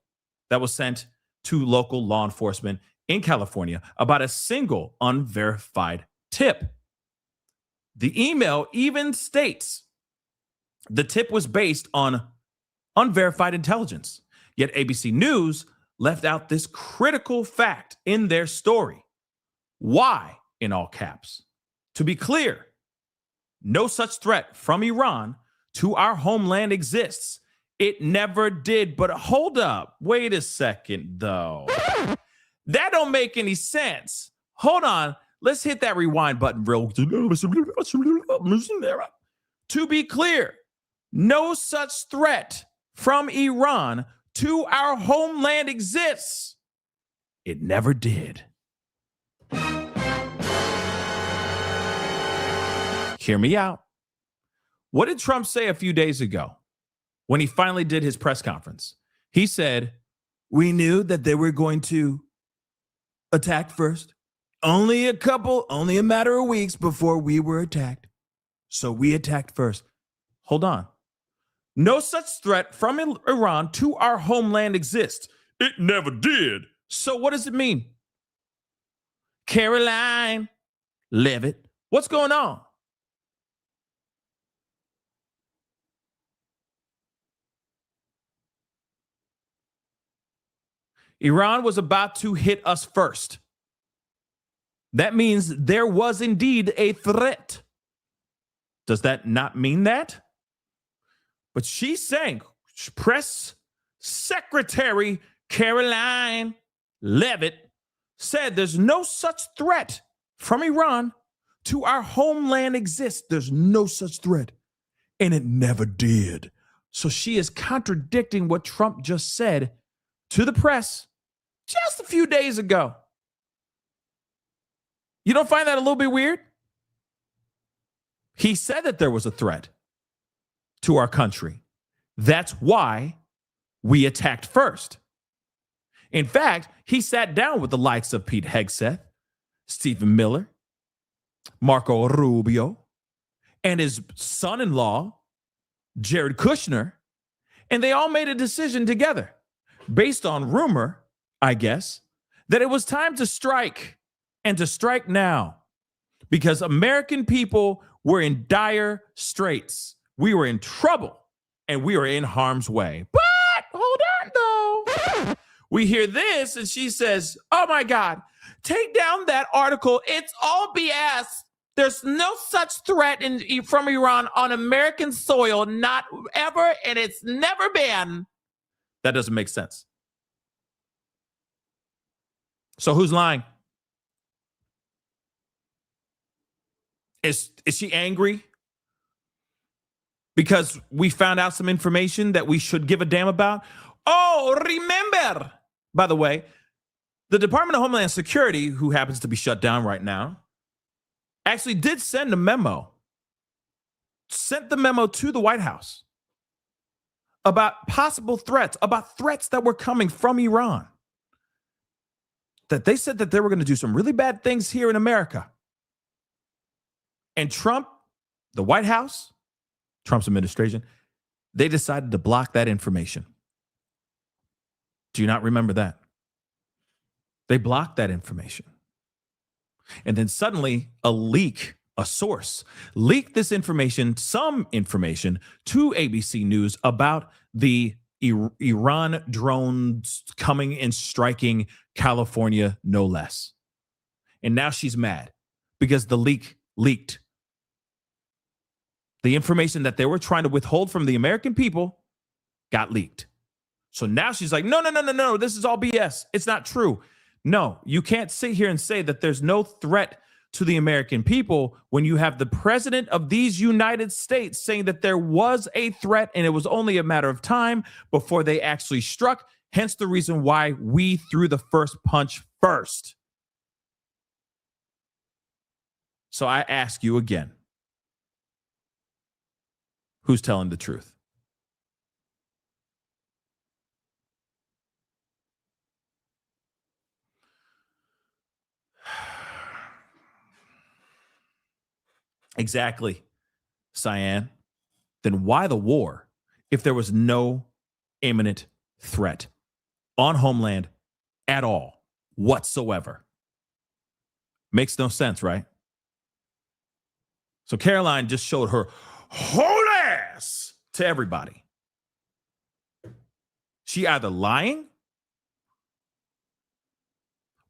that was sent to local law enforcement in California about a single unverified tip. The email even states the tip was based on unverified intelligence, yet ABC News left out this critical fact in their story. Why, in all caps? To be clear, no such threat from Iran to our homeland exists. It never did. But hold up. Wait a second, though. That don't make any sense. Hold on. Let's hit that rewind button real. To be clear, no such threat from Iran to our homeland exists. It never did. Hear me out. What did Trump say a few days ago when he finally did his press conference? He said, we knew that they were going to attack first. Only a matter of weeks before we were attacked. So we attacked first. Hold on. No such threat from Iran to our homeland exists. It never did. So what does it mean? Caroline Levitt, what's going on? Iran was about to hit us first. That means there was indeed a threat. Does that not mean that? But she's saying, Press Secretary Caroline Levitt said there's no such threat from Iran to our homeland exists. There's no such threat, and it never did. So she is contradicting what Trump just said to the press just a few days ago. You don't find that a little bit weird? He said that there was a threat to our country. That's why we attacked first. In fact, he sat down with the likes of Pete Hegseth, Stephen Miller, Marco Rubio, and his son-in-law, Jared Kushner, and they all made a decision together based on rumor, I guess, that it was time to strike, and to strike now, because American people were in dire straits. We were in trouble, and we were in harm's way. But hold on, though. We hear this, and she says, oh, my God, take down that article. It's all BS. There's no such threat from Iran on American soil, not ever, and it's never been. That doesn't make sense. So who's lying? Is she angry because we found out some information that we should give a damn about? Oh, remember, by the way, the Department of Homeland Security, who happens to be shut down right now, actually did send a memo, sent the memo to the White House about possible threats, about threats that were coming from Iran, that they said that they were going to do some really bad things here in America. And Trump, the White House, Trump's administration, they decided to block that information. Do you not remember that? They blocked that information. And then suddenly a leak, a source, leaked this information, some information, to ABC News about the Iran drones coming and striking California, no less. And now she's mad because the leak leaked. The information that they were trying to withhold from the American people got leaked. So now she's like, no, this is all BS. It's not true. No, you can't sit here and say that there's no threat to the American people when you have the president of these United States saying that there was a threat and it was only a matter of time before they actually struck. Hence the reason why we threw the first punch first. So I ask you again, who's telling the truth? Exactly, Cyan. Then why the war if there was no imminent threat on homeland at all whatsoever? Makes no sense, right? So Caroline just showed her whole ass to everybody. She either lying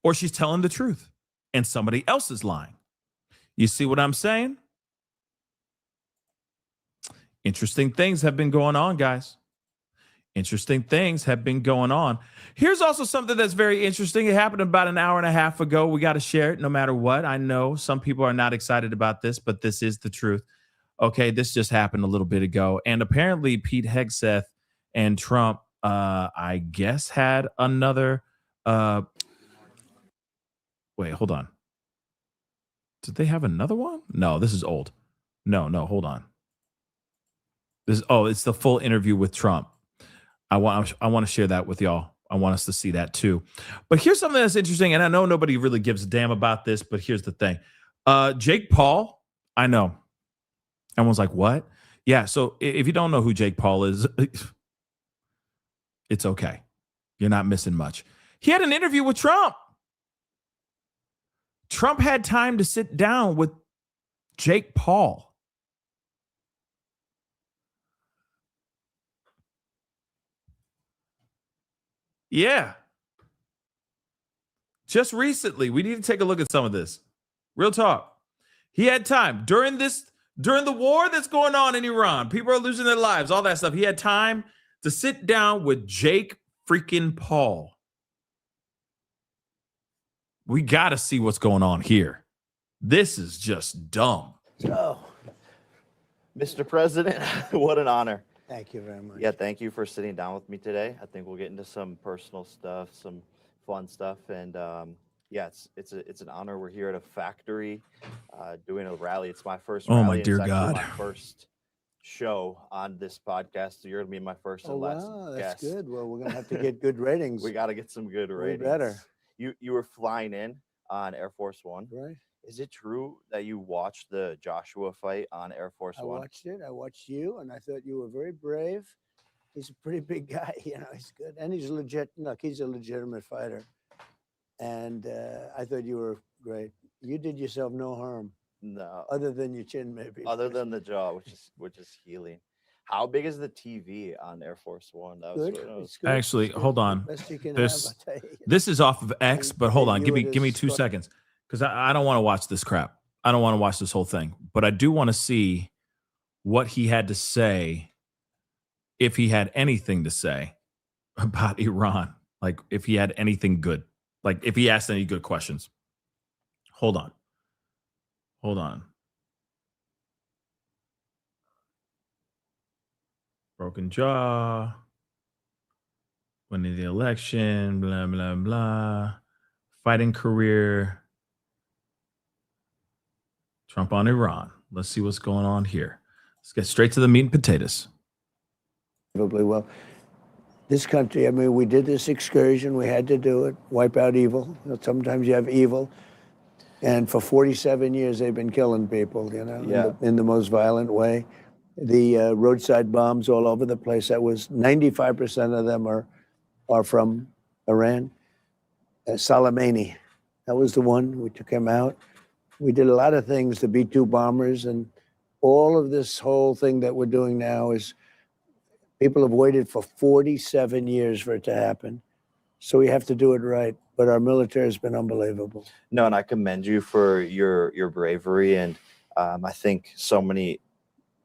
or she's telling the truth and somebody else is lying. You see what I'm saying? Interesting things have been going on, guys. Interesting things have been going on. Here's also something that's very interesting. It happened about an hour and a half ago. We got to share it no matter what. I know some people are not excited about this, but this is the truth. Okay, this just happened a little bit ago. And apparently Pete Hegseth and Trump, I guess, had another... Wait, hold on. Did they have another one? No, this is old. No, hold on. It's the full interview with Trump. I want to share that with y'all. I want us to see that too. But here's something that's interesting, and I know nobody really gives a damn about this, but here's the thing. Jake Paul, I know. Everyone's like, what? Yeah, so if you don't know who Jake Paul is, it's okay. You're not missing much. He had an interview with Trump. Trump had time to sit down with Jake Paul. Yeah. Just recently, we need to take a look at some of this. Real talk. He had time during the war that's going on in Iran. People are losing their lives, all that stuff. He had time to sit down with Jake freaking Paul. We got to see what's going on here. This is just dumb. So, Mr. President, what an honor. Thank you very much. Yeah, thank you for sitting down with me today. I think we'll get into some personal stuff, some fun stuff, and yeah, it's an honor. We're here at a factory doing a rally. It's my first Oh, rally. my and dear it's actually God. my first show on this podcast. So you're gonna be my first and last Wow, that's guest. good. Well, we're gonna have to get good ratings. We got to get some good We ratings. better. You were flying in on Air Force One, right? Is it true that you watched the Joshua fight on Air Force I One? watched it. I watched you, and I thought you were very brave. He's a pretty big guy, you know. He's good, and he's legit. Look, he's a legitimate fighter, and I thought you were great. You did yourself no harm. No, other than your chin, maybe. Other than the jaw, which is healing. How big is the TV on Air Force One? That was, Good. that was Actually, hold on. Best you can This, have, I'll tell you. this is off of X, but hold on. you Give me it give me as 2 fuck. seconds because I don't want to watch this crap. I don't want to watch this whole thing, but I do want to see what he had to say, if he had anything to say about Iran. Like if he had anything good, like if he asked any good questions. Hold on. Hold on. Broken jaw. Winning the election, blah, blah, blah. Fighting career. Trump on Iran. Let's see what's going on here. Let's get straight to the meat and potatoes. Probably well. This country, I mean, we did this excursion. We had to do it. Wipe out evil. You know, sometimes you have evil. And for 47 years, they've been killing people, you know, Yeah. in the most violent way. The roadside bombs all over the place. That was 95% of them are from Iran. Soleimani, that was the one. We took him out. We did a lot of things, the B-2 bombers, and all of this whole thing that we're doing now is people have waited for 47 years for it to happen. So we have to do it right. But our military has been unbelievable. No, and I commend you for your bravery, and I think so many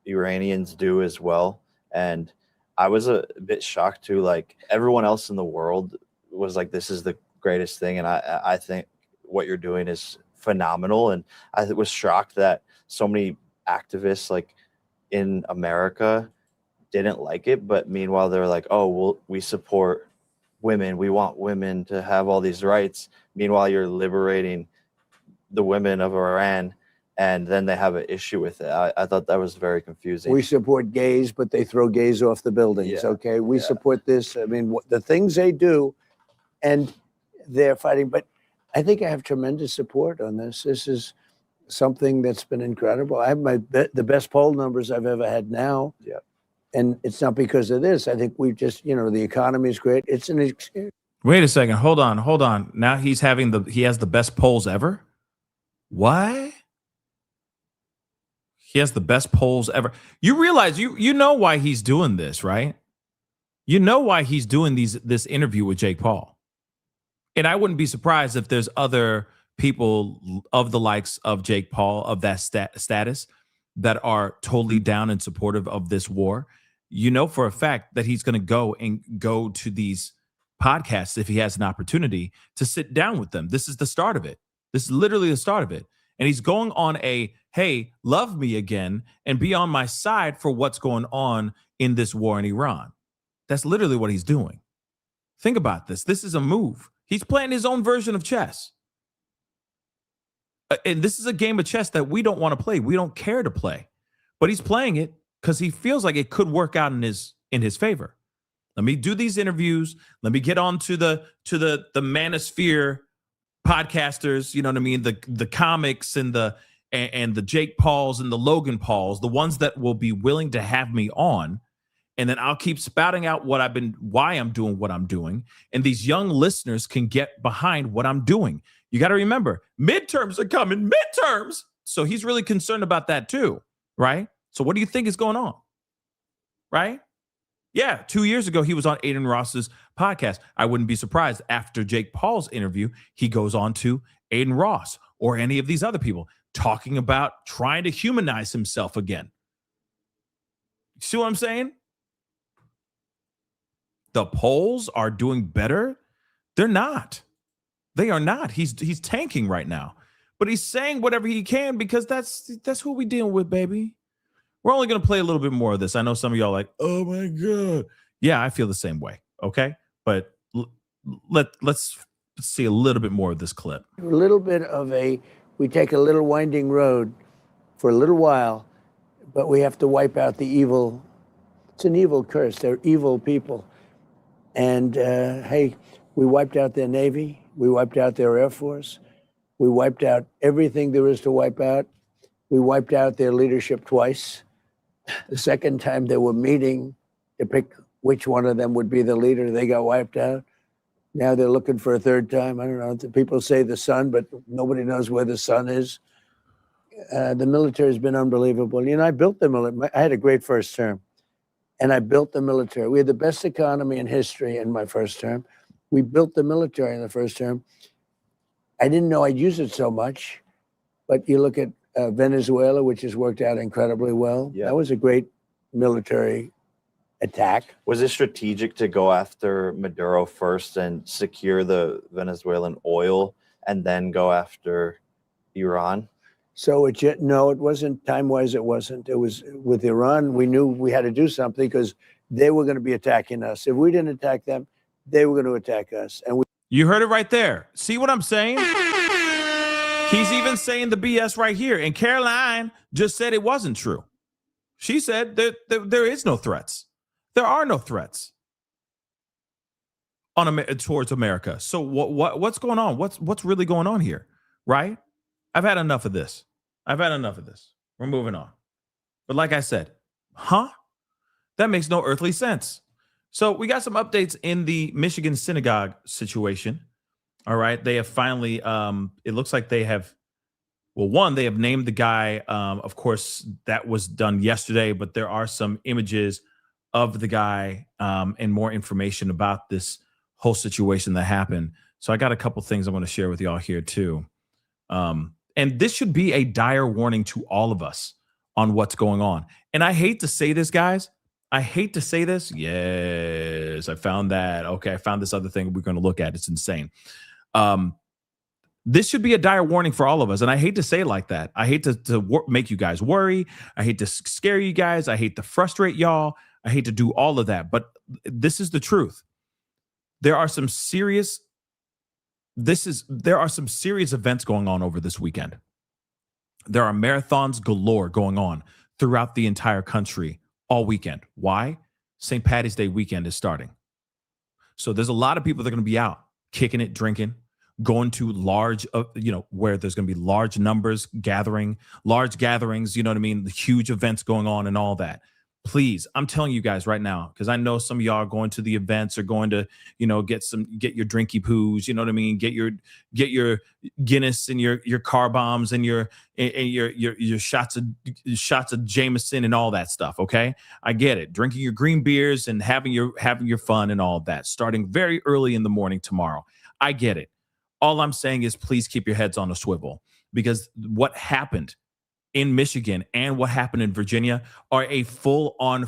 Iranians do as well. And I was a bit shocked too. Like everyone else in the world was like, "This is the greatest thing," and I think what you're doing is phenomenal. And I was shocked that so many activists, like in America, didn't like it. But meanwhile, they're like, "Oh, well, we support women. We want women to have all these rights." Meanwhile, you're liberating the women of Iran, and then they have an issue with it. I thought that was very confusing. We support gays, but they throw gays off the buildings. Yeah, Okay, we support this. I mean, the things they do, and they're fighting. But I think I have tremendous support on this. This is something that's been incredible. I have the best poll numbers I've ever had now. Yeah. And it's not because of this. I think we've just, you know, the economy is great. It's an Wait a second. Hold on. Now he has the best polls ever. What? He has the best polls ever. You realize you know why he's doing this, right? You know why he's doing this interview with Jake Paul. And I wouldn't be surprised if there's other people of the likes of Jake Paul, of that status, that are totally down and supportive of this war. You know for a fact that he's going to go to these podcasts if he has an opportunity to sit down with them. This is the start of it. This is literally the start of it. And he's going on a, hey, love me again and be on my side for what's going on in this war in Iran. That's literally what he's doing. Think about this. This is a move. He's playing his own version of chess. And this is a game of chess that we don't want to play. We don't care to play. But he's playing it because he feels like it could work out in his favor. Let me do these interviews. Let me get on to the manosphere podcasters, you know what I mean? The comics and the Jake Pauls and the Logan Pauls, the ones that will be willing to have me on. And then I'll keep spouting out why I'm doing what I'm doing. And these young listeners can get behind what I'm doing. You got to remember, midterms are coming, midterms. So he's really concerned about that too, right? So what do you think is going on? Right? Yeah, 2 years ago, he was on Aiden Ross's podcast. I wouldn't be surprised after Jake Paul's interview, he goes on to Aiden Ross or any of these other people talking about trying to humanize himself again. See what I'm saying? The polls are doing better. They're not. They are not. He's tanking right now. but he's saying whatever he can because that's who we dealing with, baby. We're only going to play a little bit more of this. I know some of y'all are like, oh my God. Yeah, I feel the same way. Okay. But let's see a little bit more of this clip. A little bit of we take a little winding road for a little while, but we have to wipe out the evil. It's an evil curse. They're evil people. And hey, we wiped out their Navy. We wiped out their Air Force. We wiped out everything there is to wipe out. We wiped out their leadership twice. The second time they were meeting to pick which one of them would be the leader, they got wiped out. Now they're looking for a third time. I don't know. People say the sun, but nobody knows where the sun is. The military has been unbelievable. You know, I built the military. I had a great first term, and I built the military. We had the best economy in history in my first term. We built the military in the first term. I didn't know I'd use it so much, but you look at Venezuela, which has worked out incredibly well. Yeah. That was a great military attack. Was it strategic to go after Maduro first and secure the Venezuelan oil and then go after Iran? So no, it wasn't time-wise. It wasn't. It was with Iran. We knew we had to do something because they were going to be attacking us. If we didn't attack them, they were going to attack us. And you heard it right there. See what I'm saying? He's even saying the BS right here. And Caroline just said it wasn't true. She said that there is no threats. There are no threats towards America. So what's going on? What's really going on here? Right? I've had enough of this. We're moving on. But like I said, that makes no earthly sense. So we got some updates in the Michigan Synagogue situation. All right. They have finally, it looks like they have, they have named the guy. Of course, that was done yesterday, but there are some images of the guy and more information about this whole situation that happened. So I got a couple things I want to share with y'all here too. And this should be a dire warning to all of us on what's going on. And I hate to say this, guys. I hate to say this. Yes, I found that. Okay, I found this other thing we're going to look at. It's insane. This should be a dire warning for all of us. And I hate to say it like that. I hate to make you guys worry. I hate to scare you guys. I hate to frustrate y'all. I hate to do all of that. But this is the truth. There are some serious events going on over this weekend. There are marathons galore going on throughout the entire country all weekend. Why? St. Patty's Day weekend is starting. So there's a lot of people that are going to be out kicking it, drinking, going to large, where there's going to be large numbers large gatherings, you know what I mean? The huge events going on and all that. Please, I'm telling you guys right now, because I know some of y'all are going to the events or going to, get your drinky poos, you know what I mean? Get your Guinness and your car bombs and your shots of Jameson and all that stuff. Okay, I get it. Drinking your green beers and having your fun and all of that, starting very early in the morning tomorrow. I get it. All I'm saying is please keep your heads on a swivel, because what happened in Michigan and what happened in Virginia are a full-on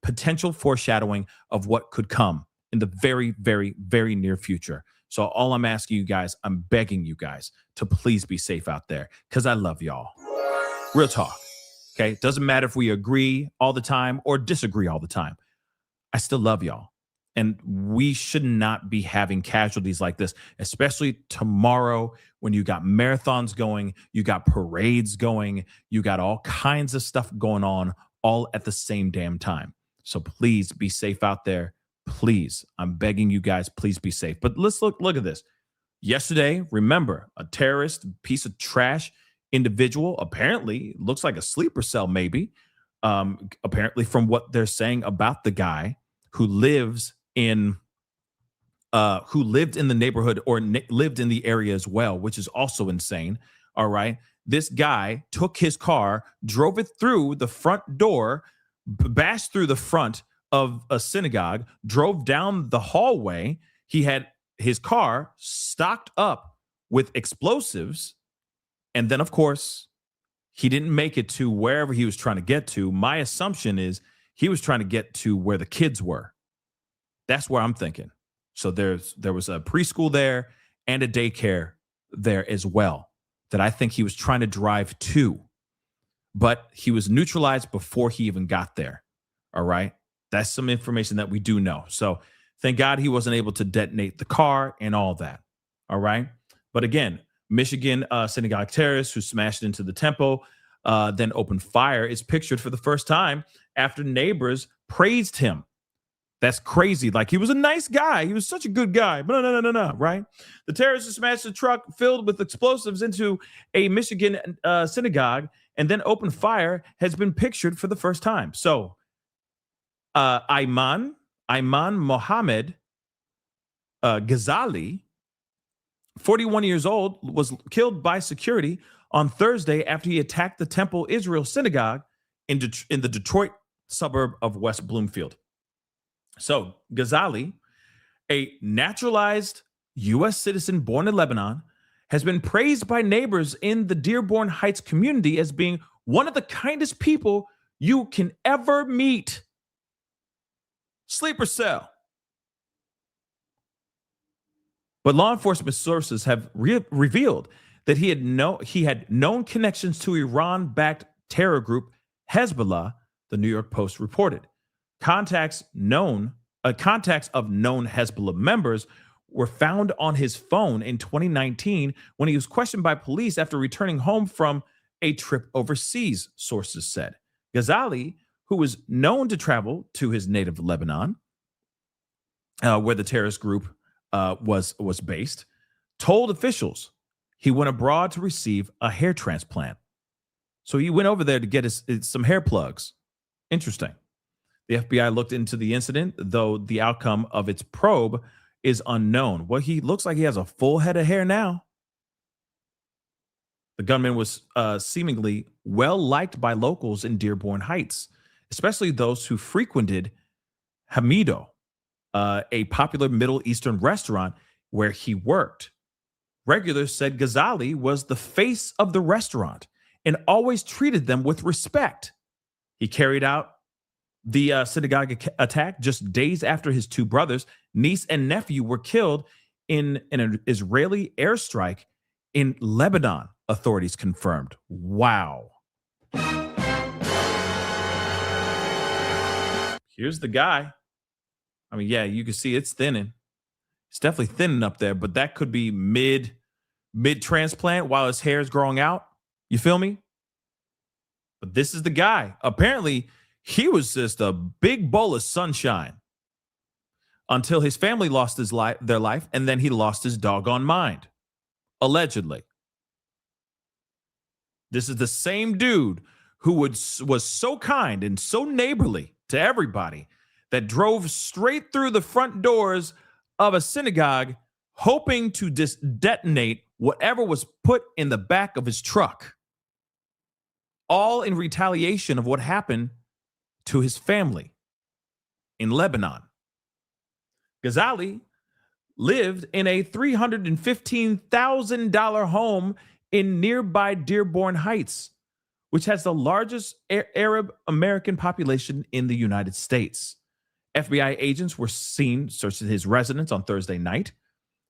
potential foreshadowing of what could come in the very, very, very near future. So all I'm asking you guys, I'm begging you guys to please be safe out there, because I love y'all. Real talk. Okay. It doesn't matter if we agree all the time or disagree all the time. I still love y'all. And we should not be having casualties like this, especially tomorrow when you got marathons going, you got parades going, you got all kinds of stuff going on all at the same damn time. So please be safe out there. Please, I'm begging you guys, please be safe. But let's look at this. Yesterday, remember, a terrorist, piece of trash individual, apparently looks like a sleeper cell maybe, apparently from what they're saying about the guy who lived in the neighborhood or lived in the area as well, which is also insane. All right. This guy took his car, drove it through the front door, bashed through the front of a synagogue, drove down the hallway. He had his car stocked up with explosives. And then, of course, he didn't make it to wherever he was trying to get to. My assumption is he was trying to get to where the kids were. That's where I'm thinking. So there was a preschool there and a daycare there as well. that I think he was trying to drive to, but he was neutralized before he even got there. All right. That's some information that we do know. So thank God he wasn't able to detonate the car and all that. All right. But again, Michigan synagogue terrorist who smashed into the temple, then opened fire, is pictured for the first time after neighbors praised him. That's crazy. Like, he was a nice guy. He was such a good guy. But no, right? The terrorists smashed a truck filled with explosives into a Michigan synagogue and then opened fire has been pictured for the first time. So Ayman Mohammed Ghazali, 41 years old, was killed by security on Thursday after he attacked the Temple Israel synagogue in the Detroit suburb of West Bloomfield. So Ghazali, a naturalized U.S. citizen born in Lebanon, has been praised by neighbors in the Dearborn Heights community as being one of the kindest people you can ever meet. Sleeper cell. But law enforcement sources have revealed that he had known connections to Iran-backed terror group Hezbollah, the New York Post reported. Contacts of known Hezbollah members were found on his phone in 2019 when he was questioned by police after returning home from a trip overseas, sources said. Ghazali, who was known to travel to his native Lebanon, where the terrorist group was based, told officials he went abroad to receive a hair transplant. So he went over there to get some hair plugs. Interesting. The FBI looked into the incident, though the outcome of its probe is unknown. Well, he looks like he has a full head of hair now. The gunman was seemingly well liked by locals in Dearborn Heights, especially those who frequented Hamido, a popular Middle Eastern restaurant where he worked. Regulars said Ghazali was the face of the restaurant and always treated them with respect. He carried out the synagogue attack just days after his two brothers, niece and nephew, were killed in an Israeli airstrike in Lebanon, authorities confirmed. Wow. Here's the guy. I mean, yeah, you can see it's thinning. It's definitely thinning up there, but that could be mid transplant while his hair is growing out. You feel me? But this is the guy. Apparently, he was just a big bowl of sunshine until his family lost their life, and then he lost his doggone mind. Allegedly. This is the same dude who was so kind and so neighborly to everybody that drove straight through the front doors of a synagogue hoping to detonate whatever was put in the back of his truck. All in retaliation of what happened to his family in Lebanon. Ghazali lived in a $315,000 home in nearby Dearborn Heights, which has the largest Arab American population in the United States. FBI agents were seen searching his residence on Thursday night.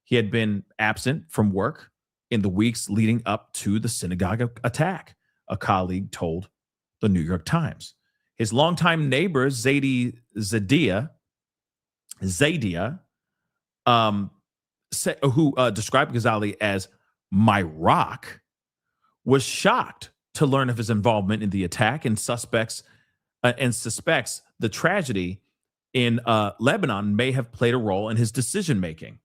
He had been absent from work in the weeks leading up to the synagogue attack, a colleague told the New York Times. His longtime neighbor, Zadia, who described Ghazali as my rock, was shocked to learn of his involvement in the attack and suspects the tragedy in Lebanon may have played a role in his decision making,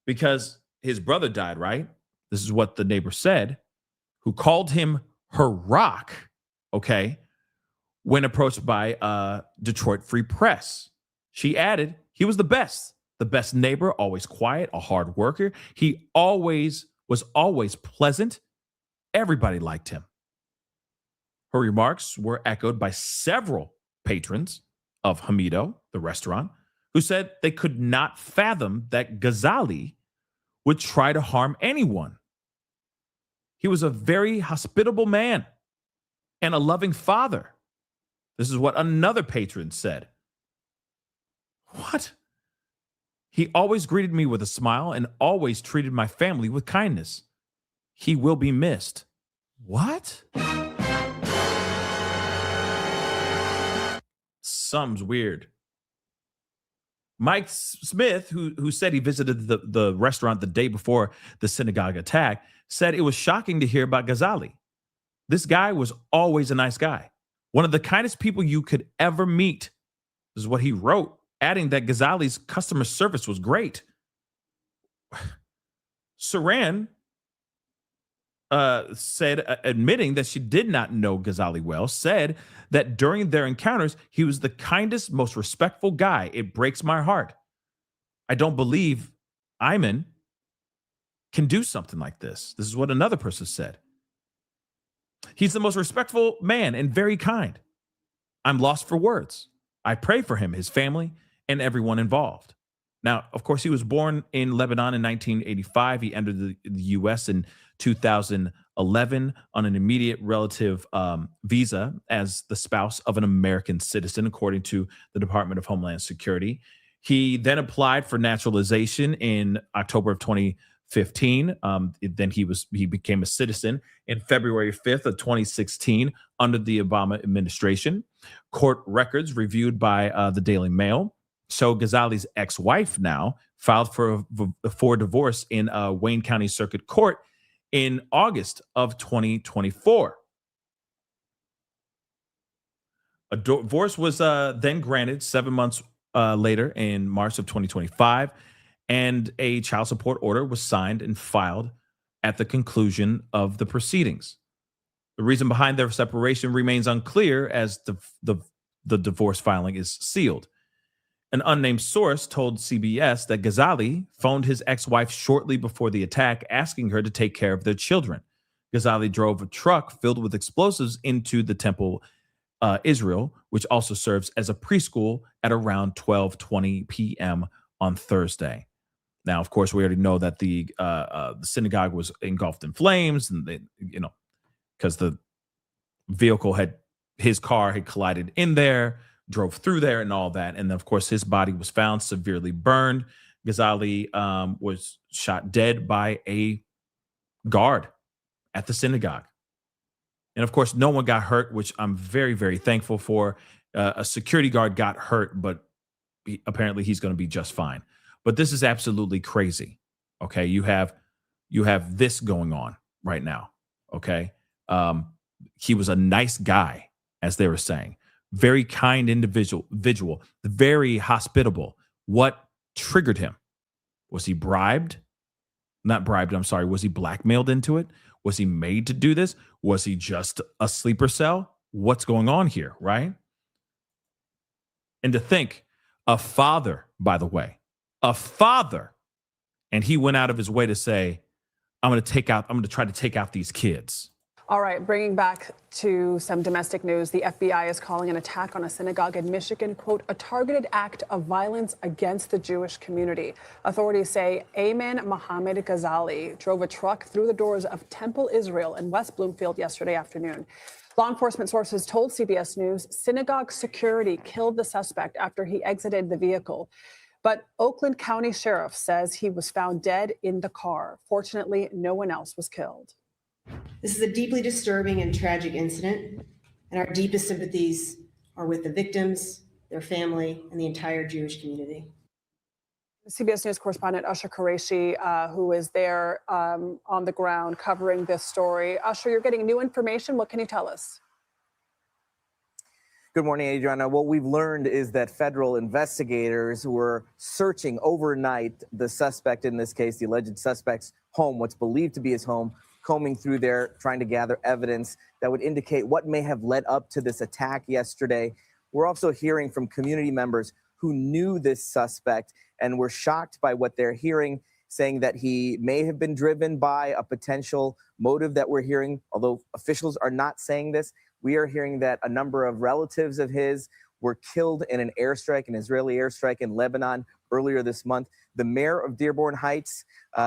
because his brother died. Right? This is what the neighbor said, who called him her rock. Okay. When approached by Detroit Free Press, she added he was the best neighbor, always quiet, a hard worker. He was always pleasant. Everybody liked him. Her remarks were echoed by several patrons of Hamido, the restaurant, who said they could not fathom that Ghazali would try to harm anyone. He was a very hospitable man and a loving father. This is what another patron said. What? He always greeted me with a smile and always treated my family with kindness. He will be missed. What? Something's weird. Mike Smith, who said he visited the restaurant the day before the synagogue attack, said it was shocking to hear about Ghazali. This guy was always a nice guy. One of the kindest people you could ever meet. This is what he wrote, adding that Ghazali's customer service was great. Saran said, admitting that she did not know Ghazali well, said that during their encounters, he was the kindest, most respectful guy. It breaks my heart. I don't believe Ayman can do something like this. This is what another person said. He's the most respectful man and very kind. I'm lost for words. I pray for him, his family, and everyone involved. Now, of course, he was born in Lebanon in 1985. He entered the U.S. in 2011 on an immediate relative visa as the spouse of an American citizen, according to the Department of Homeland Security. He then applied for naturalization in October of 2015. Then he became a citizen in February 5th of 2016 under the Obama administration. Court records reviewed by the Daily Mail show Ghazali's ex-wife now filed for divorce in Wayne County Circuit Court in August of 2024. A divorce was then granted 7 months later in March of 2025, and a child support order was signed and filed at the conclusion of the proceedings. The reason behind their separation remains unclear as the divorce filing is sealed. An unnamed source told CBS that Ghazali phoned his ex-wife shortly before the attack, asking her to take care of their children. Ghazali drove a truck filled with explosives into the Temple, Israel, which also serves as a preschool, at around 12:20 p.m. on Thursday. Now, of course, we already know that the synagogue was engulfed in flames, and they, because the his car had collided in there, drove through there and all that. And then, of course, his body was found severely burned. Ghazali was shot dead by a guard at the synagogue. And of course, no one got hurt, which I'm very, very thankful for. A security guard got hurt, but apparently he's going to be just fine. But this is absolutely crazy. Okay, you have this going on right now. Okay, he was a nice guy, as they were saying. Very kind individual, very hospitable. What triggered him? Was he bribed? Not bribed, I'm sorry. Was he blackmailed into it? Was he made to do this? Was he just a sleeper cell? What's going on here, right? And to think, a father, by the way, a father, and he went out of his way to say, I'm going to try to take out these kids. All right, bringing back to some domestic news, the FBI is calling an attack on a synagogue in Michigan, quote, a targeted act of violence against the Jewish community. Authorities say Ayman Mohammed Ghazali drove a truck through the doors of Temple Israel in West Bloomfield yesterday afternoon. Law enforcement sources told CBS News synagogue security killed the suspect after he exited the vehicle. But Oakland County Sheriff says he was found dead in the car. Fortunately, no one else was killed. This is a deeply disturbing and tragic incident, and our deepest sympathies are with the victims, their family, and the entire Jewish community. CBS News correspondent Usher Qureshi, who is there on the ground covering this story. Usher, you're getting new information. What can you tell us? Good morning, Adriana. What we've learned is that federal investigators were searching overnight the suspect, in this case, the alleged suspect's home, what's believed to be his home, combing through there, trying to gather evidence that would indicate what may have led up to this attack yesterday. We're also hearing from community members who knew this suspect and were shocked by what they're hearing, saying that he may have been driven by a potential motive that we're hearing, although officials are not saying this. We are hearing that a number of relatives of his were killed in an airstrike, an Israeli airstrike in Lebanon earlier this month. The mayor of Dearborn Heights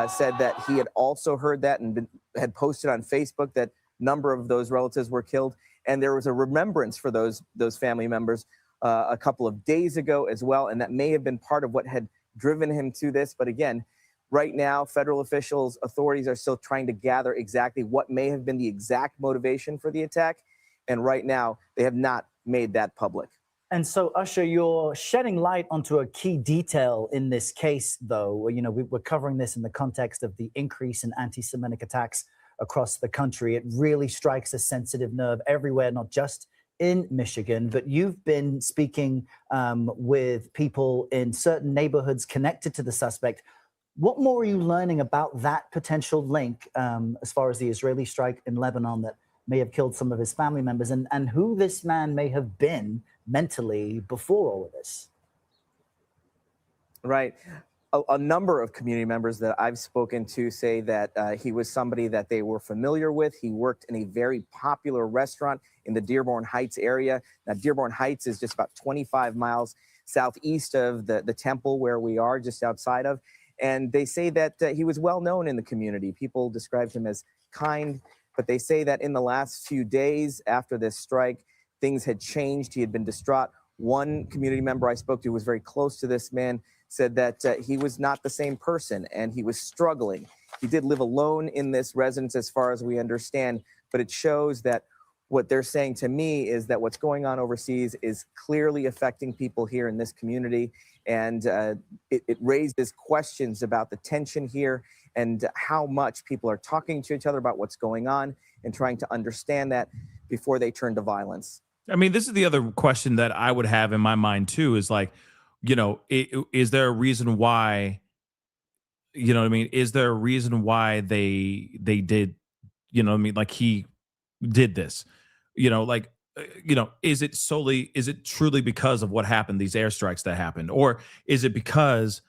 said that he had also heard that and had posted on Facebook that a number of those relatives were killed. And there was a remembrance for those family members a couple of days ago as well. And that may have been part of what had driven him to this. But again, Right now, federal officials, authorities are still trying to gather exactly what may have been the exact motivation for the attack. And right now, they have not made that public. And so, Usher, you're shedding light onto a key detail in this case, though. You know, we're covering this in the context of the increase in anti-Semitic attacks across the country. It really strikes a sensitive nerve everywhere, not just in Michigan, but you've been speaking with people in certain neighborhoods connected to the suspect. What more are you learning about that potential link as far as the Israeli strike in Lebanon that may have killed some of his family members, and who this man may have been mentally before all of this? Right. A number of community members that I've spoken to say that he was somebody that they were familiar with. He worked in a very popular restaurant in the Dearborn Heights area. Now, Dearborn Heights is just about 25 miles southeast of the temple where we are, just outside of. And they say that he was well known in the community. People described him as kind, but they say that in the last few days after this strike, things had changed. He had been distraught. One community member I spoke to who was very close to this man said that he was not the same person and he was struggling. He did live alone in this residence as far as we understand, but it shows that what they're saying to me is that what's going on overseas is clearly affecting people here in this community. And it raises questions about the tension here and how much people are talking to each other about what's going on and trying to understand that before they turn to violence. I mean, this is the other question that I would have in my mind too, is like, you know, is there a reason why, you know what I mean? Is there a reason why they did, you know what I mean? Like he did this, you know, like, you know, is it truly because of what happened, these airstrikes that happened? Or is it because,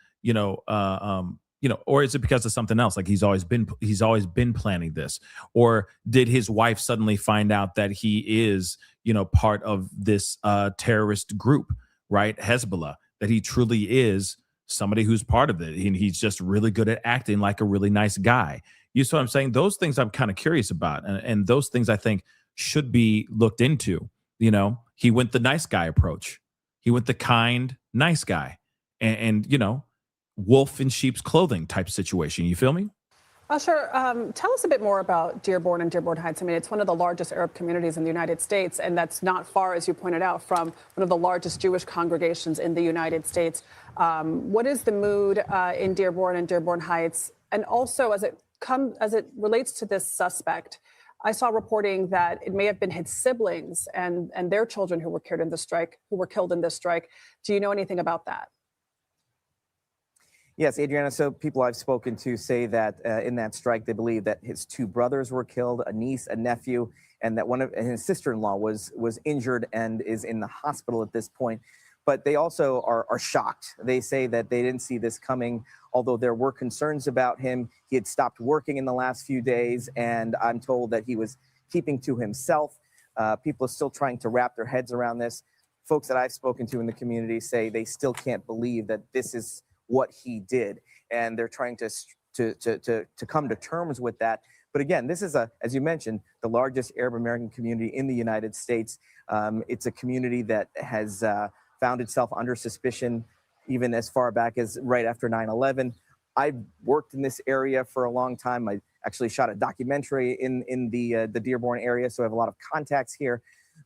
or is it because of something else? Like he's always been planning this, or did his wife suddenly find out that he is, you know, part of this terrorist group, right? Hezbollah, that he truly is somebody who's part of it. And he's just really good at acting like a really nice guy. You see what I'm saying? Those things I'm kind of curious about. And those things I think should be looked into. You know, he went the nice guy approach. He went the kind, nice guy. And you know, wolf in sheep's clothing type situation. You feel me? Usher, tell us a bit more about Dearborn and Dearborn Heights. I mean, it's one of the largest Arab communities in the United States, and that's not far, as you pointed out, from one of the largest Jewish congregations in the United States. What is the mood in Dearborn and Dearborn Heights? And also, as it relates to this suspect, I saw reporting that it may have been his siblings and their children who were killed in this strike. Do you know anything about that? Yes, Adriana. So people I've spoken to say that in that strike, they believe that his two brothers were killed, a niece, a nephew, and that one of his sister-in-law was injured and is in the hospital at this point. But they also are shocked. They say that they didn't see this coming, although there were concerns about him. He had stopped working in the last few days, and I'm told that he was keeping to himself. People are still trying to wrap their heads around this. Folks that I've spoken to in the community say they still can't believe that this is what he did, and they're trying to come to terms with that. But again, this is, as you mentioned, the largest Arab American community in the United States. It's a community that has found itself under suspicion even as far back as right after 9/11. I've worked in this area for a long time. I actually shot a documentary in the Dearborn area, so I have a lot of contacts here.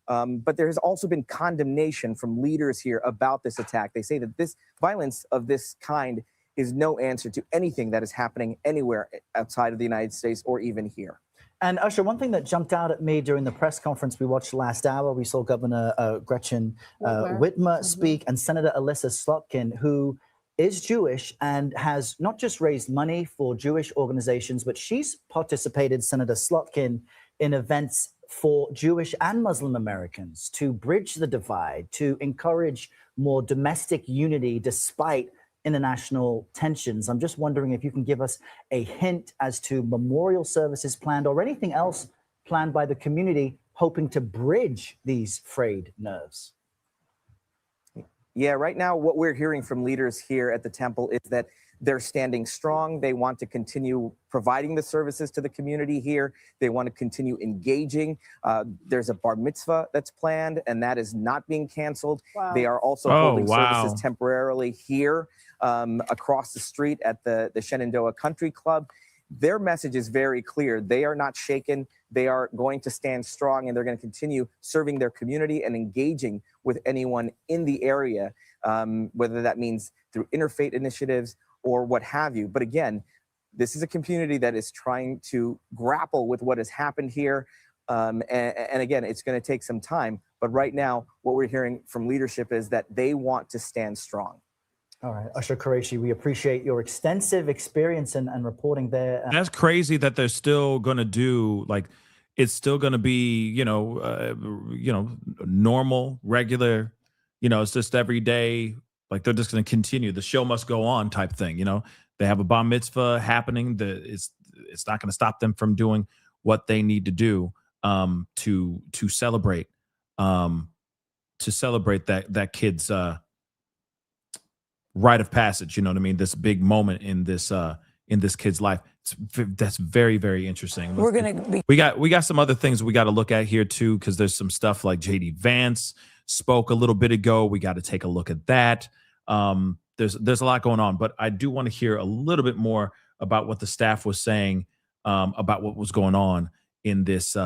But there has also been condemnation from leaders here about this attack. They say that this violence of this kind is no answer to anything that is happening anywhere outside of the United States or even here. And Usher, one thing that jumped out at me during the press conference we watched last hour, we saw Governor Gretchen Whitmer speak, and Senator Alyssa Slotkin, who is Jewish and has not just raised money for Jewish organizations, but she's participated, Senator Slotkin, in events for Jewish and Muslim Americans to bridge the divide, to encourage more domestic unity despite international tensions. I'm just wondering if you can give us a hint as to memorial services planned or anything else planned by the community hoping to bridge these frayed nerves. Yeah, right now what we're hearing from leaders here at the temple is that they're standing strong. They want to continue providing the services to the community here. They want to continue engaging. There's a bar mitzvah that's planned, and that is not being canceled. Wow. They are also holding services temporarily here across the street at the Shenandoah Country Club. Their message is very clear. They are not shaken. They are going to stand strong, and they're going to continue serving their community and engaging with anyone in the area, whether that means through interfaith initiatives or what have you. But again, this is a community that is trying to grapple with what has happened here. And again, it's going to take some time. But right now, what we're hearing from leadership is that they want to stand strong. All right, Usher Qureshi, we appreciate your extensive experience and reporting there. That's crazy that they're still going to do, like, it's still going to be, normal, regular, it's just every day. Like, they're just going to continue. The show must go on type thing. They have a bar mitzvah happening. It's not going to stop them from doing what they need to do to celebrate that kid's rite of passage. You know what I mean? This big moment in this kid's life. That's very, very interesting. We're going to be. We got some other things we got to look at here too, because there's some stuff like JD Vance spoke a little bit ago. We got to take a look at that. There's a lot going on, but I do want to hear a little bit more about what the staff was saying about what was going on in this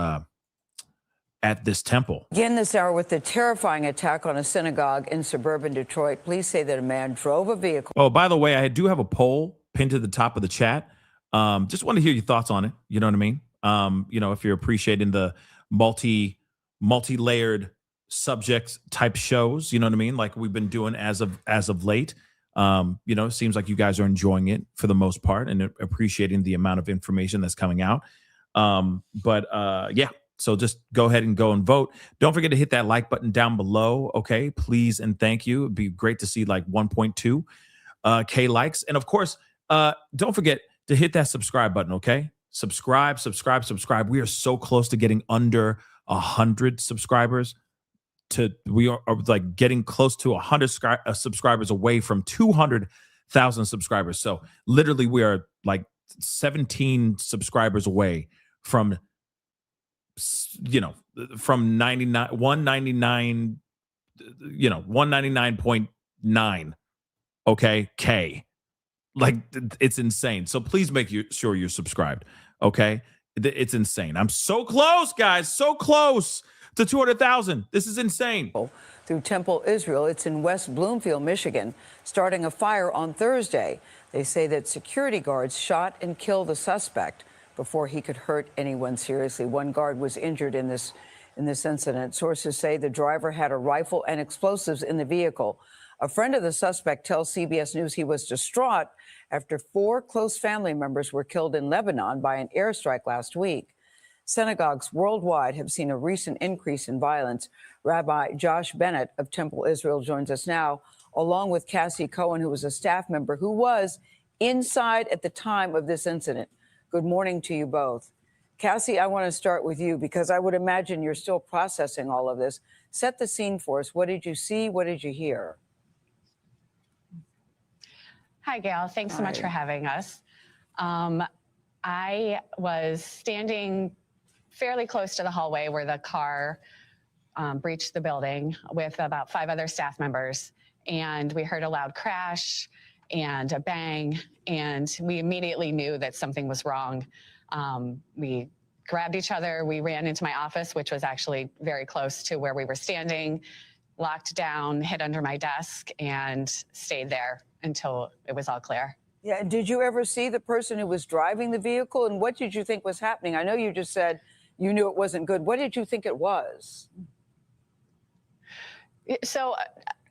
at this temple. Again this hour with the terrifying attack on a synagogue in suburban Detroit. Police say that a man drove a vehicle. Oh, by the way, I do have a poll pinned to the top of the chat. Just want to hear your thoughts on it. You know what I mean? If you're appreciating the multi-layered subject type shows, you know what I mean? Like we've been doing as of late. It seems like you guys are enjoying it for the most part and appreciating the amount of information that's coming out. Yeah. So just go ahead and go and vote. Don't forget to hit that like button down below. Okay, please and thank you. It'd be great to see like 1.2 K likes. And of course, don't forget to hit that subscribe button. Okay, subscribe. We are so close to getting under 100 subscribers. We are like getting close to 100 subscribers away from 200,000 subscribers. So literally, we are like 17 subscribers away from 199.9 okay K. Like it's insane. So please make sure you're subscribed. Okay, it's insane. I'm so close, guys, so close to 200,000. This is insane. Through Temple, Israel. It's in West Bloomfield, Michigan, starting a fire on Thursday. They say that security guards shot and killed the suspect before he could hurt anyone seriously. One guard was injured in this incident. Sources say the driver had a rifle and explosives in the vehicle. A friend of the suspect tells CBS News he was distraught after 4 close family members were killed in Lebanon by an airstrike last week. Synagogues worldwide have seen a recent increase in violence. Rabbi Josh Bennett of Temple, Israel joins us now, along with Cassie Cohen, who was a staff member who was inside at the time of this incident. Good morning to you both. Cassie, I want to start with you because I would imagine you're still processing all of this. Set the scene for us. What did you see? What did you hear? Hi, Gail. Thanks so much for having us. I was standing fairly close to the hallway where the car breached the building with about 5 other staff members. And we heard a loud crash and a bang, and we immediately knew that something was wrong. We grabbed each other. We ran into my office, which was actually very close to where we were standing, locked down, hid under my desk, and stayed there until it was all clear. Yeah. Did you ever see the person who was driving the vehicle? And what did you think was happening? I know you just said you knew it wasn't good. What did you think it was? So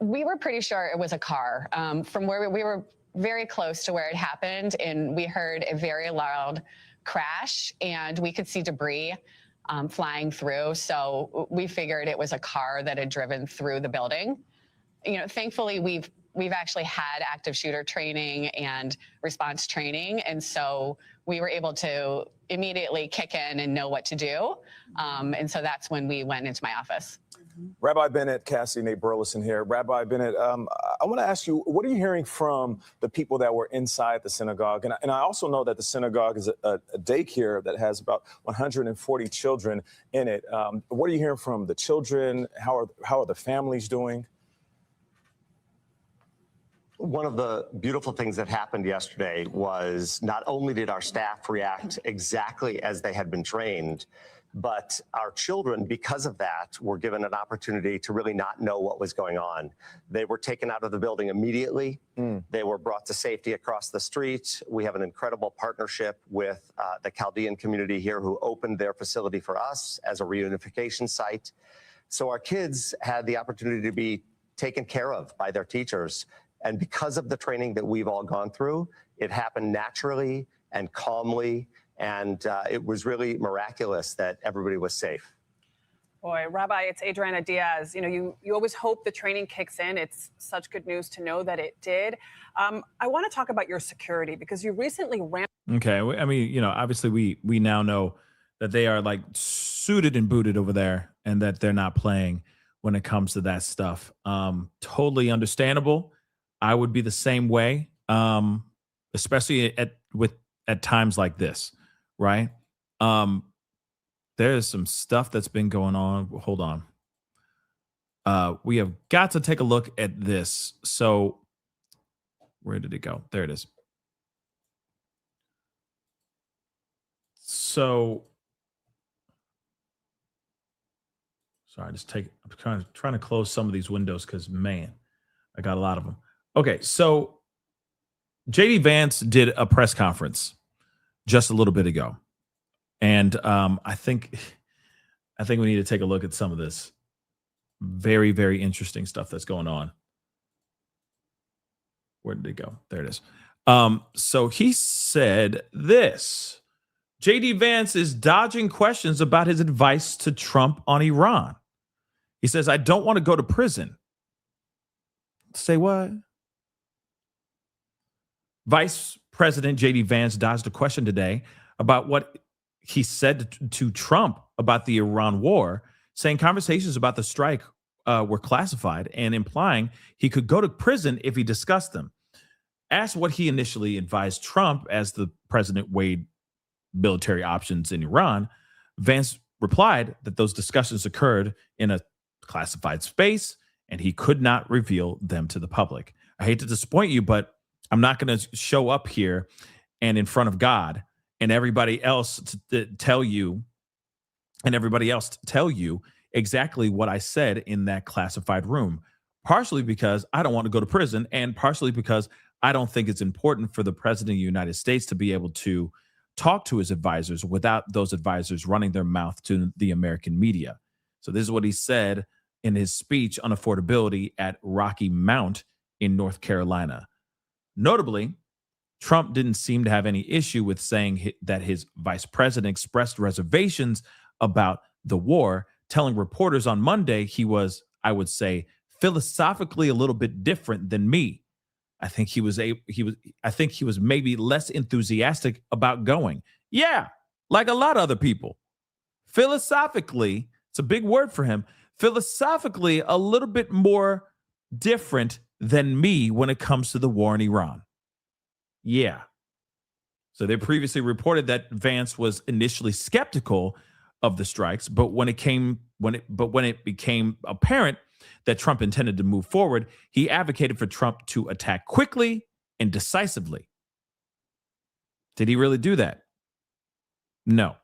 we were pretty sure it was a car. From where we were very close to where it happened, and we heard a very loud crash, and we could see debris flying through. So we figured it was a car that had driven through the building. Thankfully, we've actually had active shooter training and response training, and so we were able to immediately kick in and know what to do. And so that's when we went into my office. Rabbi Bennett, Cassie, Nate Burleson here. Rabbi Bennett, I want to ask you, what are you hearing from the people that were inside the synagogue? And I also know that the synagogue is a daycare that has about 140 children in it. What are you hearing from the children? How are the families doing? One of the beautiful things that happened yesterday was not only did our staff react exactly as they had been trained, but our children, because of that, were given an opportunity to really not know what was going on. They were taken out of the building immediately. They were brought to safety across the street. We have an incredible partnership with the Chaldean community here who opened their facility for us as a reunification site. So our kids had the opportunity to be taken care of by their teachers. And because of the training that we've all gone through, it happened naturally and calmly. And it was really miraculous that everybody was safe. Boy, Rabbi, it's Adriana Diaz. You know, you always hope the training kicks in. It's such good news to know that it did. I want to talk about your security because you recently ramped. Okay. I mean, you know, obviously we now know that they are like suited and booted over there and that they're not playing when it comes to that stuff. Totally understandable. I would be the same way, especially at times like this, right? There's some stuff that's been going on. Hold on. We have got to take a look at this. So where did it go? There it is. So sorry, I'm trying to close some of these windows because man, I got a lot of them. Okay, so JD Vance did a press conference just a little bit ago. And I think we need to take a look at some of this very, very interesting stuff that's going on. Where did it go? There it is. So he said this. JD Vance is dodging questions about his advice to Trump on Iran. He says, I don't want to go to prison. Say what? Vice President JD Vance dodged a question today about what he said to Trump about the Iran war, saying conversations about the strike were classified and implying he could go to prison if he discussed them. Asked what he initially advised Trump as the president weighed military options in Iran, Vance replied that those discussions occurred in a classified space and he could not reveal them to the public. I hate to disappoint you, but I'm not going to show up here and in front of God and everybody else to tell you exactly what I said in that classified room, partially because I don't want to go to prison and partially because I don't think it's important for the president of the United States to be able to talk to his advisors without those advisors running their mouth to the American media. So this is what he said in his speech on affordability at Rocky Mount in North Carolina. Notably, Trump didn't seem to have any issue with saying that his vice president expressed reservations about the war, telling reporters on Monday he was, I would say, philosophically a little bit different than me. I think he was maybe less enthusiastic about going. Yeah, like a lot of other people. Philosophically, it's a big word for him. Philosophically, a little bit more different than me when it comes to the war in Iran. Yeah. So they previously reported that Vance was initially skeptical of the strikes, but when it became apparent that Trump intended to move forward, he advocated for Trump to attack quickly and decisively. Did he really do that? No.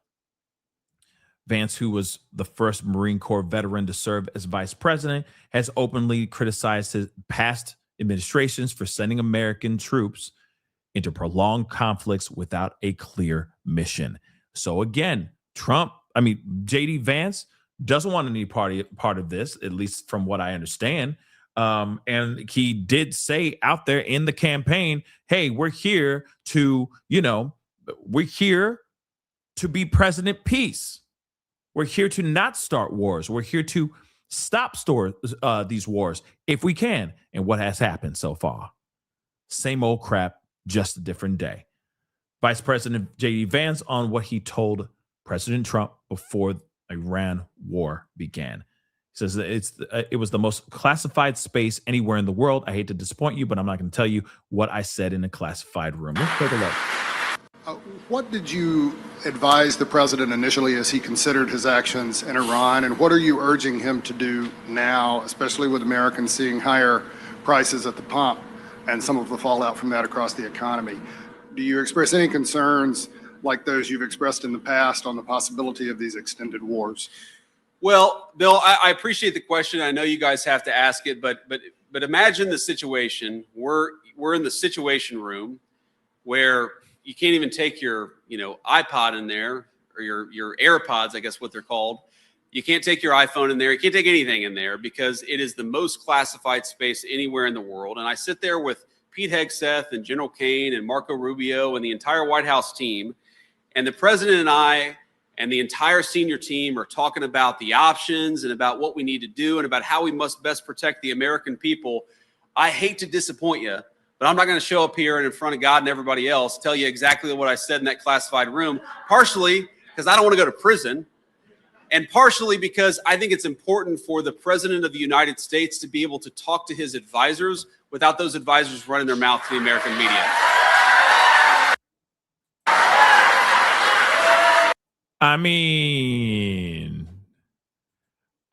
Vance, who was the first Marine Corps veteran to serve as vice president, has openly criticized his past administrations for sending American troops into prolonged conflicts without a clear mission. So again, JD Vance doesn't want any part of this, at least from what I understand. And he did say out there in the campaign, hey, we're here to be President Peace. We're here to not start wars. We're here to stop these wars if we can. And what has happened so far? Same old crap, just a different day. Vice President J.D. Vance on what he told President Trump before the Iran war began. He says that it was the most classified space anywhere in the world. I hate to disappoint you, but I'm not going to tell you what I said in a classified room. Let's take a look. What did you advise the president initially as he considered his actions in Iran, and what are you urging him to do now, especially with Americans seeing higher prices at the pump and some of the fallout from that across the economy? Do you express any concerns like those you've expressed in the past on the possibility of these extended wars? Well, Bill, I appreciate the question. I know you guys have to ask it, but imagine the situation. We're in the situation room where you can't even take your iPod in there, or your AirPods, I guess what they're called. You can't take your iPhone in there. You can't take anything in there because it is the most classified space anywhere in the world. And I sit there with Pete Hegseth and General Kane and Marco Rubio and the entire White House team, and the president and I and the entire senior team are talking about the options and about what we need to do and about how we must best protect the American people. I hate to disappoint you, but I'm not going to show up here and in front of God and everybody else tell you exactly what I said in that classified room, partially because I don't want to go to prison, and partially because I think it's important for the president of the United States to be able to talk to his advisors without those advisors running their mouth to the American media. I mean,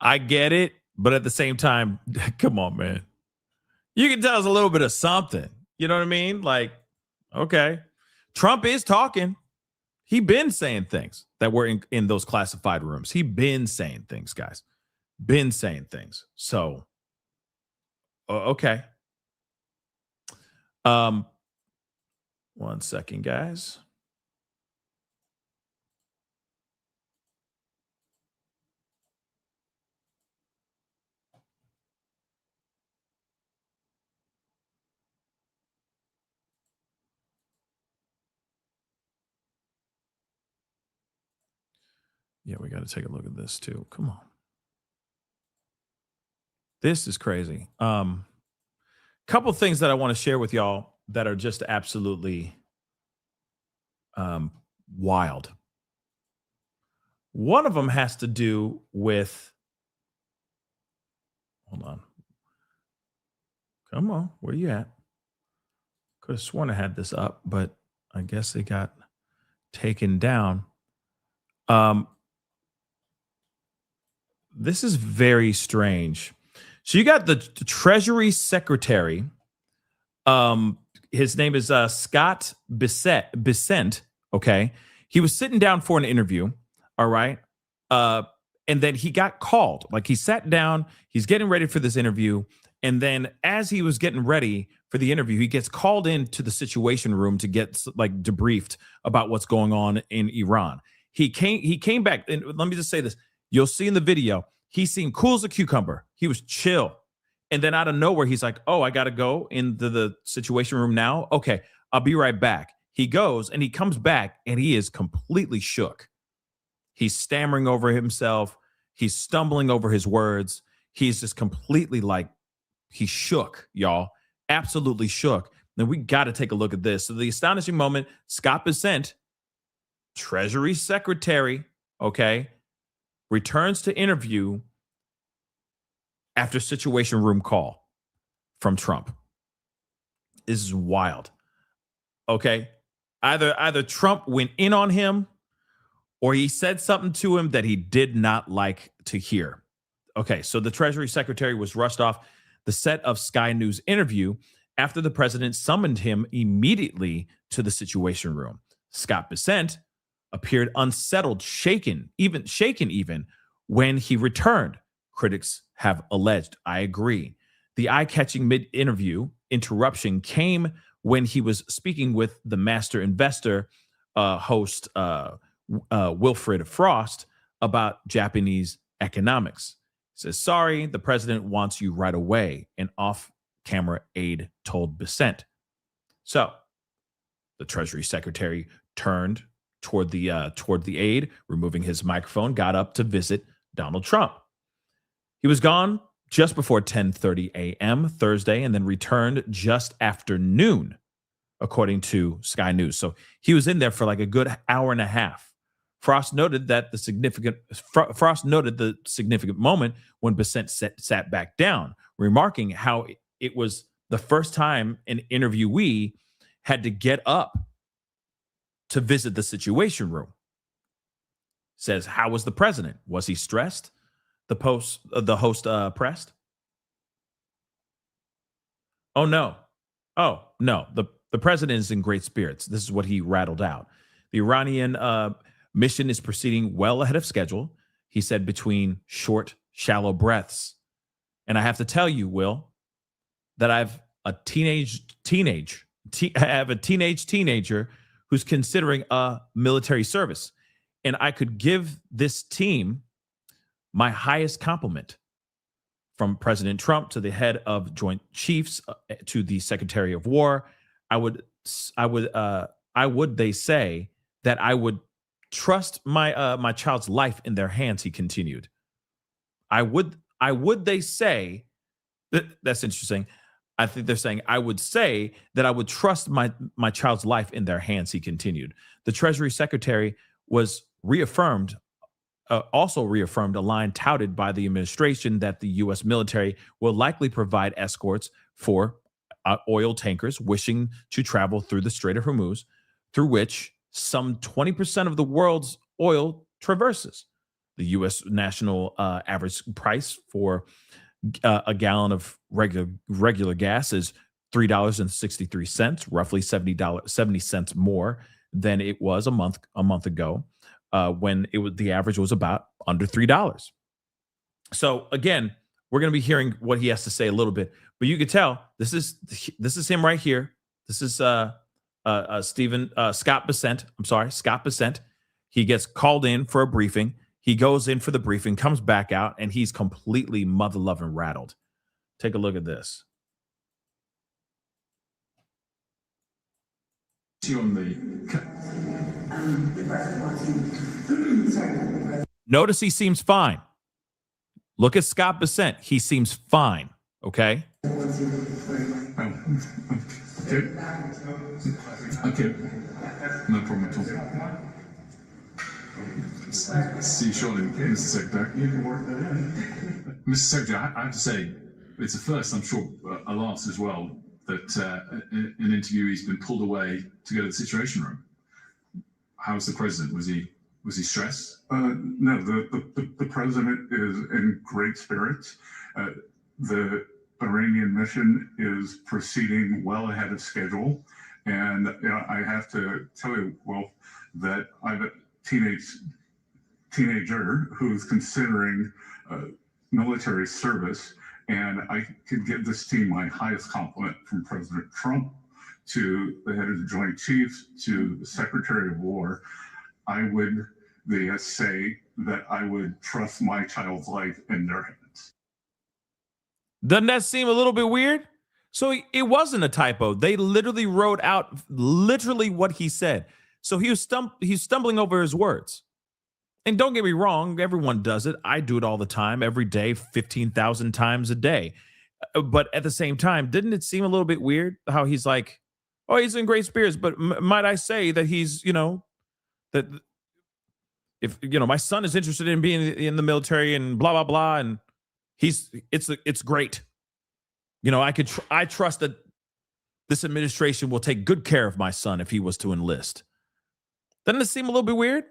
I get it, but at the same time, come on, man. You can tell us a little bit of something. You know what I mean? Like, okay. Trump is talking. He been saying things that were in those classified rooms. He been saying things, guys. Been saying things. So, okay. 1 second, guys. Yeah, we got to take a look at this too. Come on. This is crazy. Couple things that I want to share with y'all that are just absolutely wild. One of them has to do with, hold on. Come on, where you at? Could have sworn I had this up, but I guess it got taken down. This is very strange. So you got the Treasury Secretary. His name is Scott Bessent. Okay. He was sitting down for an interview. All right. And then he got called. Like, he sat down, he's getting ready for this interview. And then as he was getting ready for the interview, he gets called into the situation room to get like debriefed about what's going on in Iran. He came back, and let me just say this. You'll see in the video, he seemed cool as a cucumber. He was chill. And then out of nowhere, he's like, oh, I got to go into the situation room now. Okay, I'll be right back. He goes and he comes back and he is completely shook. He's stammering over himself. He's stumbling over his words. He's just completely like, he's shook, y'all. Absolutely shook. And we got to take a look at this. So the astonishing moment, Scott Bessent, Treasury Secretary, okay, returns to interview after situation room call from Trump. This is wild. Okay. Either Trump went in on him or he said something to him that he did not like to hear. Okay. So the Treasury Secretary was rushed off the set of Sky News interview after the president summoned him immediately to the situation room. Scott Bessent appeared unsettled, shaken even when he returned. Critics have alleged. I agree. The eye-catching mid-interview interruption came when he was speaking with the master investor host Wilfred Frost about Japanese economics. He says, sorry, the president wants you right away, an off-camera aide told Bessent. So the Treasury Secretary turned toward the aide, removing his microphone, got up to visit Donald Trump. He was gone just before 10:30 a.m. Thursday and then returned just after noon, according to Sky News. So he was in there for like a good hour and a half Frost noted that the significant moment when Bessent sat back down, remarking how it was the first time an interviewee had to get up to visit the Situation Room. Says, how was the president? Was he stressed? The host pressed. Oh no. The president is in great spirits. This is what he rattled out. The Iranian mission is proceeding well ahead of schedule, he said, between short, shallow breaths. And I have to tell you, Will, that I have a teenager who's considering a military service. And I could give this team my highest compliment, from President Trump to the head of Joint Chiefs to the Secretary of War. I would they say that I would trust my child's life in their hands, he continued. I would they say that's interesting. I think they're saying I would say that I would trust my child's life in their hands, he continued. The Treasury Secretary was also reaffirmed a line touted by the administration that the U.S. military will likely provide escorts for oil tankers wishing to travel through the Strait of Hormuz, through which some 20% of the world's oil traverses. The U.S. national average price for a gallon of regular gas is $3.63, roughly 70 cents more than it was a month ago, when the average was about under $3. So again, we're going to be hearing what he has to say a little bit, but you could tell this is him right here. This is Scott Bessent. I'm sorry, Scott Bessent. He gets called in for a briefing. He goes in for the briefing, comes back out, and he's completely mother-loving rattled. Take a look at this. Notice he seems fine. Look at Scott Bessent. He seems fine. Okay. Okay. No problem at all. See you shortly, Mr. Secretary. Mr. Secretary, I have to say, it's a first, I'm sure, a last as well, that an interviewee's been pulled away to go to the Situation Room. How's the president? Was he stressed? No, the president is in great spirits. The Iranian mission is proceeding well ahead of schedule. And I have to tell you, Will, that I have a teenager who's considering military service, and I could give this team my highest compliment, from President Trump to the head of the Joint Chiefs to the Secretary of War. I would say that I would trust my child's life in their hands. Doesn't that seem a little bit weird? So it wasn't a typo. They literally wrote out what he said. So he was stumbling over his words. And don't get me wrong, everyone does it. I do it all the time, every day, 15,000 times a day. But at the same time, didn't it seem a little bit weird how he's like, oh, he's in great spirits, but might I say that he's, that if, my son is interested in being in the military and blah, blah, blah. And it's great. I trust that this administration will take good care of my son if he was to enlist. Doesn't it seem a little bit weird?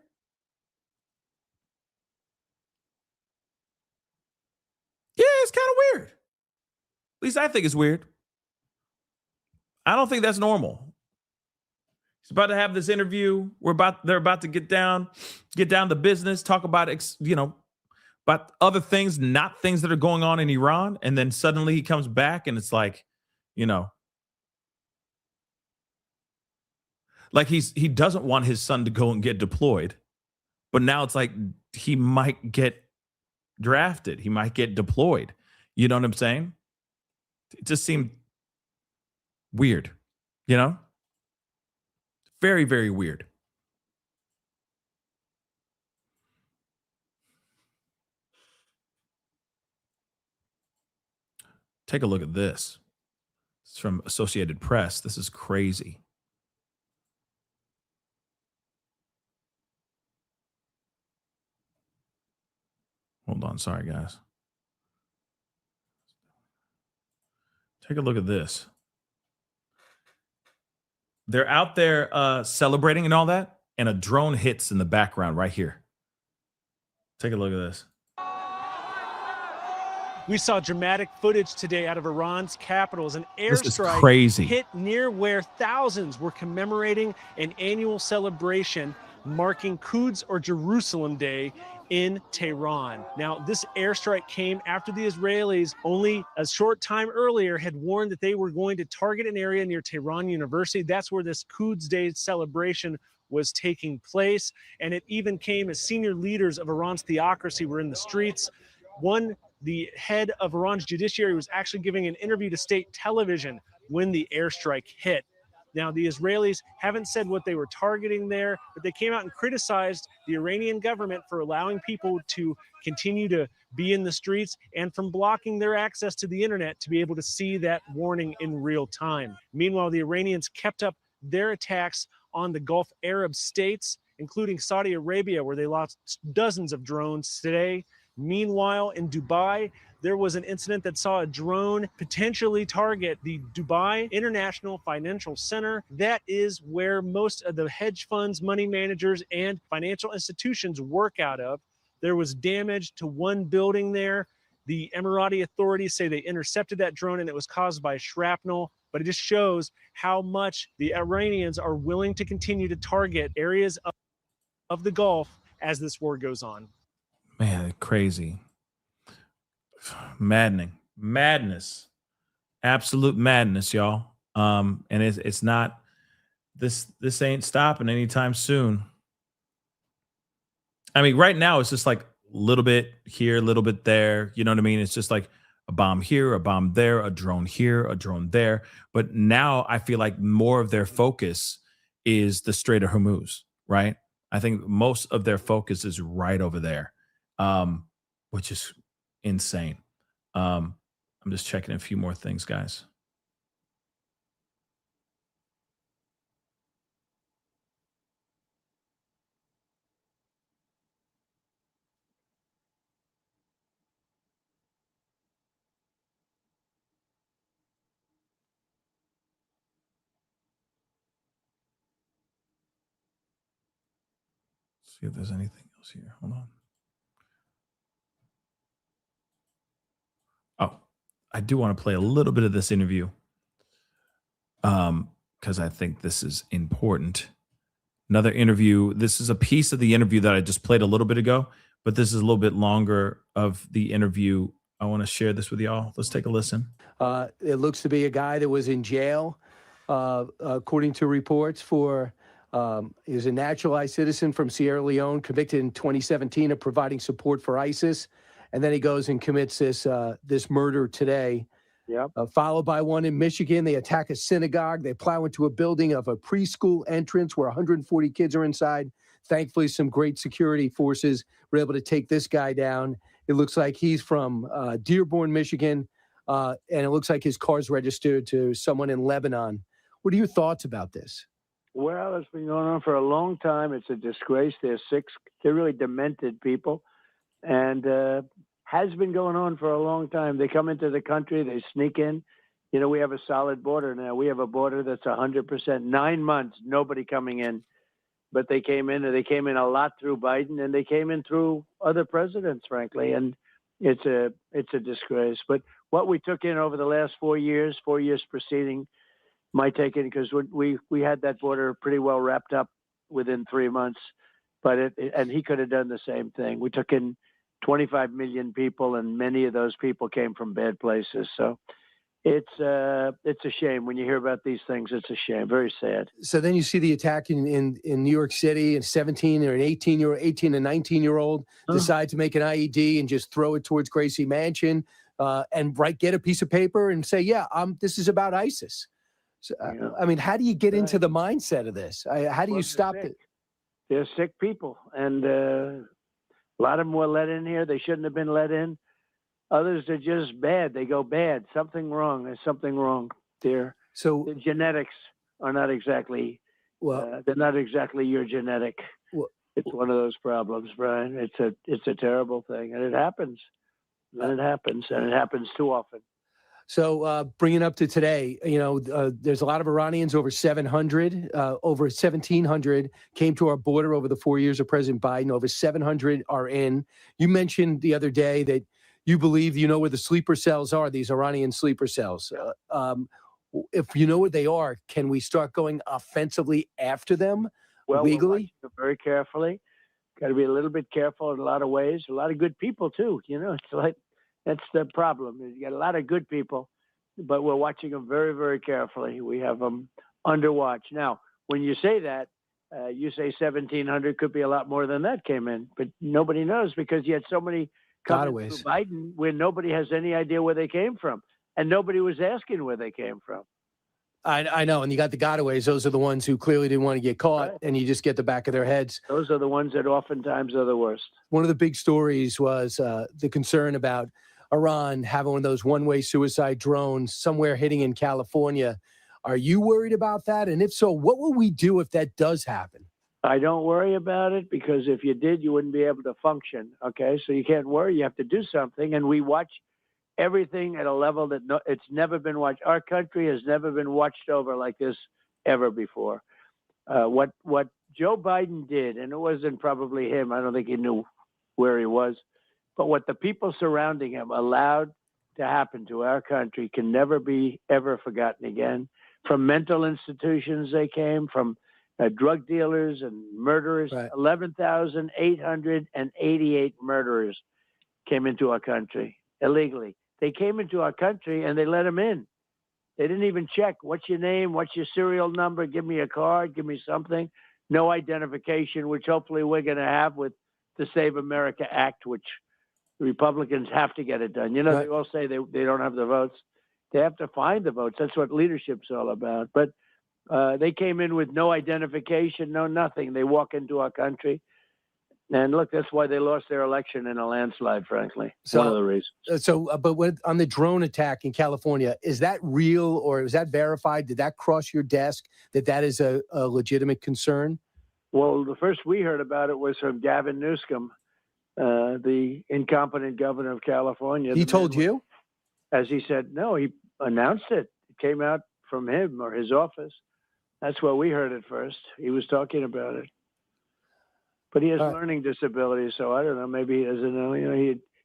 Yeah, it's kind of weird. At least I think it's weird. I don't think that's normal. He's about to have this interview. They're about to get down to business, talk about, about other things, not things that are going on in Iran. And then suddenly he comes back and it's like, like he doesn't want his son to go and get deployed. But now it's like he might get drafted. He might get deployed. You know what I'm saying? It just seemed weird, Very, very weird. Take a look at this. It's from Associated Press. This is crazy. Hold on. Sorry, guys. Take a look at this. They're out there celebrating and all that, and a drone hits in the background right here. Take a look at this. We saw dramatic footage today out of Iran's capital as an This is airstrike crazy. hit near where thousands were commemorating an annual celebration marking Quds or Jerusalem Day in Tehran. Now, this airstrike came after the Israelis only a short time earlier had warned that they were going to target an area near Tehran University. That's where this Quds Day celebration was taking place. And it even came as senior leaders of Iran's theocracy were in the streets. The head of Iran's judiciary was actually giving an interview to state television when the airstrike hit. Now, the Israelis haven't said what they were targeting there, but they came out and criticized the Iranian government for allowing people to continue to be in the streets and from blocking their access to the internet to be able to see that warning in real time. Meanwhile, the Iranians kept up their attacks on the Gulf Arab states, including Saudi Arabia, where they lost dozens of drones today. Meanwhile, in Dubai, there was an incident that saw a drone potentially target the Dubai International Financial Center. That is where most of the hedge funds, money managers, and financial institutions work out of. There was damage to one building there. The Emirati authorities say they intercepted that drone and it was caused by shrapnel, but it just shows how much the Iranians are willing to continue to target areas of the Gulf as this war goes on. Man, crazy. Madness, absolute madness, y'all. And it's not, this ain't stopping anytime soon. I mean, right now it's just like a little bit here, a little bit there. You know what I mean? It's just like a bomb here, a bomb there, a drone here, a drone there. But now I feel like more of their focus is the Strait of Hormuz, right? I think most of their focus is right over there. Which is insane. I'm just checking a few more things, guys. See if there's anything else here. Hold on. Oh, I do want to play a little bit of this interview because I think this is important. Another interview. This is a piece of the interview that I just played a little bit ago, but this is a little bit longer of the interview. I want to share this with y'all. Let's take a listen. It looks to be a guy that was in jail, according to reports, for he was a naturalized citizen from Sierra Leone, convicted in 2017 of providing support for ISIS. And then he goes and commits this murder today. Yep. Followed by one in Michigan. They attack a synagogue. They plow into a building of a preschool entrance where 140 kids are inside. Thankfully, some great security forces were able to take this guy down. It looks like he's from Dearborn, Michigan, and it looks like his car's registered to someone in Lebanon. What are your thoughts about this? Well, it's been going on for a long time. It's a disgrace. They're really demented people. And has been going on for a long time. They come into the country, they sneak in. You know, we have a solid border now. We have a border that's 100%, 9 months, nobody coming in. But they came in, and they came in a lot through Biden, and they came in through other presidents, frankly. And it's a disgrace. But what we took in over the last 4 years preceding my take in, because we had that border pretty well wrapped up within 3 months. But and he could have done the same thing. We took in 25 million people, and many of those people came from bad places. So it's a shame when you hear about these things. It's a shame, very sad. So then you see the attack in New York City, and 18 and 19-year-old decide to make an IED and just throw it towards Gracie Mansion, and get a piece of paper and say, yeah, this is about ISIS. So, I mean, how do you get into the mindset of this? How do you stop it? They're sick people, and a lot of them were let in here. They shouldn't have been let in. Others are just bad. They go bad. Something wrong. There's something wrong there. So the genetics are not exactly. They're not exactly your genetic It's one of those problems, Brian. It's a terrible thing, and it happens. And it happens too often. So bringing up to today, there's a lot of Iranians, over 700, over 1,700 came to our border over the 4 years of President Biden. Over 700 are in. You mentioned the other day that you believe you know where the sleeper cells are, these Iranian sleeper cells. If you know where they are, can we start going offensively after them legally? We're watching them very carefully. Got to be a little bit careful in a lot of ways. A lot of good people, too. It's like that's the problem. You got a lot of good people, but we're watching them very, very carefully. We have them under watch. Now, when you say that, you say 1,700, could be a lot more than that came in, but nobody knows because you had so many coming through Biden where nobody has any idea where they came from, and nobody was asking where they came from. I know, and you got the gotaways. Those are the ones who clearly didn't want to get caught, and you just get the back of their heads. Those are the ones that oftentimes are the worst. One of the big stories was the concern about Iran having one of those one-way suicide drones somewhere hitting in California. Are you worried about that? And if so, what will we do if that does happen? I don't worry about it because if you did, you wouldn't be able to function. Okay, so you can't worry. You have to do something, and we watch everything at a level that it's never been watched. Our country has never been watched over like this ever before. What Joe Biden did, and it wasn't probably him. I don't think he knew where he was, but what the people surrounding him allowed to happen to our country can never be ever forgotten again. From mental institutions they came, from drug dealers and murderers. Right. 11,888 murderers came into our country illegally. They came into our country and they let them in. They didn't even check, what's your name, what's your serial number, give me a card, give me something. No identification, which hopefully we're going to have with the Save America Act, which the Republicans have to get it done. You know, right. They all say they don't have the votes. They have to find the votes. That's what leadership's all about. But they came in with no identification, no nothing. They walk into our country. And look, that's why they lost their election in a landslide, frankly. One of the reasons. But on the drone attack in California, is that real or is that verified? Did that cross your desk that is a legitimate concern? Well, the first we heard about it was from Gavin Newsom, the incompetent governor of California. He told you? As he said, no, he announced it. It came out from him or his office. That's where we heard it first. He was talking about it. But he has learning disabilities, so I don't know. Maybe he doesn't know. You know,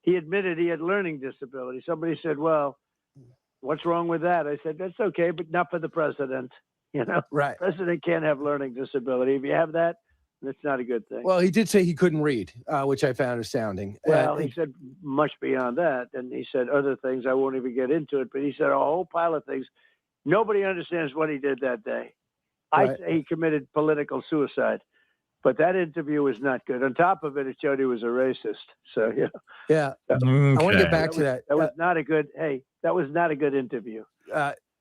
he admitted he had learning disabilities. Somebody said, "Well, what's wrong with that?" I said, "That's okay, but not for the president." You know, right? President can't have learning disability. If you have that, that's not a good thing. Well, he did say he couldn't read, which I found astounding. Well, he said much beyond that, and he said other things. I won't even get into it, but he said a whole pile of things. Nobody understands what he did that day. Right. I say he committed political suicide. But that interview was not good. On top of it, it showed he was a racist. So, yeah. Yeah. Okay. I want to get back to that. That was not a good, that was not a good interview.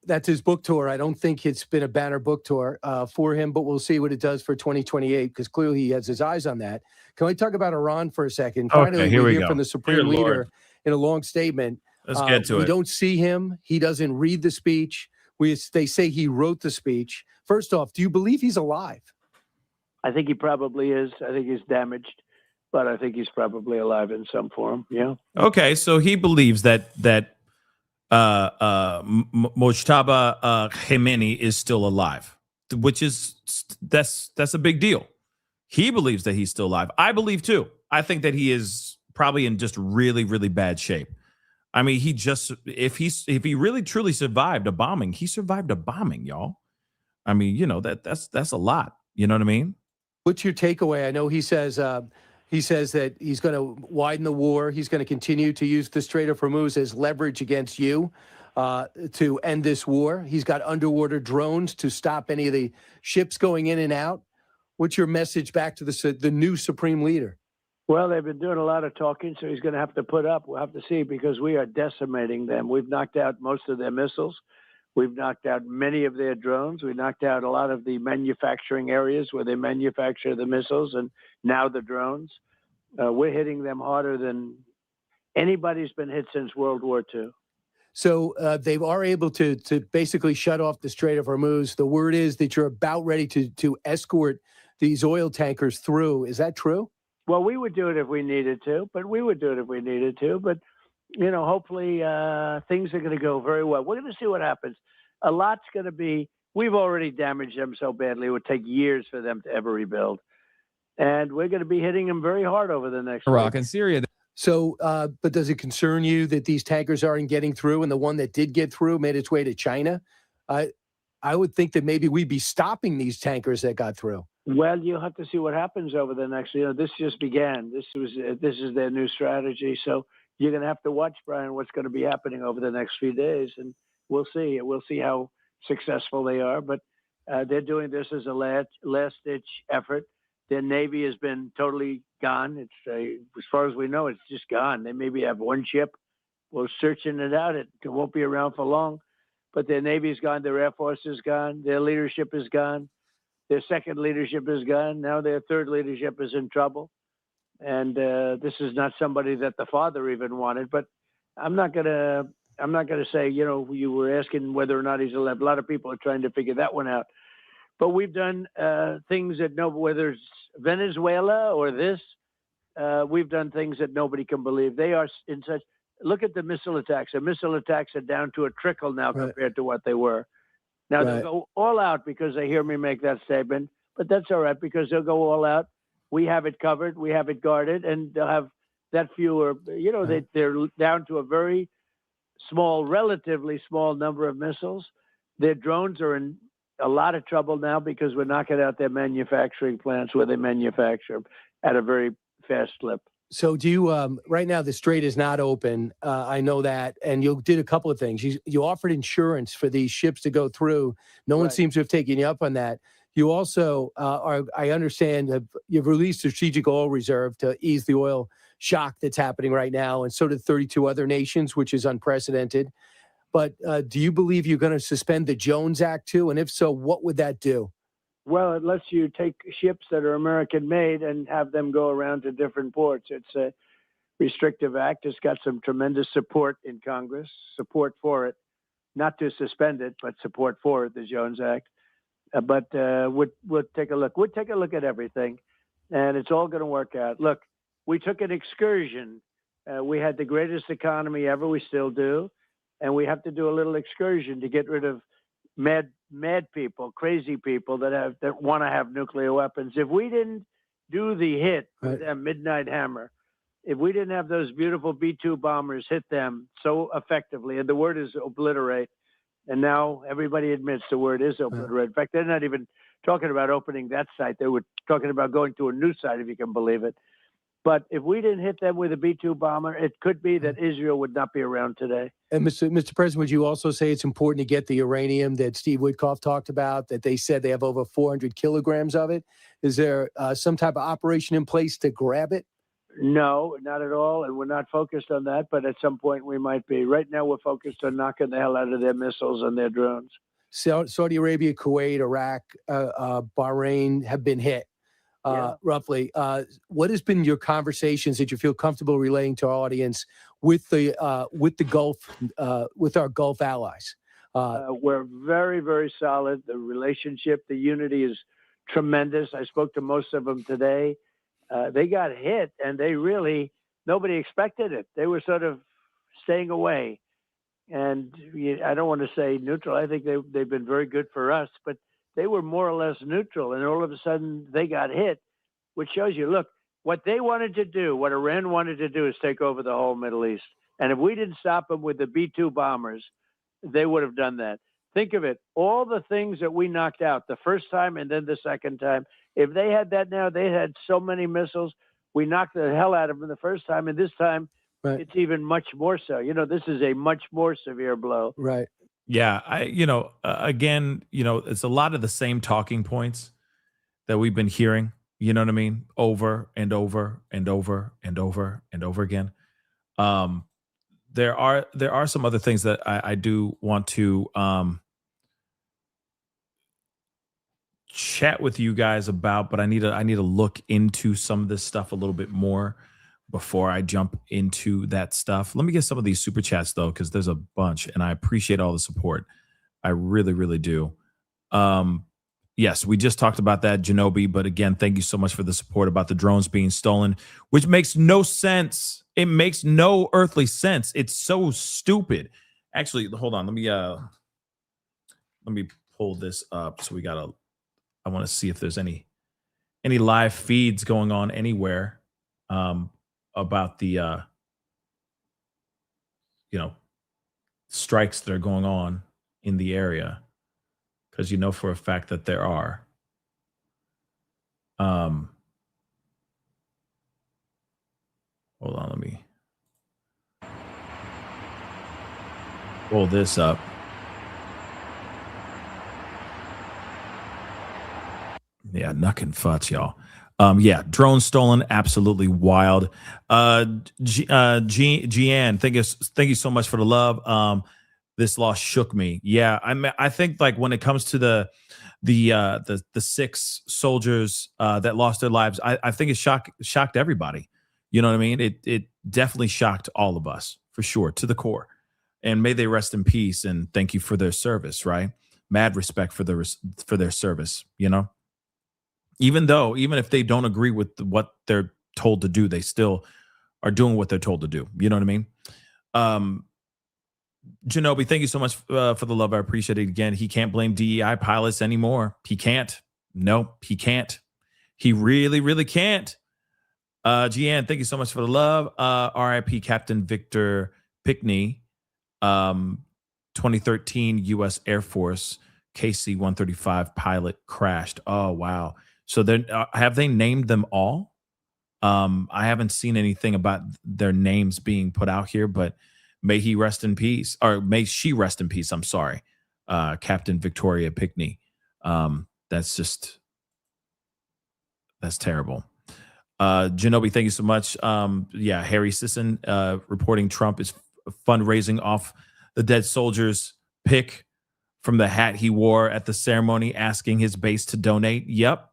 That's his book tour. I don't think it's been a banner book tour for him, but we'll see what it does for 2028 because clearly he has his eyes on that. Can we talk about Iran for a second? Finally, here we hear go. from the Supreme Leader in a long statement. Let's get to it. We don't see him. He doesn't read the speech. They say he wrote the speech. First off, do you believe he's alive? I think he probably is. I think he's damaged, but I think he's probably alive in some form. Yeah. Okay, so he believes that Mojtaba Khamenei is still alive, which is that's a big deal. He believes that he's still alive. I believe too. I think that he is probably in just really, really bad shape. I mean, if he really truly survived a bombing, he survived a bombing, y'all. I mean, you know that's a lot. You know what I mean? What's your takeaway? I know he says that he's going to widen the war. He's going to continue to use the Strait of Hormuz as leverage against you to end this war. He's got underwater drones to stop any of the ships going in and out. What's your message back to the new Supreme Leader? Well, they've been doing a lot of talking, so he's going to have to put up. We'll have to see because we are decimating them. We've knocked out most of their missiles. We've knocked out many of their drones. We knocked out a lot of the manufacturing areas where they manufacture the missiles and now the drones. We're hitting them harder than anybody's been hit since World War II. So they are able to basically shut off the Strait of Hormuz. The word is that you're about ready to escort these oil tankers through. Is that true? Well, we would do it if we needed to, but hopefully things are going to go very well. We're going to see what happens. A lot's going to be, we've already damaged them so badly. It would take years for them to ever rebuild. And we're going to be hitting them very hard over the next Iraq week. and Syria. So, but does it concern you that these tankers aren't getting through, and the one that did get through made its way to China? I would think that maybe we'd be stopping these tankers that got through. Well, you'll have to see what happens over the next. This just began. This is their new strategy. So you're going to have to watch, Brian, what's going to be happening over the next few days, and we'll see. We'll see how successful they are. But they're doing this as a last-ditch effort. Their Navy has been totally gone. It's as far as we know, it's just gone. They maybe have one ship. We're searching it out. It won't be around for long. But their Navy's gone. Their Air Force is gone. Their leadership is gone. Their second leadership is gone. Now their third leadership is in trouble. And this is not somebody that the father even wanted. But I'm not gonna say, you were asking whether or not he's alive. A lot of people are trying to figure that one out. But we've done things that whether it's Venezuela or this, we've done things that nobody can believe. They are in such. Look at the missile attacks. The missile attacks are down to a trickle now compared to what they were. Now they'll go all out because they hear me make that statement, but that's all right because they'll go all out. We have it covered. We have it guarded, and they'll have that fewer. They're down to a very small, relatively small number of missiles. Their drones are in a lot of trouble now because we're knocking out their manufacturing plants where they manufacture at a very fast clip. So do you, right now the Strait is not open. I know that. And you did a couple of things. You offered insurance for these ships to go through. No one seems to have taken you up on that. You also I understand, you've released strategic oil reserve to ease the oil shock that's happening right now. And so did 32 other nations, which is unprecedented. But do you believe you're going to suspend the Jones Act too? And if so, what would that do? Well, it lets you take ships that are American-made and have them go around to different ports. It's a restrictive act. It's got some tremendous support in Congress, support for it, not to suspend it, but support for it, the Jones Act. But we'll take a look. We'll take a look at everything, and it's all going to work out. Look, we took an excursion. We had the greatest economy ever. We still do. And we have to do a little excursion to get rid of mad people, crazy people that want to have nuclear weapons. If we didn't do the hit with that Midnight Hammer, if we didn't have those beautiful B-2 bombers hit them so effectively, and the word is obliterate, and now everybody admits the word is obliterate. In fact, they're not even talking about opening that site. They were talking about going to a new site, if you can believe it. But if we didn't hit them with a B-2 bomber, it could be that Israel would not be around today. And Mr. President, would you also say it's important to get the uranium that Steve Witkoff talked about, that they said they have over 400 kilograms of it? Is there some type of operation in place to grab it? No, not at all. And we're not focused on that. But at some point we might be. Right now we're focused on knocking the hell out of their missiles and their drones. Saudi Arabia, Kuwait, Iraq, Bahrain have been hit. Roughly. What has been your conversations that you feel comfortable relaying to our audience with the Gulf, with our Gulf allies? We're very, very solid. The relationship, the unity is tremendous. I spoke to most of them today. They got hit, and nobody expected it. They were sort of staying away. And I don't want to say neutral. I think they've been very good for us, but they were more or less neutral, and all of a sudden they got hit, which shows you, look, what they wanted to do, what Iran wanted to do is take over the whole Middle East. And if we didn't stop them with the B-2 bombers, they would have done that. Think of it, all the things that we knocked out the first time and then the second time, if they had that now, they had so many missiles, we knocked the hell out of them the first time, and this time it's even much more so. This is a much more severe blow. Right. Yeah, again, it's a lot of the same talking points that we've been hearing, you know what I mean? Over and over and over and over and over again. There are some other things that I do want to chat with you guys about, but I need to look into some of this stuff a little bit more before I jump into that stuff. Let me get some of these super chats though, because there's a bunch, and I appreciate all the support. I really, really do. Yes, we just talked about that, Janobi. But again, thank you so much for the support about the drones being stolen, which makes no sense. It makes no earthly sense. It's so stupid. Actually, hold on. Let me pull this up. So I want to see if there's any live feeds going on anywhere about the strikes that are going on in the area, because you know for a fact that there are. Hold on, let me pull this up. Yeah, nuck and futz, y'all. Yeah, drone stolen, absolutely wild. Gian, thank you so much for the love. This loss shook me. Yeah, I think like when it comes to the 6 soldiers that lost their lives, I think it shocked everybody. You know what I mean? It definitely shocked all of us, for sure, to the core. And may they rest in peace, and thank you for their service, right? Mad respect for their service, you know? Even if they don't agree with what they're told to do, they still are doing what they're told to do. You know what I mean? Janobi, thank you so much for the love. I appreciate it. Again, he can't blame DEI pilots anymore. He can't. No, he can't. He really, really can't. Gian, thank you so much for the love. RIP Captain Victor Pickney, 2013 U.S. Air Force KC-135 pilot crashed. Oh, wow. So then have they named them all? I haven't seen anything about their names being put out here, but may he rest in peace, or may she rest in peace. I'm sorry. Captain Victoria Pickney. That's terrible. Janobi, thank you so much. Yeah, Harry Sisson reporting Trump is fundraising off the dead soldiers' pick from the hat he wore at the ceremony, asking his base to donate. Yep.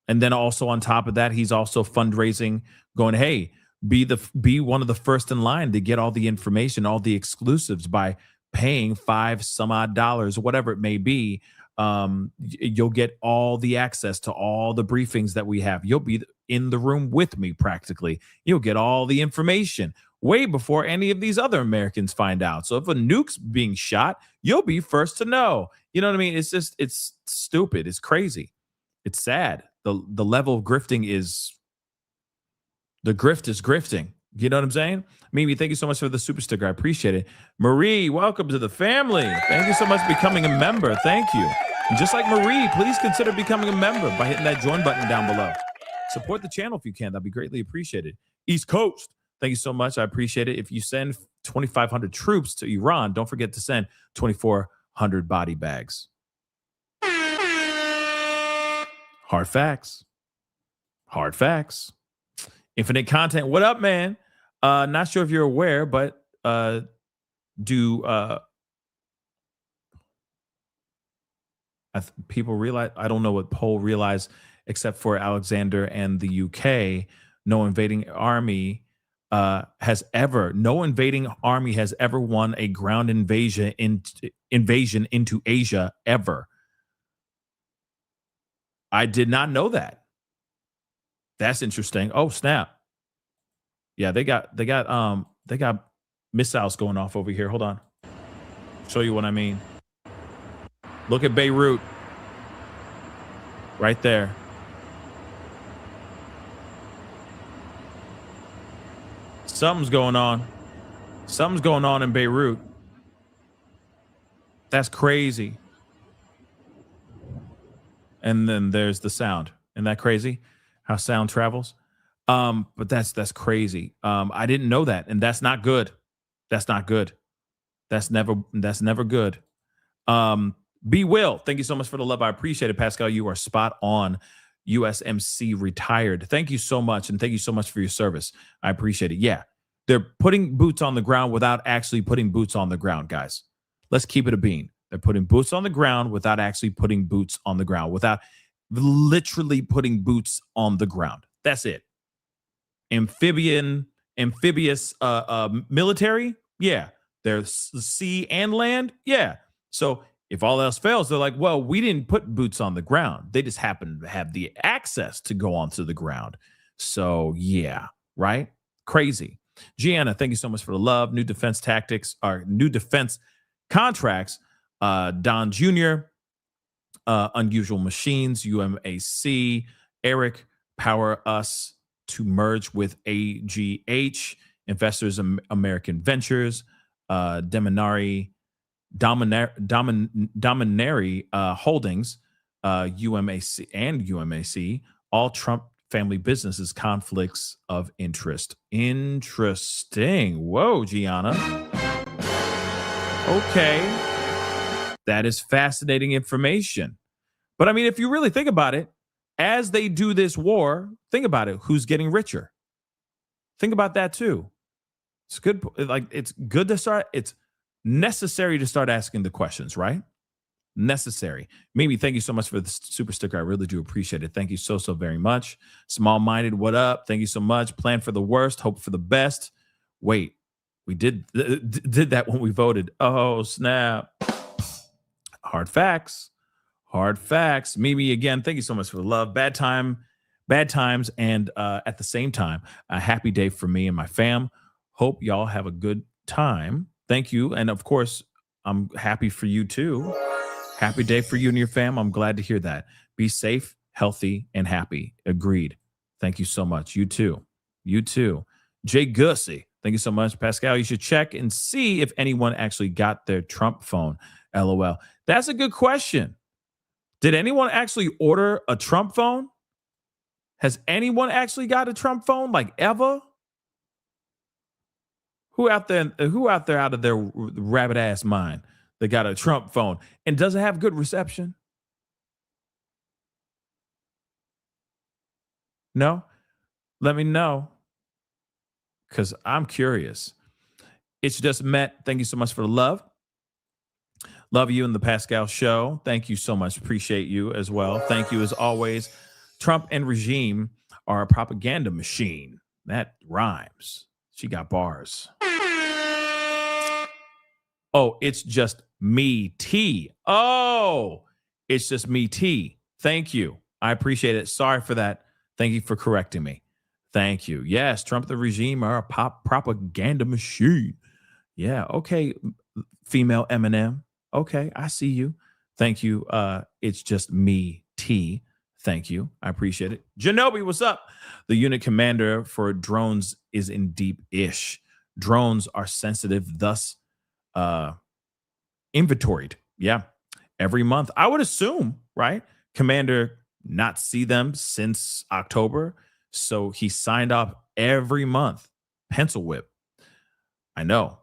And then also on top of that, he's also fundraising, going, hey, be one of the first in line to get all the information, all the exclusives by paying $5 some odd, whatever it may be. You'll get all the access to all the briefings that we have. You'll be in the room with me practically. You'll get all the information way before any of these other Americans find out. So if a nuke's being shot, you'll be first to know. You know what I mean? It's stupid. It's crazy. It's sad. The level of grifting is, the grift is grifting. You know what I'm saying? Mimi, thank you so much for the super sticker. I appreciate it. Marie, welcome to the family. Thank you so much for becoming a member. Thank you. And just like Marie, please consider becoming a member by hitting that join button down below. Support the channel if you can. That'd be greatly appreciated. East Coast, thank you so much. I appreciate it. If you send 2,500 troops to Iran, don't forget to send 2,400 body bags. Hard facts. Hard facts. Infinite content. What up, man? Not sure if you're aware, but people realize, I don't know what poll realized, except for Alexander and the UK, no invading army has ever won a ground invasion into Asia ever. I did not know that. That's interesting. Oh, snap. Yeah, they got missiles going off over here. Hold on. Show you what I mean. Look at Beirut. Right there. Something's going on. Something's going on in Beirut. That's crazy. And then there's the sound. Isn't that crazy? How sound travels? But that's crazy. I didn't know that, and that's not good. That's not good. That's never good. B Will, thank you so much for the love. I appreciate it. Pascal, you are spot on. USMC retired. Thank you so much, and thank you so much for your service. I appreciate it. Yeah, they're putting boots on the ground without actually putting boots on the ground, guys. Let's keep it a bean. They're putting boots on the ground without actually putting boots on the ground, without literally putting boots on the ground. That's it. Amphibious military, yeah. There's sea and land, yeah. So If all else fails, they're like, well, we didn't put boots on the ground. They just happen to have the access to go onto the ground. So, yeah, right? Crazy. Gianna, thank you so much for the love. New defense tactics, or new defense contracts. Don Jr., Unusual Machines, UMAC, Eric, Power Us to merge with AGH, Investors American Ventures, Dominary Holdings, UMAC and UMAC, all Trump family businesses, conflicts of interest. Interesting. Whoa, Gianna. Okay. That is fascinating information. But I mean, if you really think about it, as they do this war, think about it. Who's getting richer? Think about that too. It's good. Like, it's good to start. It's necessary to start asking the questions, right? Necessary. Mimi, thank you so much for the super sticker. I really do appreciate it. Thank you so very much. Small-minded, what up? Thank you so much. Plan for the worst, hope for the best. Wait, we did that when we voted. Oh, snap. Hard facts. Hard facts. Mimi, again, thank you so much for the love. Bad times, and at the same time, a happy day for me and my fam. Hope y'all have a good time. Thank you. And of course, I'm happy for you too. Happy day for you and your fam. I'm glad to hear that. Be safe, healthy, and happy. Agreed. Thank you so much. You too. You too. Jay Gussie, thank you so much. Pascal, you should check and see if anyone actually got their Trump phone. LOL. That's a good question. Did anyone actually order a Trump phone? Has anyone actually got a Trump phone, like, ever? Who out there out of their rabbit ass mind that got a Trump phone and doesn't have good reception? No? Let me know, because I'm curious. It's just Met. Thank you so much for the love. Love you and the Pascal Show. Thank you so much. Appreciate you as well. Thank you as always. Trump and regime are a propaganda machine. That rhymes. She got bars. Oh, it's just me, T. Oh, it's just me, T. Thank you. I appreciate it. Sorry for that. Thank you for correcting me. Thank you. Yes, Trump, the regime are a propaganda machine. Yeah, okay, female Eminem. Okay, I see you. Thank you. It's just me, T. Thank you. I appreciate it. Janobi, what's up? The unit commander for drones is in deep-ish. Drones are sensitive, thus inventoried. Yeah, every month. I would assume, right? Commander not see them since October, so he signed up every month. Pencil whip. I know.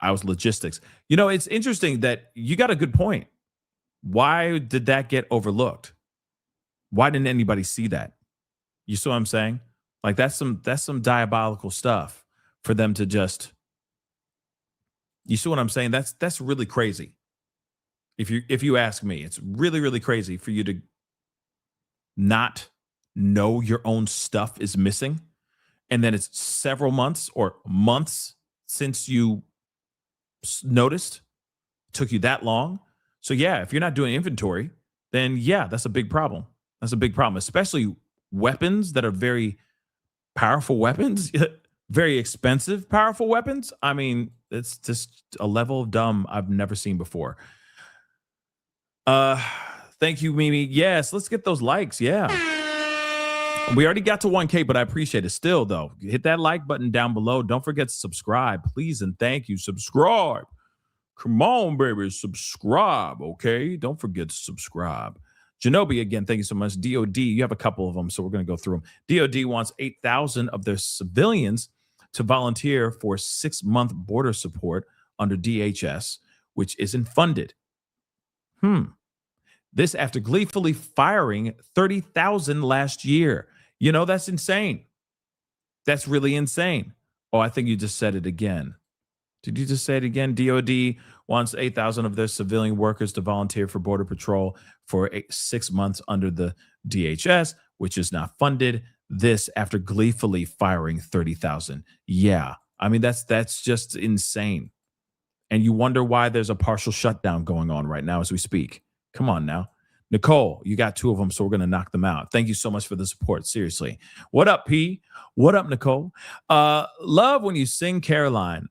I was logistics. You know, it's interesting that you got a good point. Why did that get overlooked? Why didn't anybody see that? You see what I'm saying? Like, that's some diabolical stuff for them to just. You see what I'm saying? That's really crazy. If you ask me, it's really, really crazy for you to not know your own stuff is missing, and then it's several months or months since you noticed. It took you that long. So yeah, if you're not doing inventory, then yeah, that's a big problem. That's a big problem, especially weapons that are very powerful weapons, very expensive, powerful weapons. I mean, it's just a level of dumb I've never seen before. Thank you, Mimi. Yes, let's get those likes. Yeah. We already got to 1K, but I appreciate it. Still, though, hit that like button down below. Don't forget to subscribe, please, and thank you. Subscribe. Come on, baby. Subscribe, okay? Don't forget to subscribe. Janobi, again, thank you so much. DOD, you have a couple of them, so we're going to go through them. DOD wants 8,000 of their civilians to volunteer for 6-month border support under DHS, which isn't funded. This after gleefully firing 30,000 last year. You know, that's insane. That's really insane. Oh, I think you just said it again. Did you just say it again? DOD wants 8,000 of their civilian workers to volunteer for Border Patrol for 6 months under the DHS, which is not funded. This after gleefully firing 30,000. Yeah, I mean, that's just insane. and you wonder why there's a partial shutdown going on right now as we speak. Come on now. Nicole, you got 2 of them, so we're going to knock them out. Thank you so much for the support. Seriously. What up, P? What up, Nicole? Love when you sing Caroline.